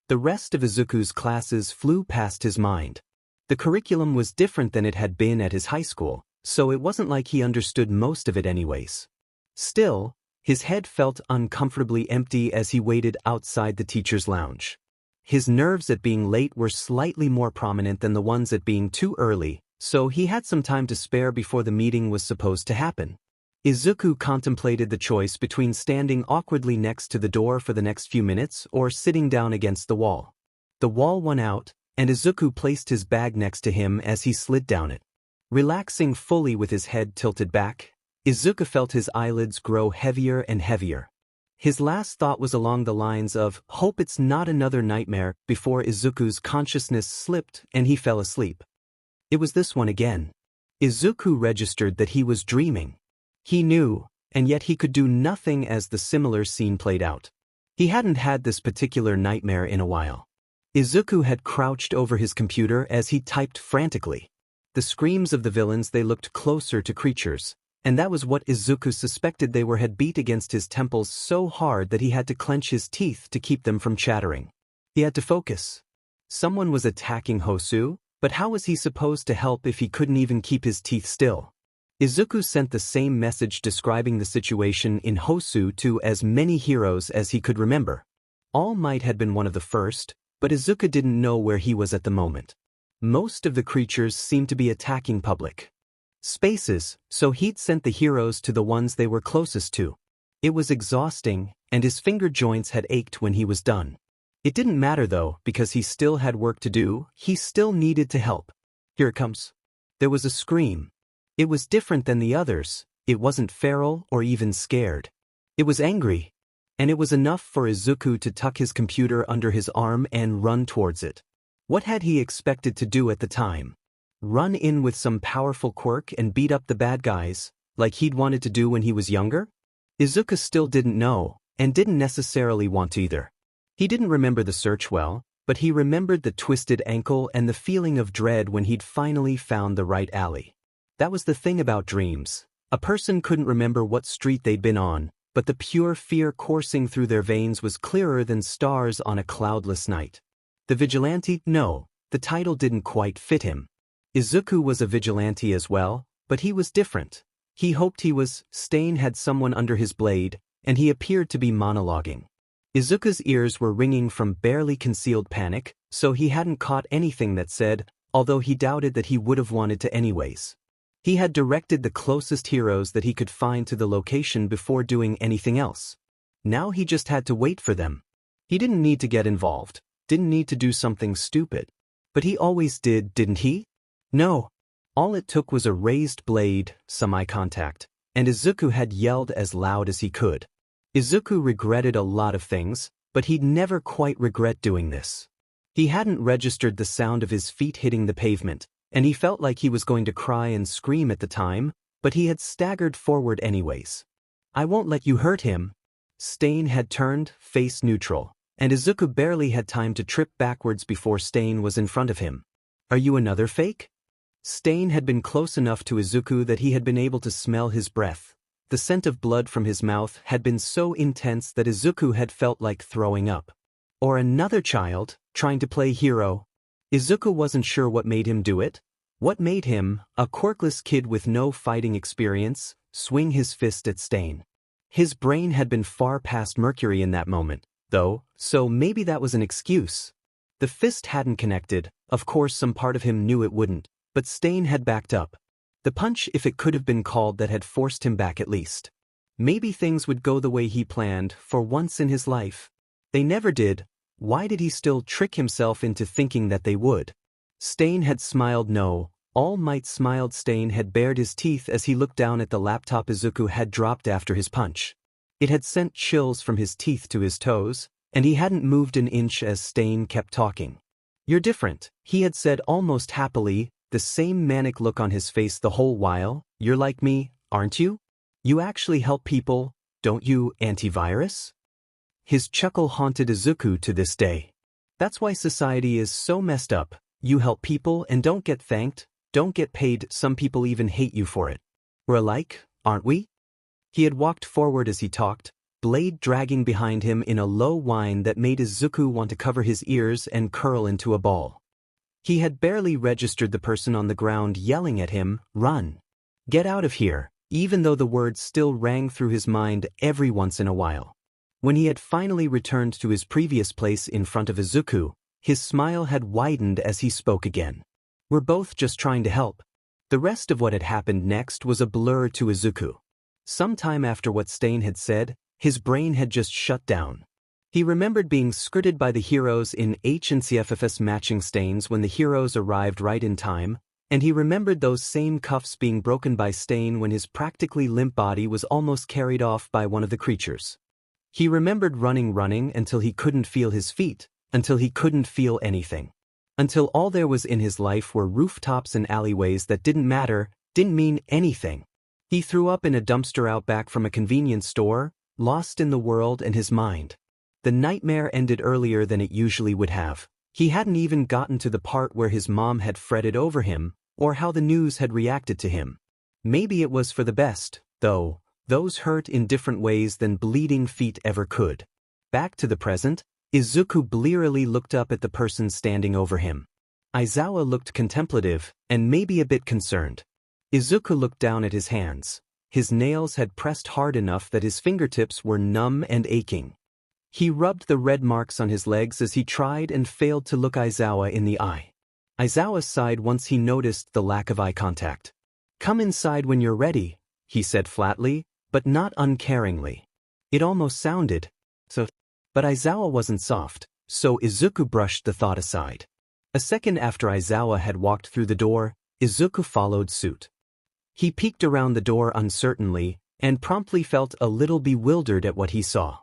A: The rest of Izuku's classes flew past his mind. The curriculum was different than it had been at his high school, so it wasn't like he understood most of it anyways. Still, his head felt uncomfortably empty as he waited outside the teacher's lounge. His nerves at being late were slightly more prominent than the ones at being too early, so he had some time to spare before the meeting was supposed to happen. Izuku contemplated the choice between standing awkwardly next to the door for the next few minutes or sitting down against the wall. The wall won out, and Izuku placed his bag next to him as he slid down it. Relaxing fully with his head tilted back, Izuku felt his eyelids grow heavier and heavier. His last thought was along the lines of, "Hope it's not another nightmare," before Izuku's consciousness slipped and he fell asleep. It was this one again. Izuku registered that he was dreaming. He knew, and yet he could do nothing as the similar scene played out. He hadn't had this particular nightmare in a while. Izuku had crouched over his computer as he typed frantically. The screams of the villains, they looked closer to creatures, and that was what Izuku suspected they were, had beat against his temples so hard that he had to clench his teeth to keep them from chattering. He had to focus. Someone was attacking Hosu, but how was he supposed to help if he couldn't even keep his teeth still? Izuku sent the same message describing the situation in Hosu to as many heroes as he could remember. All Might had been one of the first, but Izuku didn't know where he was at the moment. Most of the creatures seemed to be attacking public spaces, so he'd sent the heroes to the ones they were closest to. It was exhausting, and his finger joints had ached when he was done. It didn't matter though, because he still had work to do. He still needed to help. Here it comes. There was a scream. It was different than the others. It wasn't feral or even scared. It was angry. And it was enough for Izuku to tuck his computer under his arm and run towards it. What had he expected to do at the time? Run in with some powerful quirk and beat up the bad guys, like he'd wanted to do when he was younger? Izuku still didn't know, and didn't necessarily want to either. He didn't remember the search well, but he remembered the twisted ankle and the feeling of dread when he'd finally found the right alley. That was the thing about dreams. A person couldn't remember what street they'd been on, but the pure fear coursing through their veins was clearer than stars on a cloudless night. The Vigilante? No, the title didn't quite fit him. Izuku was a vigilante as well, but he was different. He hoped he was. Stain had someone under his blade, and he appeared to be monologuing. Izuku's ears were ringing from barely concealed panic, so he hadn't caught anything that said, although he doubted that he would have wanted to anyways. He had directed the closest heroes that he could find to the location before doing anything else. Now he just had to wait for them. He didn't need to get involved, didn't need to do something stupid. But he always did, didn't he? No. All it took was a raised blade, some eye contact, and Izuku had yelled as loud as he could. Izuku regretted a lot of things, but he'd never quite regret doing this. He hadn't registered the sound of his feet hitting the pavement, and he felt like he was going to cry and scream at the time, but he had staggered forward anyways. "I won't let you hurt him." Stain had turned, face neutral, and Izuku barely had time to trip backwards before Stain was in front of him. "Are you another fake?" Stain had been close enough to Izuku that he had been able to smell his breath. The scent of blood from his mouth had been so intense that Izuku had felt like throwing up. Or another child, trying to play hero. Izuku wasn't sure what made him do it. What made him, a quirkless kid with no fighting experience, swing his fist at Stain. His brain had been far past Mercury in that moment, though, so maybe that was an excuse. The fist hadn't connected. Of course some part of him knew it wouldn't. But Stain had backed up. The punch, if it could have been called that, had forced him back at least. Maybe things would go the way he planned, for once in his life. They never did. Why did he still trick himself into thinking that they would? Stain had smiled. No, All Might smiled. Stain had bared his teeth as he looked down at the laptop Izuku had dropped after his punch. It had sent chills from his teeth to his toes, and he hadn't moved an inch as Stain kept talking. "You're different," he had said almost happily, the same manic look on his face the whole while. "You're like me, aren't you? You actually help people, don't you, Antivirus?" His chuckle haunted Izuku to this day. "That's why society is so messed up. You help people and don't get thanked, don't get paid. Some people even hate you for it. We're alike, aren't we?" He had walked forward as he talked, blade dragging behind him in a low whine that made Izuku want to cover his ears and curl into a ball. He had barely registered the person on the ground yelling at him, "Run! Get out of here," even though the words still rang through his mind every once in a while. When he had finally returned to his previous place in front of Izuku, his smile had widened as he spoke again. "We're both just trying to help." The rest of what had happened next was a blur to Izuku. Sometime after what Stain had said, his brain had just shut down. He remembered being skirted by the heroes in HNCFFS matching stains when the heroes arrived right in time, and he remembered those same cuffs being broken by Stain when his practically limp body was almost carried off by one of the creatures. He remembered running until he couldn't feel his feet, until he couldn't feel anything. Until all there was in his life were rooftops and alleyways that didn't matter, didn't mean anything. He threw up in a dumpster out back from a convenience store, lost in the world and his mind. The nightmare ended earlier than it usually would have. He hadn't even gotten to the part where his mom had fretted over him, or how the news had reacted to him. Maybe it was for the best, though. Those hurt in different ways than bleeding feet ever could. Back to the present, Izuku blearily looked up at the person standing over him. Aizawa looked contemplative, and maybe a bit concerned. Izuku looked down at his hands. His nails had pressed hard enough that his fingertips were numb and aching. He rubbed the red marks on his legs as he tried and failed to look Aizawa in the eye. Aizawa sighed once he noticed the lack of eye contact. "Come inside when you're ready," he said flatly, but not uncaringly. It almost sounded so. But Aizawa wasn't soft, so Izuku brushed the thought aside. A second after Aizawa had walked through the door, Izuku followed suit. He peeked around the door uncertainly, and promptly felt a little bewildered at what he saw.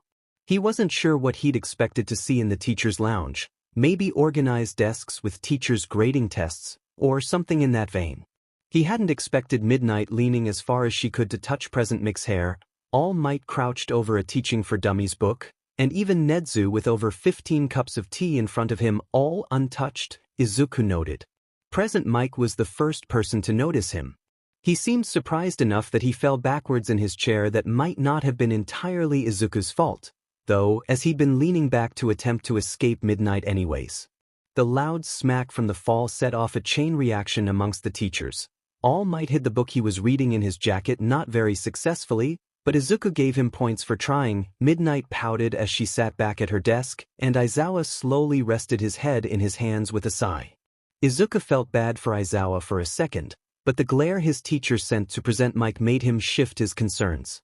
A: He wasn't sure what he'd expected to see in the teacher's lounge, maybe organized desks with teachers' grading tests, or something in that vein. He hadn't expected Midnight leaning as far as she could to touch Present Mix's hair, All Might crouched over a Teaching for Dummies book, and even Nedzu with over 15 cups of tea in front of him, all untouched, Izuku noted. Present Mike was the first person to notice him. He seemed surprised enough that he fell backwards in his chair. That might not have been entirely Izuku's fault, though, as he'd been leaning back to attempt to escape Midnight anyways. The loud smack from the fall set off a chain reaction amongst the teachers. All Might hid the book he was reading in his jacket not very successfully, but Izuku gave him points for trying. Midnight pouted as she sat back at her desk, and Aizawa slowly rested his head in his hands with a sigh. Izuku felt bad for Aizawa for a second, but the glare his teacher sent to Present Mike made him shift his concerns.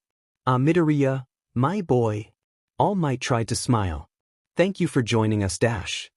A: Midoriya, my boy." All Might tried to smile. "Thank you for joining us, Dash."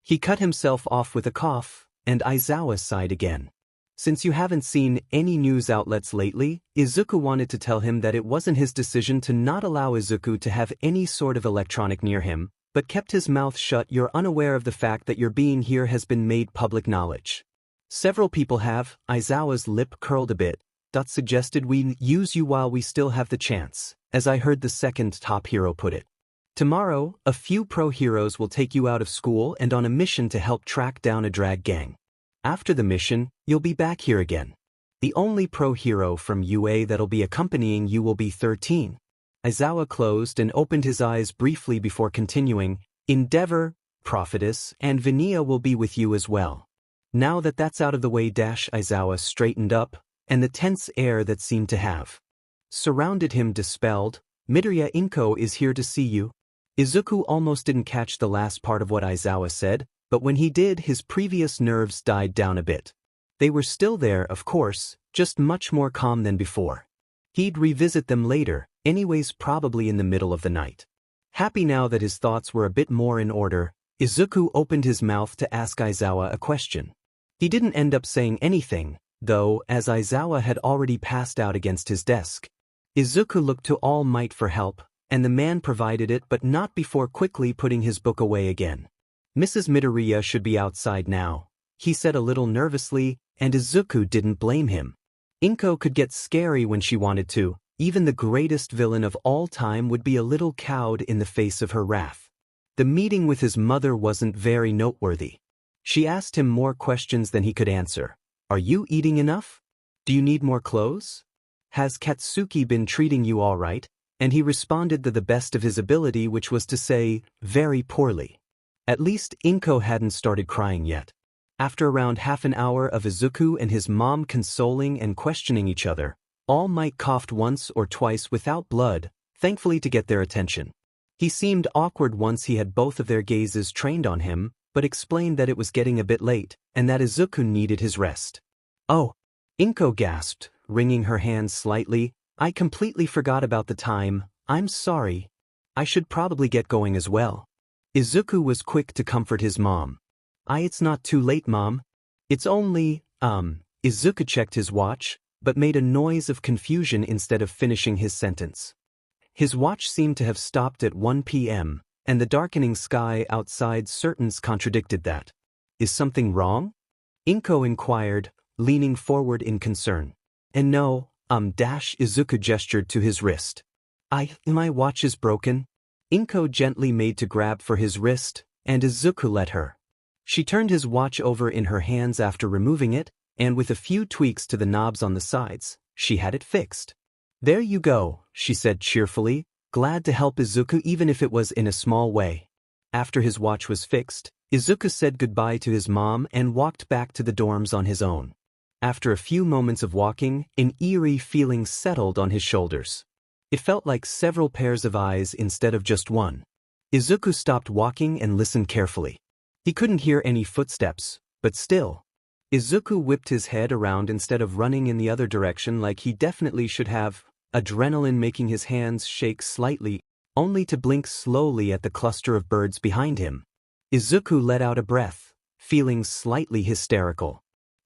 A: He cut himself off with a cough, and Aizawa sighed again. Since you haven't seen any news outlets lately, Izuku wanted to tell him that it wasn't his decision to not allow Izuku to have any sort of electronic near him, but kept his mouth shut. "You're unaware of the fact that your being here has been made public knowledge." "Several people have." Aizawa's lip curled a bit. "Dot suggested we use you while we still have the chance, as I heard the second top hero put it. Tomorrow, a few pro heroes will take you out of school and on a mission to help track down a drag gang. After the mission, you'll be back here again. The only pro hero from UA that'll be accompanying you will be 13. Aizawa closed and opened his eyes briefly before continuing. "Endeavor, Prophetess, and Vania will be with you as well." Now that that's out of the way, Aizawa straightened up, and the tense air that seemed to have surrounded him dispelled. "Midoriya Inko is here to see you." Izuku almost didn't catch the last part of what Aizawa said, but when he did, his previous nerves died down a bit. They were still there, of course, just much more calm than before. He'd revisit them later, anyways, probably in the middle of the night. Happy now that his thoughts were a bit more in order, Izuku opened his mouth to ask Aizawa a question. He didn't end up saying anything, though, as Aizawa had already passed out against his desk. Izuku looked to All Might for help, and the man provided it, but not before quickly putting his book away again. "Mrs. Midoriya should be outside now," he said a little nervously, and Izuku didn't blame him. Inko could get scary when she wanted to. Even the greatest villain of all time would be a little cowed in the face of her wrath. The meeting with his mother wasn't very noteworthy. She asked him more questions than he could answer. "Are you eating enough? Do you need more clothes? Has Katsuki been treating you all right?" And he responded to the best of his ability, which was to say, very poorly. At least Inko hadn't started crying yet. After around half an hour of Izuku and his mom consoling and questioning each other, All Might coughed once or twice without blood, thankfully to get their attention. He seemed awkward once he had both of their gazes trained on him, but explained that it was getting a bit late, and that Izuku needed his rest. "Oh," Inko gasped, wringing her hands slightly, "I completely forgot about the time. I'm sorry." I should probably get going as well. Izuku was quick to comfort his mom. It's not too late, Mom. It's only, Izuku checked his watch, but made a noise of confusion instead of finishing his sentence. His watch seemed to have stopped at 1 p.m., and the darkening sky outside certains contradicted that. Is something wrong? Inko inquired, leaning forward in concern. And no, Izuku gestured to his wrist. My watch is broken. Inko gently made to grab for his wrist, and Izuku let her. She turned his watch over in her hands after removing it, and with a few tweaks to the knobs on the sides, she had it fixed. There you go, she said cheerfully, glad to help Izuku even if it was in a small way. After his watch was fixed, Izuku said goodbye to his mom and walked back to the dorms on his own. After a few moments of walking, an eerie feeling settled on his shoulders. It felt like several pairs of eyes instead of just one. Izuku stopped walking and listened carefully. He couldn't hear any footsteps, but still. Izuku whipped his head around instead of running in the other direction like he definitely should have, adrenaline making his hands shake slightly, only to blink slowly at the cluster of birds behind him. Izuku let out a breath, feeling slightly hysterical.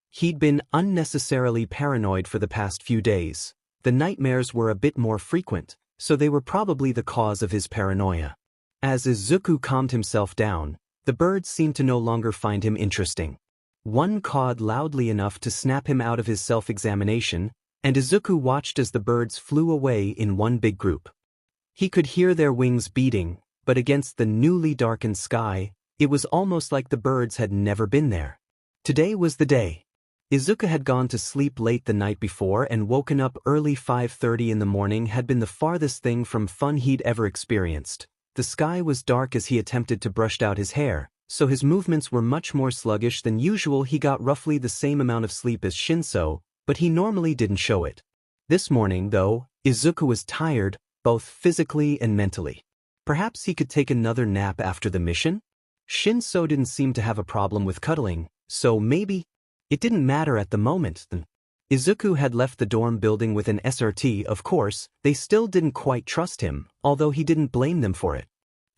A: He'd been unnecessarily paranoid for the past few days. The nightmares were a bit more frequent, so they were probably the cause of his paranoia. As Izuku calmed himself down, the birds seemed to no longer find him interesting. One cawed loudly enough to snap him out of his self-examination, and Izuku watched as the birds flew away in one big group. He could hear their wings beating, but against the newly darkened sky, it was almost like the birds had never been there. Today was the day. Izuku had gone to sleep late the night before and woken up early. 5:30 in the morning had been the farthest thing from fun he'd ever experienced. The sky was dark as he attempted to brush out his hair, so his movements were much more sluggish than usual. He got roughly the same amount of sleep as Shinso, but he normally didn't show it. This morning, though, Izuku was tired, both physically and mentally. Perhaps he could take another nap after the mission? Shinso didn't seem to have a problem with cuddling, so maybe it didn't matter at the moment. Izuku had left the dorm building with an SRT. Of course, they still didn't quite trust him, although he didn't blame them for it.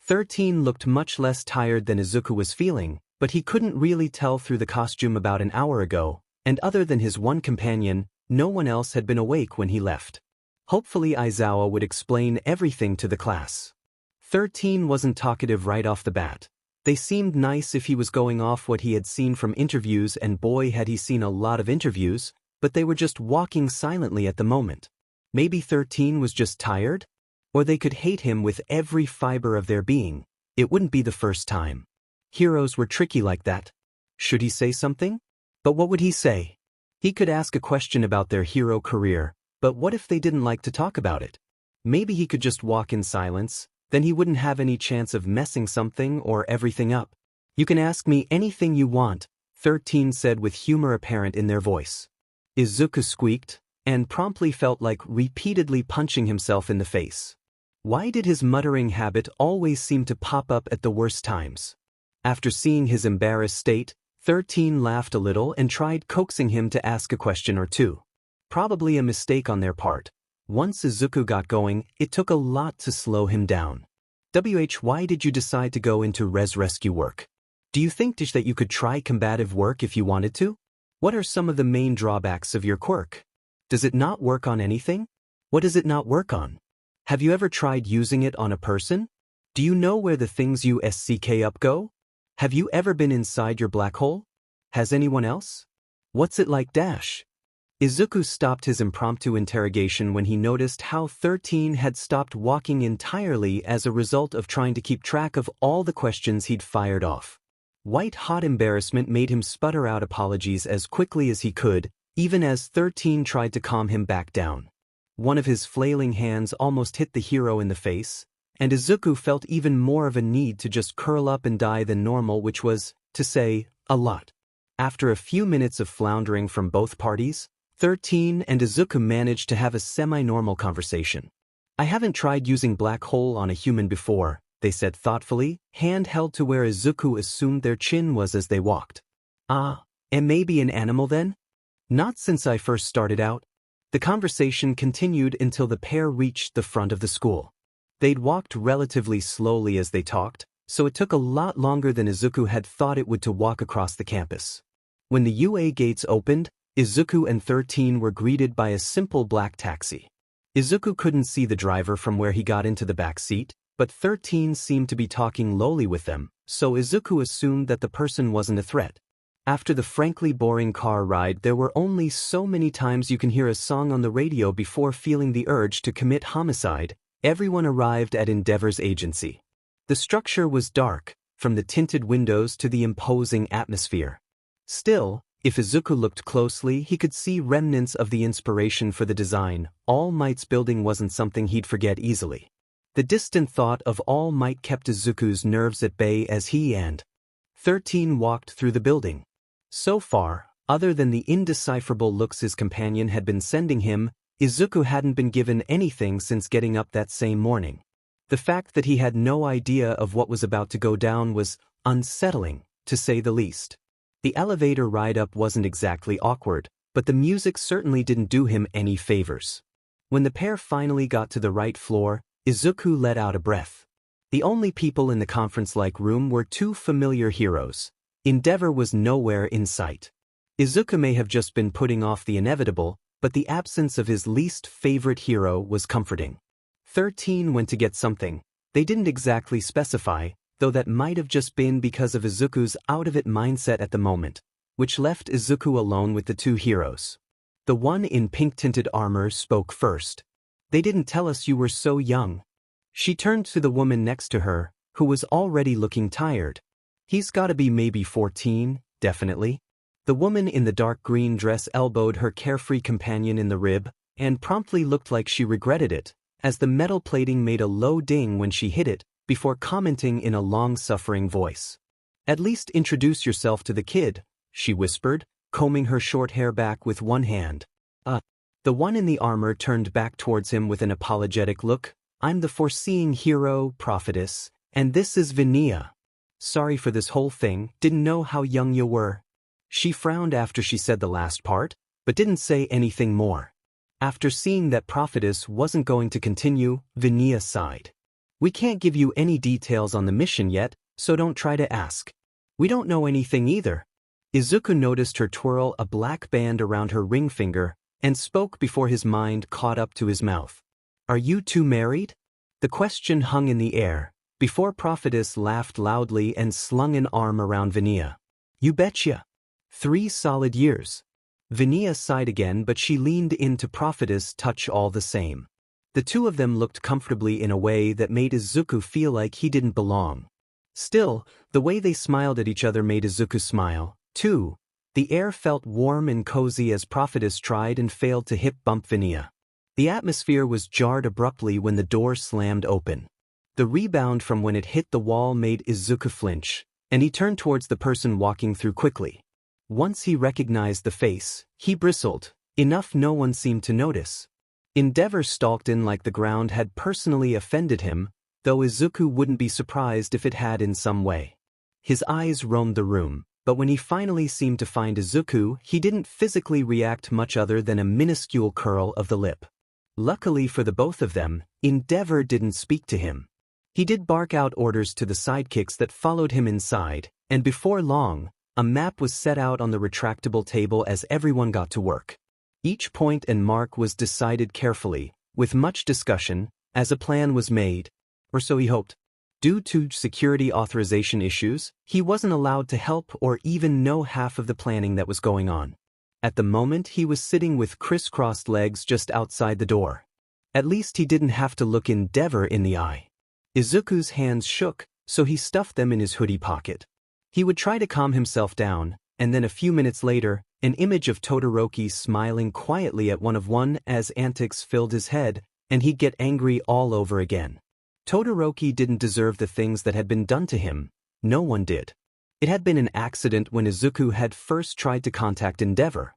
A: 13 looked much less tired than Izuku was feeling, but he couldn't really tell through the costume about an hour ago, and other than his one companion, no one else had been awake when he left. Hopefully Aizawa would explain everything to the class. 13 wasn't talkative right off the bat. They seemed nice if he was going off what he had seen from interviews, and boy had he seen a lot of interviews, but they were just walking silently at the moment. Maybe 13 was just tired? Or they could hate him with every fiber of their being. It wouldn't be the first time. Heroes were tricky like that. Should he say something? But what would he say? He could ask a question about their hero career, but what if they didn't like to talk about it? Maybe he could just walk in silence. Then he wouldn't have any chance of messing something or everything up. You can ask me anything you want, 13 said with humor apparent in their voice. Izuku squeaked, and promptly felt like repeatedly punching himself in the face. Why did his muttering habit always seem to pop up at the worst times? After seeing his embarrassed state, 13 laughed a little and tried coaxing him to ask a question or two. Probably a mistake on their part. Once Izuku got going, it took a lot to slow him down. Why did you decide to go into rescue work? Do you think that you could try combative work if you wanted to? What are some of the main drawbacks of your quirk? Does it not work on anything? What does it not work on? Have you ever tried using it on a person? Do you know where the things you SCK up go? Have you ever been inside your black hole? Has anyone else? What's it like dash? Izuku stopped his impromptu interrogation when he noticed how 13 had stopped walking entirely as a result of trying to keep track of all the questions he'd fired off. White-hot embarrassment made him sputter out apologies as quickly as he could, even as 13 tried to calm him back down. One of his flailing hands almost hit the hero in the face, and Izuku felt even more of a need to just curl up and die than normal, which was, to say, a lot. After a few minutes of floundering from both parties, 13 and Izuku managed to have a semi-normal conversation. I haven't tried using black hole on a human before, they said thoughtfully, hand held to where Izuku assumed their chin was as they walked. And maybe an animal then? Not since I first started out. The conversation continued until the pair reached the front of the school. They'd walked relatively slowly as they talked, so it took a lot longer than Izuku had thought it would to walk across the campus. When the UA gates opened, Izuku and 13 were greeted by a simple black taxi. Izuku couldn't see the driver from where he got into the back seat, but 13 seemed to be talking lowly with them, so Izuku assumed that the person wasn't a threat. After the frankly boring car ride, there were only so many times you can hear a song on the radio before feeling the urge to commit homicide. Everyone arrived at Endeavor's agency. The structure was dark, from the tinted windows to the imposing atmosphere. Still, if Izuku looked closely, he could see remnants of the inspiration for the design. All Might's building wasn't something he'd forget easily. The distant thought of All Might kept Izuku's nerves at bay as he and 13 walked through the building. So far, other than the indecipherable looks his companion had been sending him, Izuku hadn't been given anything since getting up that same morning. The fact that he had no idea of what was about to go down was unsettling, to say the least. The elevator ride up wasn't exactly awkward, but the music certainly didn't do him any favors. When the pair finally got to the right floor, Izuku let out a breath. The only people in the conference-like room were two familiar heroes. Endeavor was nowhere in sight. Izuku may have just been putting off the inevitable, but the absence of his least favorite hero was comforting. 13 went to get something. They didn't exactly specify, though that might have just been because of Izuku's out-of-it mindset at the moment, which left Izuku alone with the two heroes. The one in pink-tinted armor spoke first. "They didn't tell us you were so young." She turned to the woman next to her, who was already looking tired. "He's gotta be maybe 14, definitely." The woman in the dark green dress elbowed her carefree companion in the rib, and promptly looked like she regretted it, as the metal plating made a low ding when she hit it, before commenting in a long-suffering voice. "At least introduce yourself to the kid," she whispered, combing her short hair back with one hand. The one in the armor turned back towards him with an apologetic look. "I'm the foreseeing hero, prophetess, and this is Vinia. Sorry for this whole thing, didn't know how young you were." She frowned after she said the last part, but didn't say anything more. After seeing that prophetess wasn't going to continue, Vinia sighed. "We can't give you any details on the mission yet, so don't try to ask. We don't know anything either." Izuku noticed her twirl a black band around her ring finger, and spoke before his mind caught up to his mouth. "Are you two married?" The question hung in the air, before prophetess laughed loudly and slung an arm around Vinia. "You betcha. 3 solid years." Vinia sighed again, but she leaned into prophetess' touch all the same. The two of them looked comfortably in a way that made Izuku feel like he didn't belong. Still, the way they smiled at each other made Izuku smile, too. The air felt warm and cozy as prophetess tried and failed to hip bump Vinia. The atmosphere was jarred abruptly when the door slammed open. The rebound from when it hit the wall made Izuku flinch, and he turned towards the person walking through quickly. Once he recognized the face, he bristled, enough no one seemed to notice. Endeavor stalked in like the ground had personally offended him, though Izuku wouldn't be surprised if it had in some way. His eyes roamed the room, but when he finally seemed to find Izuku, he didn't physically react much other than a minuscule curl of the lip. Luckily for the both of them, Endeavor didn't speak to him. He did bark out orders to the sidekicks that followed him inside, and before long, a map was set out on the retractable table as everyone got to work. Each point and mark was decided carefully, with much discussion, as a plan was made, or so he hoped. Due to security authorization issues, he wasn't allowed to help or even know half of the planning that was going on. At the moment, he was sitting with crisscrossed legs just outside the door. At least he didn't have to look Endeavor in the eye. Izuku's hands shook, so he stuffed them in his hoodie pocket. He would try to calm himself down, and then a few minutes later, an image of Todoroki smiling quietly at one as antics filled his head, and he'd get angry all over again. Todoroki didn't deserve the things that had been done to him. No one did. It had been an accident when Izuku had first tried to contact Endeavor.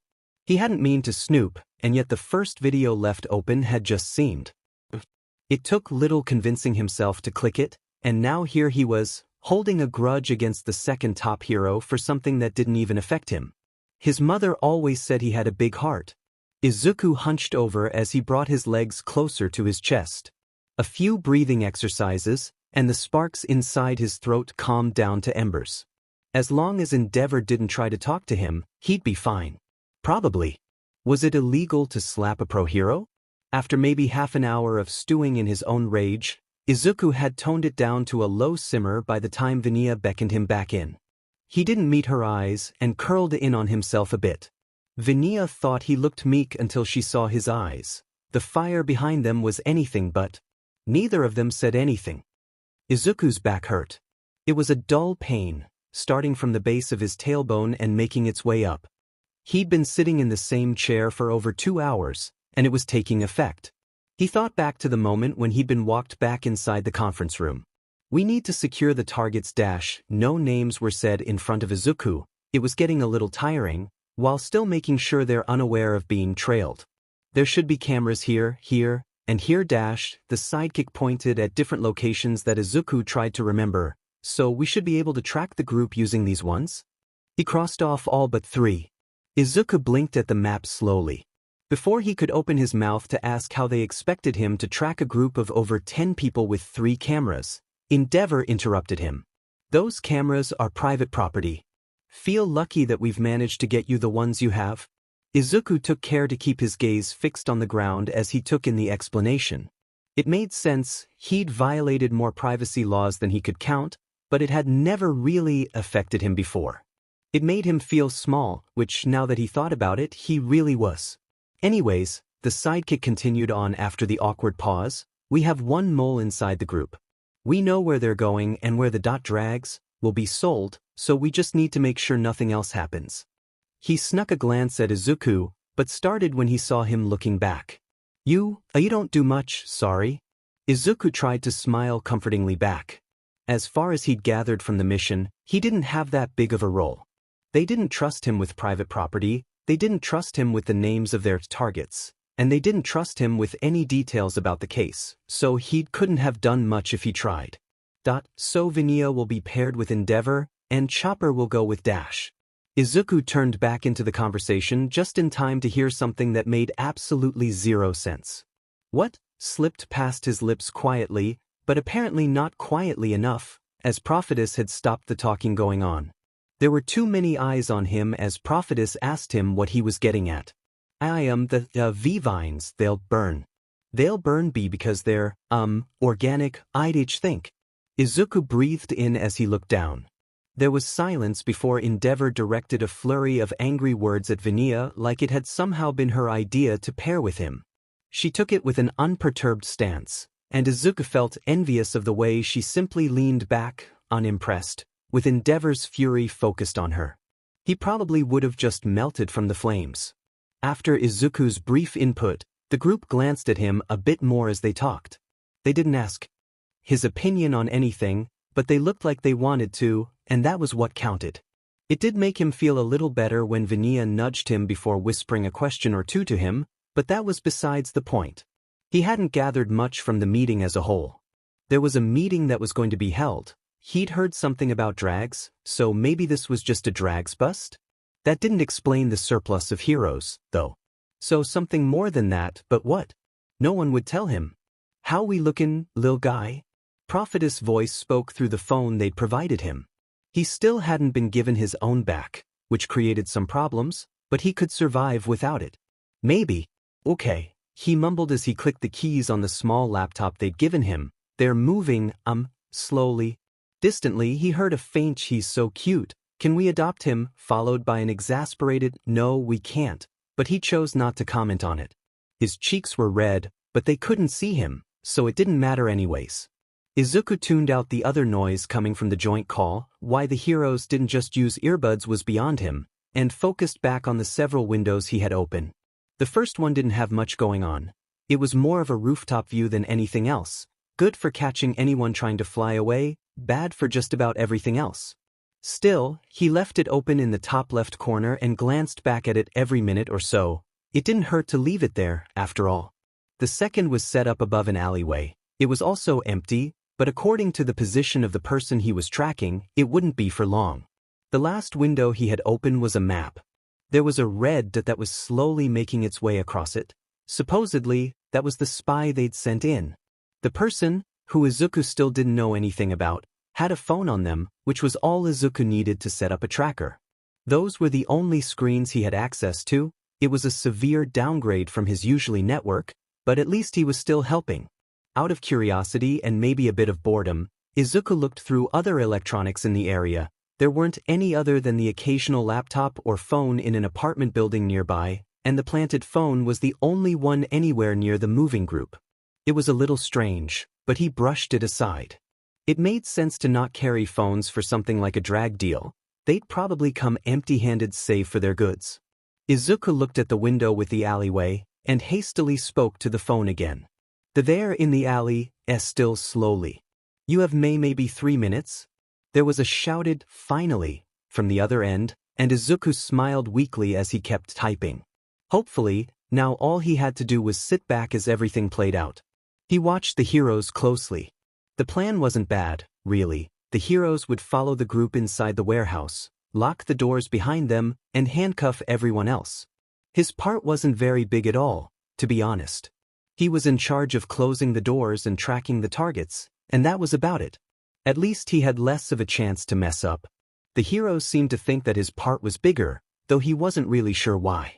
A: He hadn't meant to snoop, and yet the first video left open had just seemed. It took little convincing himself to click it, and now here he was, holding a grudge against the second top hero for something that didn't even affect him. His mother always said he had a big heart. Izuku hunched over as he brought his legs closer to his chest. A few breathing exercises, and the sparks inside his throat calmed down to embers. As long as Endeavor didn't try to talk to him, he'd be fine. Probably. Was it illegal to slap a pro hero? After maybe half an hour of stewing in his own rage, Izuku had toned it down to a low simmer by the time Vania beckoned him back in. He didn't meet her eyes and curled in on himself a bit. Vania thought he looked meek until she saw his eyes. The fire behind them was anything but. Neither of them said anything. Izuku's back hurt. It was a dull pain, starting from the base of his tailbone and making its way up. He'd been sitting in the same chair for over 2 hours, and it was taking effect. He thought back to the moment when he'd been walked back inside the conference room. We need to secure the target's dash. No names were said in front of Izuku. It was getting a little tiring, while still making sure they're unaware of being trailed. There should be cameras here, and here dash. The sidekick pointed at different locations that Izuku tried to remember. So we should be able to track the group using these ones? He crossed off all but 3. Izuku blinked at the map slowly. Before he could open his mouth to ask how they expected him to track a group of over 10 people with 3 cameras, Endeavor interrupted him. Those cameras are private property. Feel lucky that we've managed to get you the ones you have? Izuku took care to keep his gaze fixed on the ground as he took in the explanation. It made sense. He'd violated more privacy laws than he could count, but it had never really affected him before. It made him feel small, which now that he thought about it, he really was. Anyways, the sidekick continued on after the awkward pause. We have 1 mole inside the group. We know where they're going and where the drags will be sold, so we just need to make sure nothing else happens. He snuck a glance at Izuku, but started when he saw him looking back. You don't do much, sorry. Izuku tried to smile comfortingly back. As far as he'd gathered from the mission, he didn't have that big of a role. They didn't trust him with private property, they didn't trust him with the names of their targets, and they didn't trust him with any details about the case, so he couldn't have done much if he tried. So Vania will be paired with Endeavor, and Chopper will go with Dash. Izuku turned back into the conversation just in time to hear something that made absolutely 0 sense. What? Slipped past his lips quietly, but apparently not quietly enough, as Prophetess had stopped the talking going on. There were too many eyes on him as Prophetess asked him what he was getting at. I am the V-vines, they'll burn. They'll burn B because they're, organic, I'd think. Izuku breathed in as he looked down. There was silence before Endeavor directed a flurry of angry words at Vania like it had somehow been her idea to pair with him. She took it with an unperturbed stance, and Izuku felt envious of the way she simply leaned back, unimpressed, with Endeavor's fury focused on her. He probably would have just melted from the flames. After Izuku's brief input, the group glanced at him a bit more as they talked. They didn't ask his opinion on anything, but they looked like they wanted to, and that was what counted. It did make him feel a little better when Vania nudged him before whispering a question or two to him, but that was besides the point. He hadn't gathered much from the meeting as a whole. There was a meeting that was going to be held. He'd heard something about drags, so maybe this was just a drags bust? That didn't explain the surplus of heroes, though. So something more than that, but what? No one would tell him. How we lookin', lil guy? Prophetess' voice spoke through the phone they'd provided him. He still hadn't been given his own back, which created some problems, but he could survive without it. Maybe. Okay, he mumbled as he clicked the keys on the small laptop they'd given him. They're moving, slowly. Distantly, he heard a faint "he's so cute, can we adopt him?" followed by an exasperated "no, we can't," but he chose not to comment on it. His cheeks were red, but they couldn't see him, so it didn't matter anyways. Izuku tuned out the other noise coming from the joint call. Why the heroes didn't just use earbuds was beyond him, and focused back on the several windows he had open. The first one didn't have much going on. It was more of a rooftop view than anything else. Good for catching anyone trying to fly away, bad for just about everything else. Still, he left it open in the top left corner and glanced back at it every minute or so. It didn't hurt to leave it there, after all. The second was set up above an alleyway. It was also empty, but according to the position of the person he was tracking, it wouldn't be for long. The last window he had open was a map. There was a red dot that was slowly making its way across it. Supposedly, that was the spy they'd sent in. The person, who Izuku still didn't know anything about, had a phone on them, which was all Izuku needed to set up a tracker. Those were the only screens he had access to. It was a severe downgrade from his usual network, but at least he was still helping. Out of curiosity and maybe a bit of boredom, Izuku looked through other electronics in the area. There weren't any other than the occasional laptop or phone in an apartment building nearby, and the planted phone was the only one anywhere near the moving group. It was a little strange, but he brushed it aside. It made sense to not carry phones for something like a drag deal. They'd probably come empty-handed save for their goods. Izuku looked at the window with the alleyway, and hastily spoke to the phone again. There in the alley, still slowly. You have maybe 3 minutes? There was a shouted, finally, from the other end, and Izuku smiled weakly as he kept typing. Hopefully, now all he had to do was sit back as everything played out. He watched the heroes closely. The plan wasn't bad, really. The heroes would follow the group inside the warehouse, lock the doors behind them, and handcuff everyone else. His part wasn't very big at all, to be honest. He was in charge of closing the doors and tracking the targets, and that was about it. At least he had less of a chance to mess up. The heroes seemed to think that his part was bigger, though he wasn't really sure why.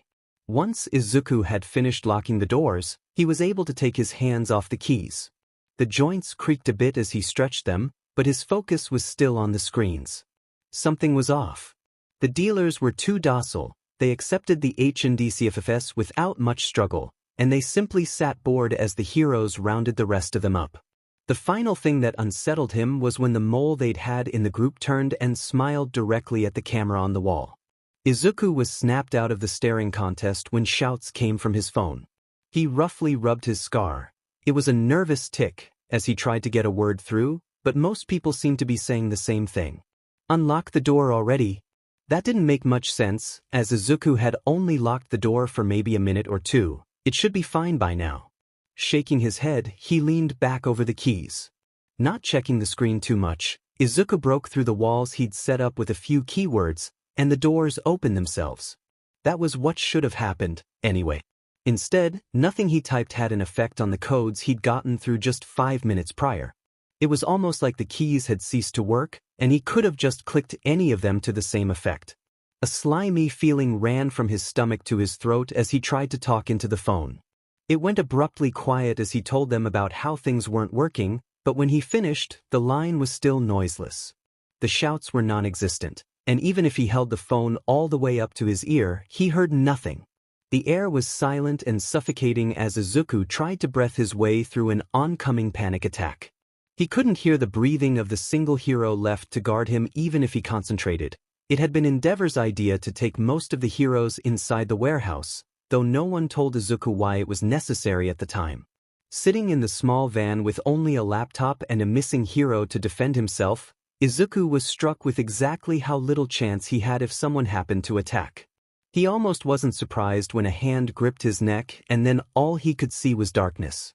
A: Once Izuku had finished locking the doors, he was able to take his hands off the keys. The joints creaked a bit as he stretched them, but his focus was still on the screens. Something was off. The dealers were too docile. They accepted the HNDCFFS without much struggle, and they simply sat bored as the heroes rounded the rest of them up. The final thing that unsettled him was when the mole they'd had in the group turned and smiled directly at the camera on the wall. Izuku was snapped out of the staring contest when shouts came from his phone. He roughly rubbed his scar. It was a nervous tick as he tried to get a word through, but most people seemed to be saying the same thing. Unlock the door already? That didn't make much sense, as Izuku had only locked the door for maybe a minute or two. It should be fine by now. Shaking his head, he leaned back over the keys. Not checking the screen too much, Izuku broke through the walls he'd set up with a few keywords, and the doors opened themselves. That was what should have happened, anyway. Instead, nothing he typed had an effect on the codes he'd gotten through just 5 minutes prior. It was almost like the keys had ceased to work, and he could have just clicked any of them to the same effect. A slimy feeling ran from his stomach to his throat as he tried to talk into the phone. It went abruptly quiet as he told them about how things weren't working, but when he finished, the line was still noiseless. The shouts were non-existent, and even if he held the phone all the way up to his ear, he heard nothing. The air was silent and suffocating as Izuku tried to breath his way through an oncoming panic attack. He couldn't hear the breathing of the single hero left to guard him even if he concentrated. It had been Endeavor's idea to take most of the heroes inside the warehouse, though no one told Izuku why it was necessary at the time. Sitting in the small van with only a laptop and a missing hero to defend himself, Izuku was struck with exactly how little chance he had if someone happened to attack. He almost wasn't surprised when a hand gripped his neck and then all he could see was darkness.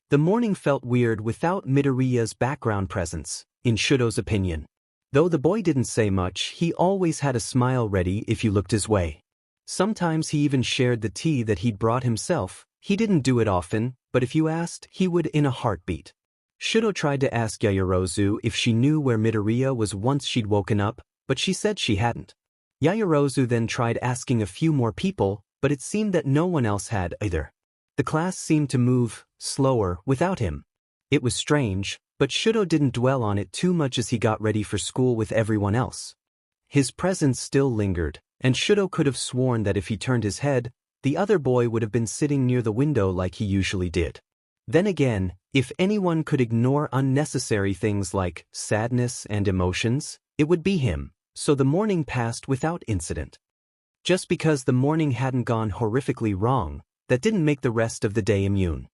A: The morning felt weird without Midoriya's background presence, in Shudo's opinion. Though the boy didn't say much, he always had a smile ready if you looked his way. Sometimes he even shared the tea that he'd brought himself. He didn't do it often, but if you asked, he would in a heartbeat. Shudo tried to ask Yaoyorozu if she knew where Midoriya was once she'd woken up, but she said she hadn't. Yaoyorozu then tried asking a few more people, but it seemed that no one else had either. The class seemed to move slower without him. It was strange, but Shudo didn't dwell on it too much as he got ready for school with everyone else. His presence still lingered, and Shudo could have sworn that if he turned his head, the other boy would have been sitting near the window like he usually did. Then again, if anyone could ignore unnecessary things like sadness and emotions, it would be him, so the morning passed without incident. Just because the morning hadn't gone horrifically wrong, that didn't make the rest of the day immune.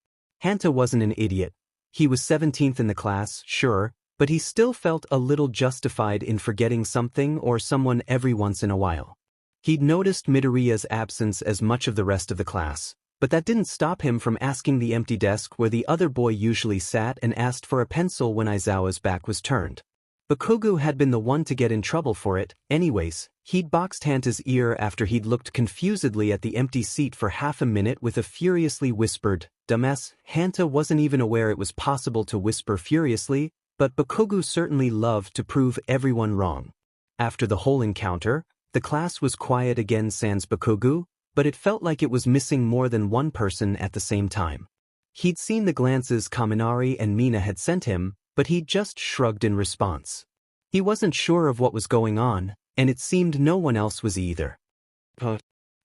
A: Hanta wasn't an idiot. He was 17th in the class, sure, but he still felt a little justified in forgetting something or someone every once in a while. He'd noticed Midoriya's absence as much of the rest of the class, but that didn't stop him from asking the empty desk where the other boy usually sat and asked for a pencil when Aizawa's back was turned. Bakugo had been the one to get in trouble for it. Anyways, he'd boxed Hanta's ear after he'd looked confusedly at the empty seat for half a minute with a furiously whispered, "Dumbass." Hanta wasn't even aware it was possible to whisper furiously, but Bakugo certainly loved to prove everyone wrong. After the whole encounter, the class was quiet again sans Bakugo, but it felt like it was missing more than one person at the same time. He'd seen the glances Kaminari and Mina had sent him, but he'd just shrugged in response. He wasn't sure of what was going on, and it seemed no one else was either.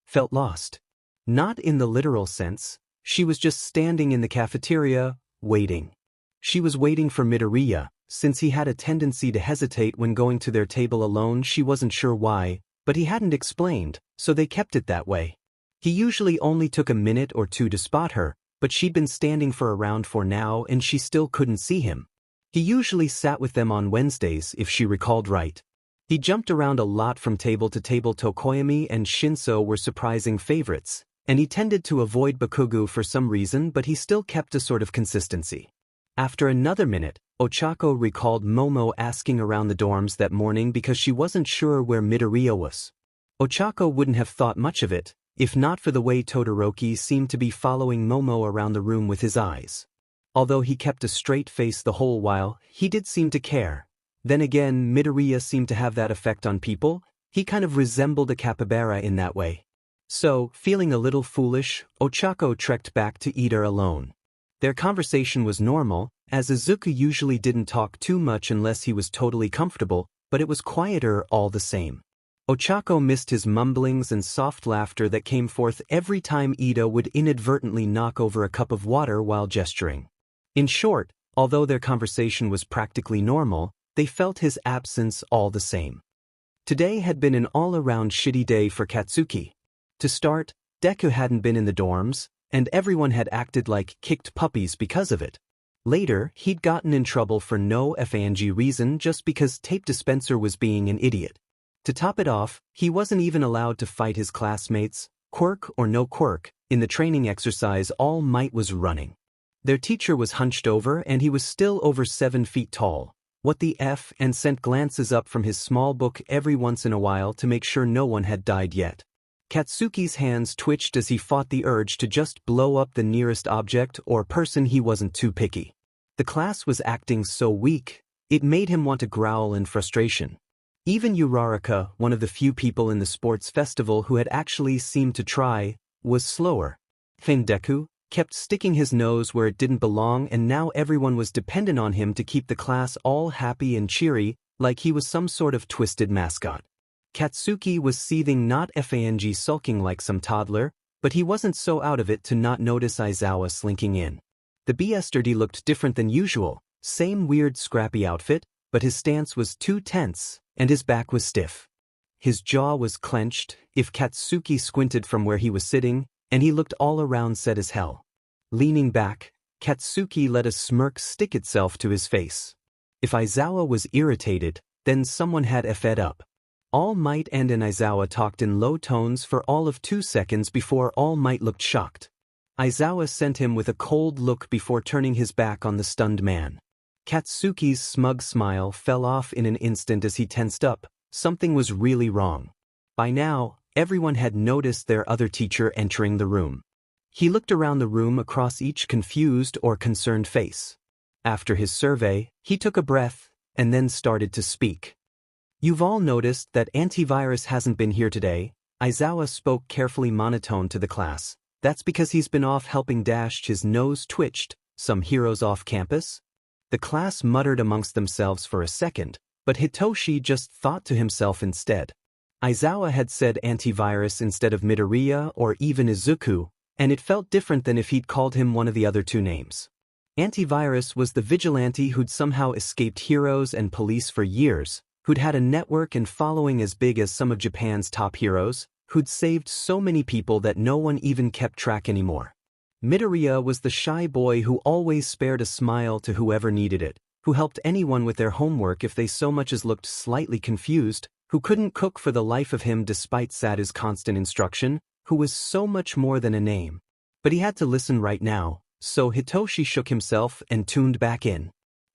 A: Felt lost. Not in the literal sense, she was just standing in the cafeteria, waiting. She was waiting for Midoriya. Since he had a tendency to hesitate when going to their table alone, she wasn't sure why, but he hadn't explained, so they kept it that way. He usually only took a minute or two to spot her, but she'd been standing for around 4 now and she still couldn't see him. He usually sat with them on Wednesdays if she recalled right. He jumped around a lot from table to table. Tokoyami and Shinso were surprising favorites, and he tended to avoid Bakugo for some reason, but he still kept a sort of consistency. After another minute, Ochako recalled Momo asking around the dorms that morning because she wasn't sure where Midoriya was. Ochako wouldn't have thought much of it, if not for the way Todoroki seemed to be following Momo around the room with his eyes. Although he kept a straight face the whole while, he did seem to care. Then again, Midoriya seemed to have that effect on people. He kind of resembled a capybara in that way. So, feeling a little foolish, Ochako trekked back to Ida alone. Their conversation was normal, as Izuku usually didn't talk too much unless he was totally comfortable, but it was quieter all the same. Ochako missed his mumblings and soft laughter that came forth every time Ida would inadvertently knock over a cup of water while gesturing. In short, although their conversation was practically normal, they felt his absence all the same. Today had been an all-around shitty day for Katsuki. To start, Deku hadn't been in the dorms, and everyone had acted like kicked puppies because of it. Later, he'd gotten in trouble for no FANG reason just because Tape Dispenser was being an idiot. To top it off, he wasn't even allowed to fight his classmates, quirk or no quirk. In the training exercise, All Might was running. Their teacher was hunched over and he was still over 7 feet tall. What the F, and sent glances up from his small book every once in a while to make sure no one had died yet. Katsuki's hands twitched as he fought the urge to just blow up the nearest object or person. He wasn't too picky. The class was acting so weak, it made him want to growl in frustration. Even Uraraka, one of the few people in the sports festival who had actually seemed to try, was slower. Deku kept sticking his nose where it didn't belong, and now everyone was dependent on him to keep the class all happy and cheery, like he was some sort of twisted mascot. Katsuki was seething, not FANG sulking like some toddler, but he wasn't so out of it to not notice Aizawa slinking in. The BSRD looked different than usual, same weird scrappy outfit, but his stance was too tense, and his back was stiff. His jaw was clenched if Katsuki squinted from where he was sitting, and he looked all around sad as hell. Leaning back, Katsuki let a smirk stick itself to his face. If Aizawa was irritated, then someone had fed up. All Might and Aizawa talked in low tones for all of 2 seconds before All Might looked shocked. Aizawa sent him with a cold look before turning his back on the stunned man. Katsuki's smug smile fell off in an instant as he tensed up. Something was really wrong. By now, everyone had noticed their other teacher entering the room. He looked around the room across each confused or concerned face. After his survey, he took a breath and then started to speak. "You've all noticed that Antivirus hasn't been here today." Aizawa spoke carefully monotone to the class. "That's because he's been off helping." His nose twitched. "Some heroes off campus?" The class muttered amongst themselves for a second, but Hitoshi just thought to himself instead. Aizawa had said Antivirus instead of Midoriya or even Izuku, and it felt different than if he'd called him one of the other 2 names. Antivirus was the vigilante who'd somehow escaped heroes and police for years, who'd had a network and following as big as some of Japan's top heroes, who'd saved so many people that no one even kept track anymore. Midoriya was the shy boy who always spared a smile to whoever needed it, who helped anyone with their homework if they so much as looked slightly confused, who couldn't cook for the life of him despite Sada's constant instruction, who was so much more than a name. But he had to listen right now, so Hitoshi shook himself and tuned back in.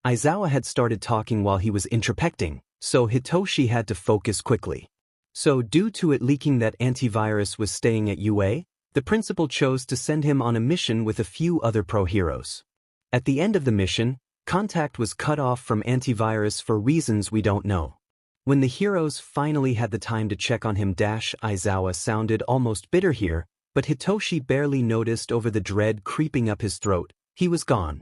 A: Aizawa had started talking while he was introspecting, so Hitoshi had to focus quickly. So due to it leaking that Antivirus was staying at UA, the principal chose to send him on a mission with a few other pro-heroes. At the end of the mission, contact was cut off from Antivirus for reasons we don't know. When the heroes finally had the time to check on him, Aizawa sounded almost bitter here, but Hitoshi barely noticed over the dread creeping up his throat. He was gone.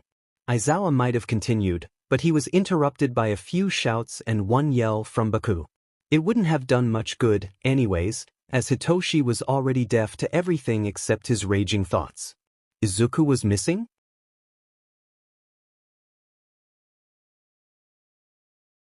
A: Aizawa might have continued, but he was interrupted by a few shouts and one yell from Baku. It wouldn't have done much good, anyways, as Hitoshi was already deaf to everything except his raging thoughts. Izuku was missing?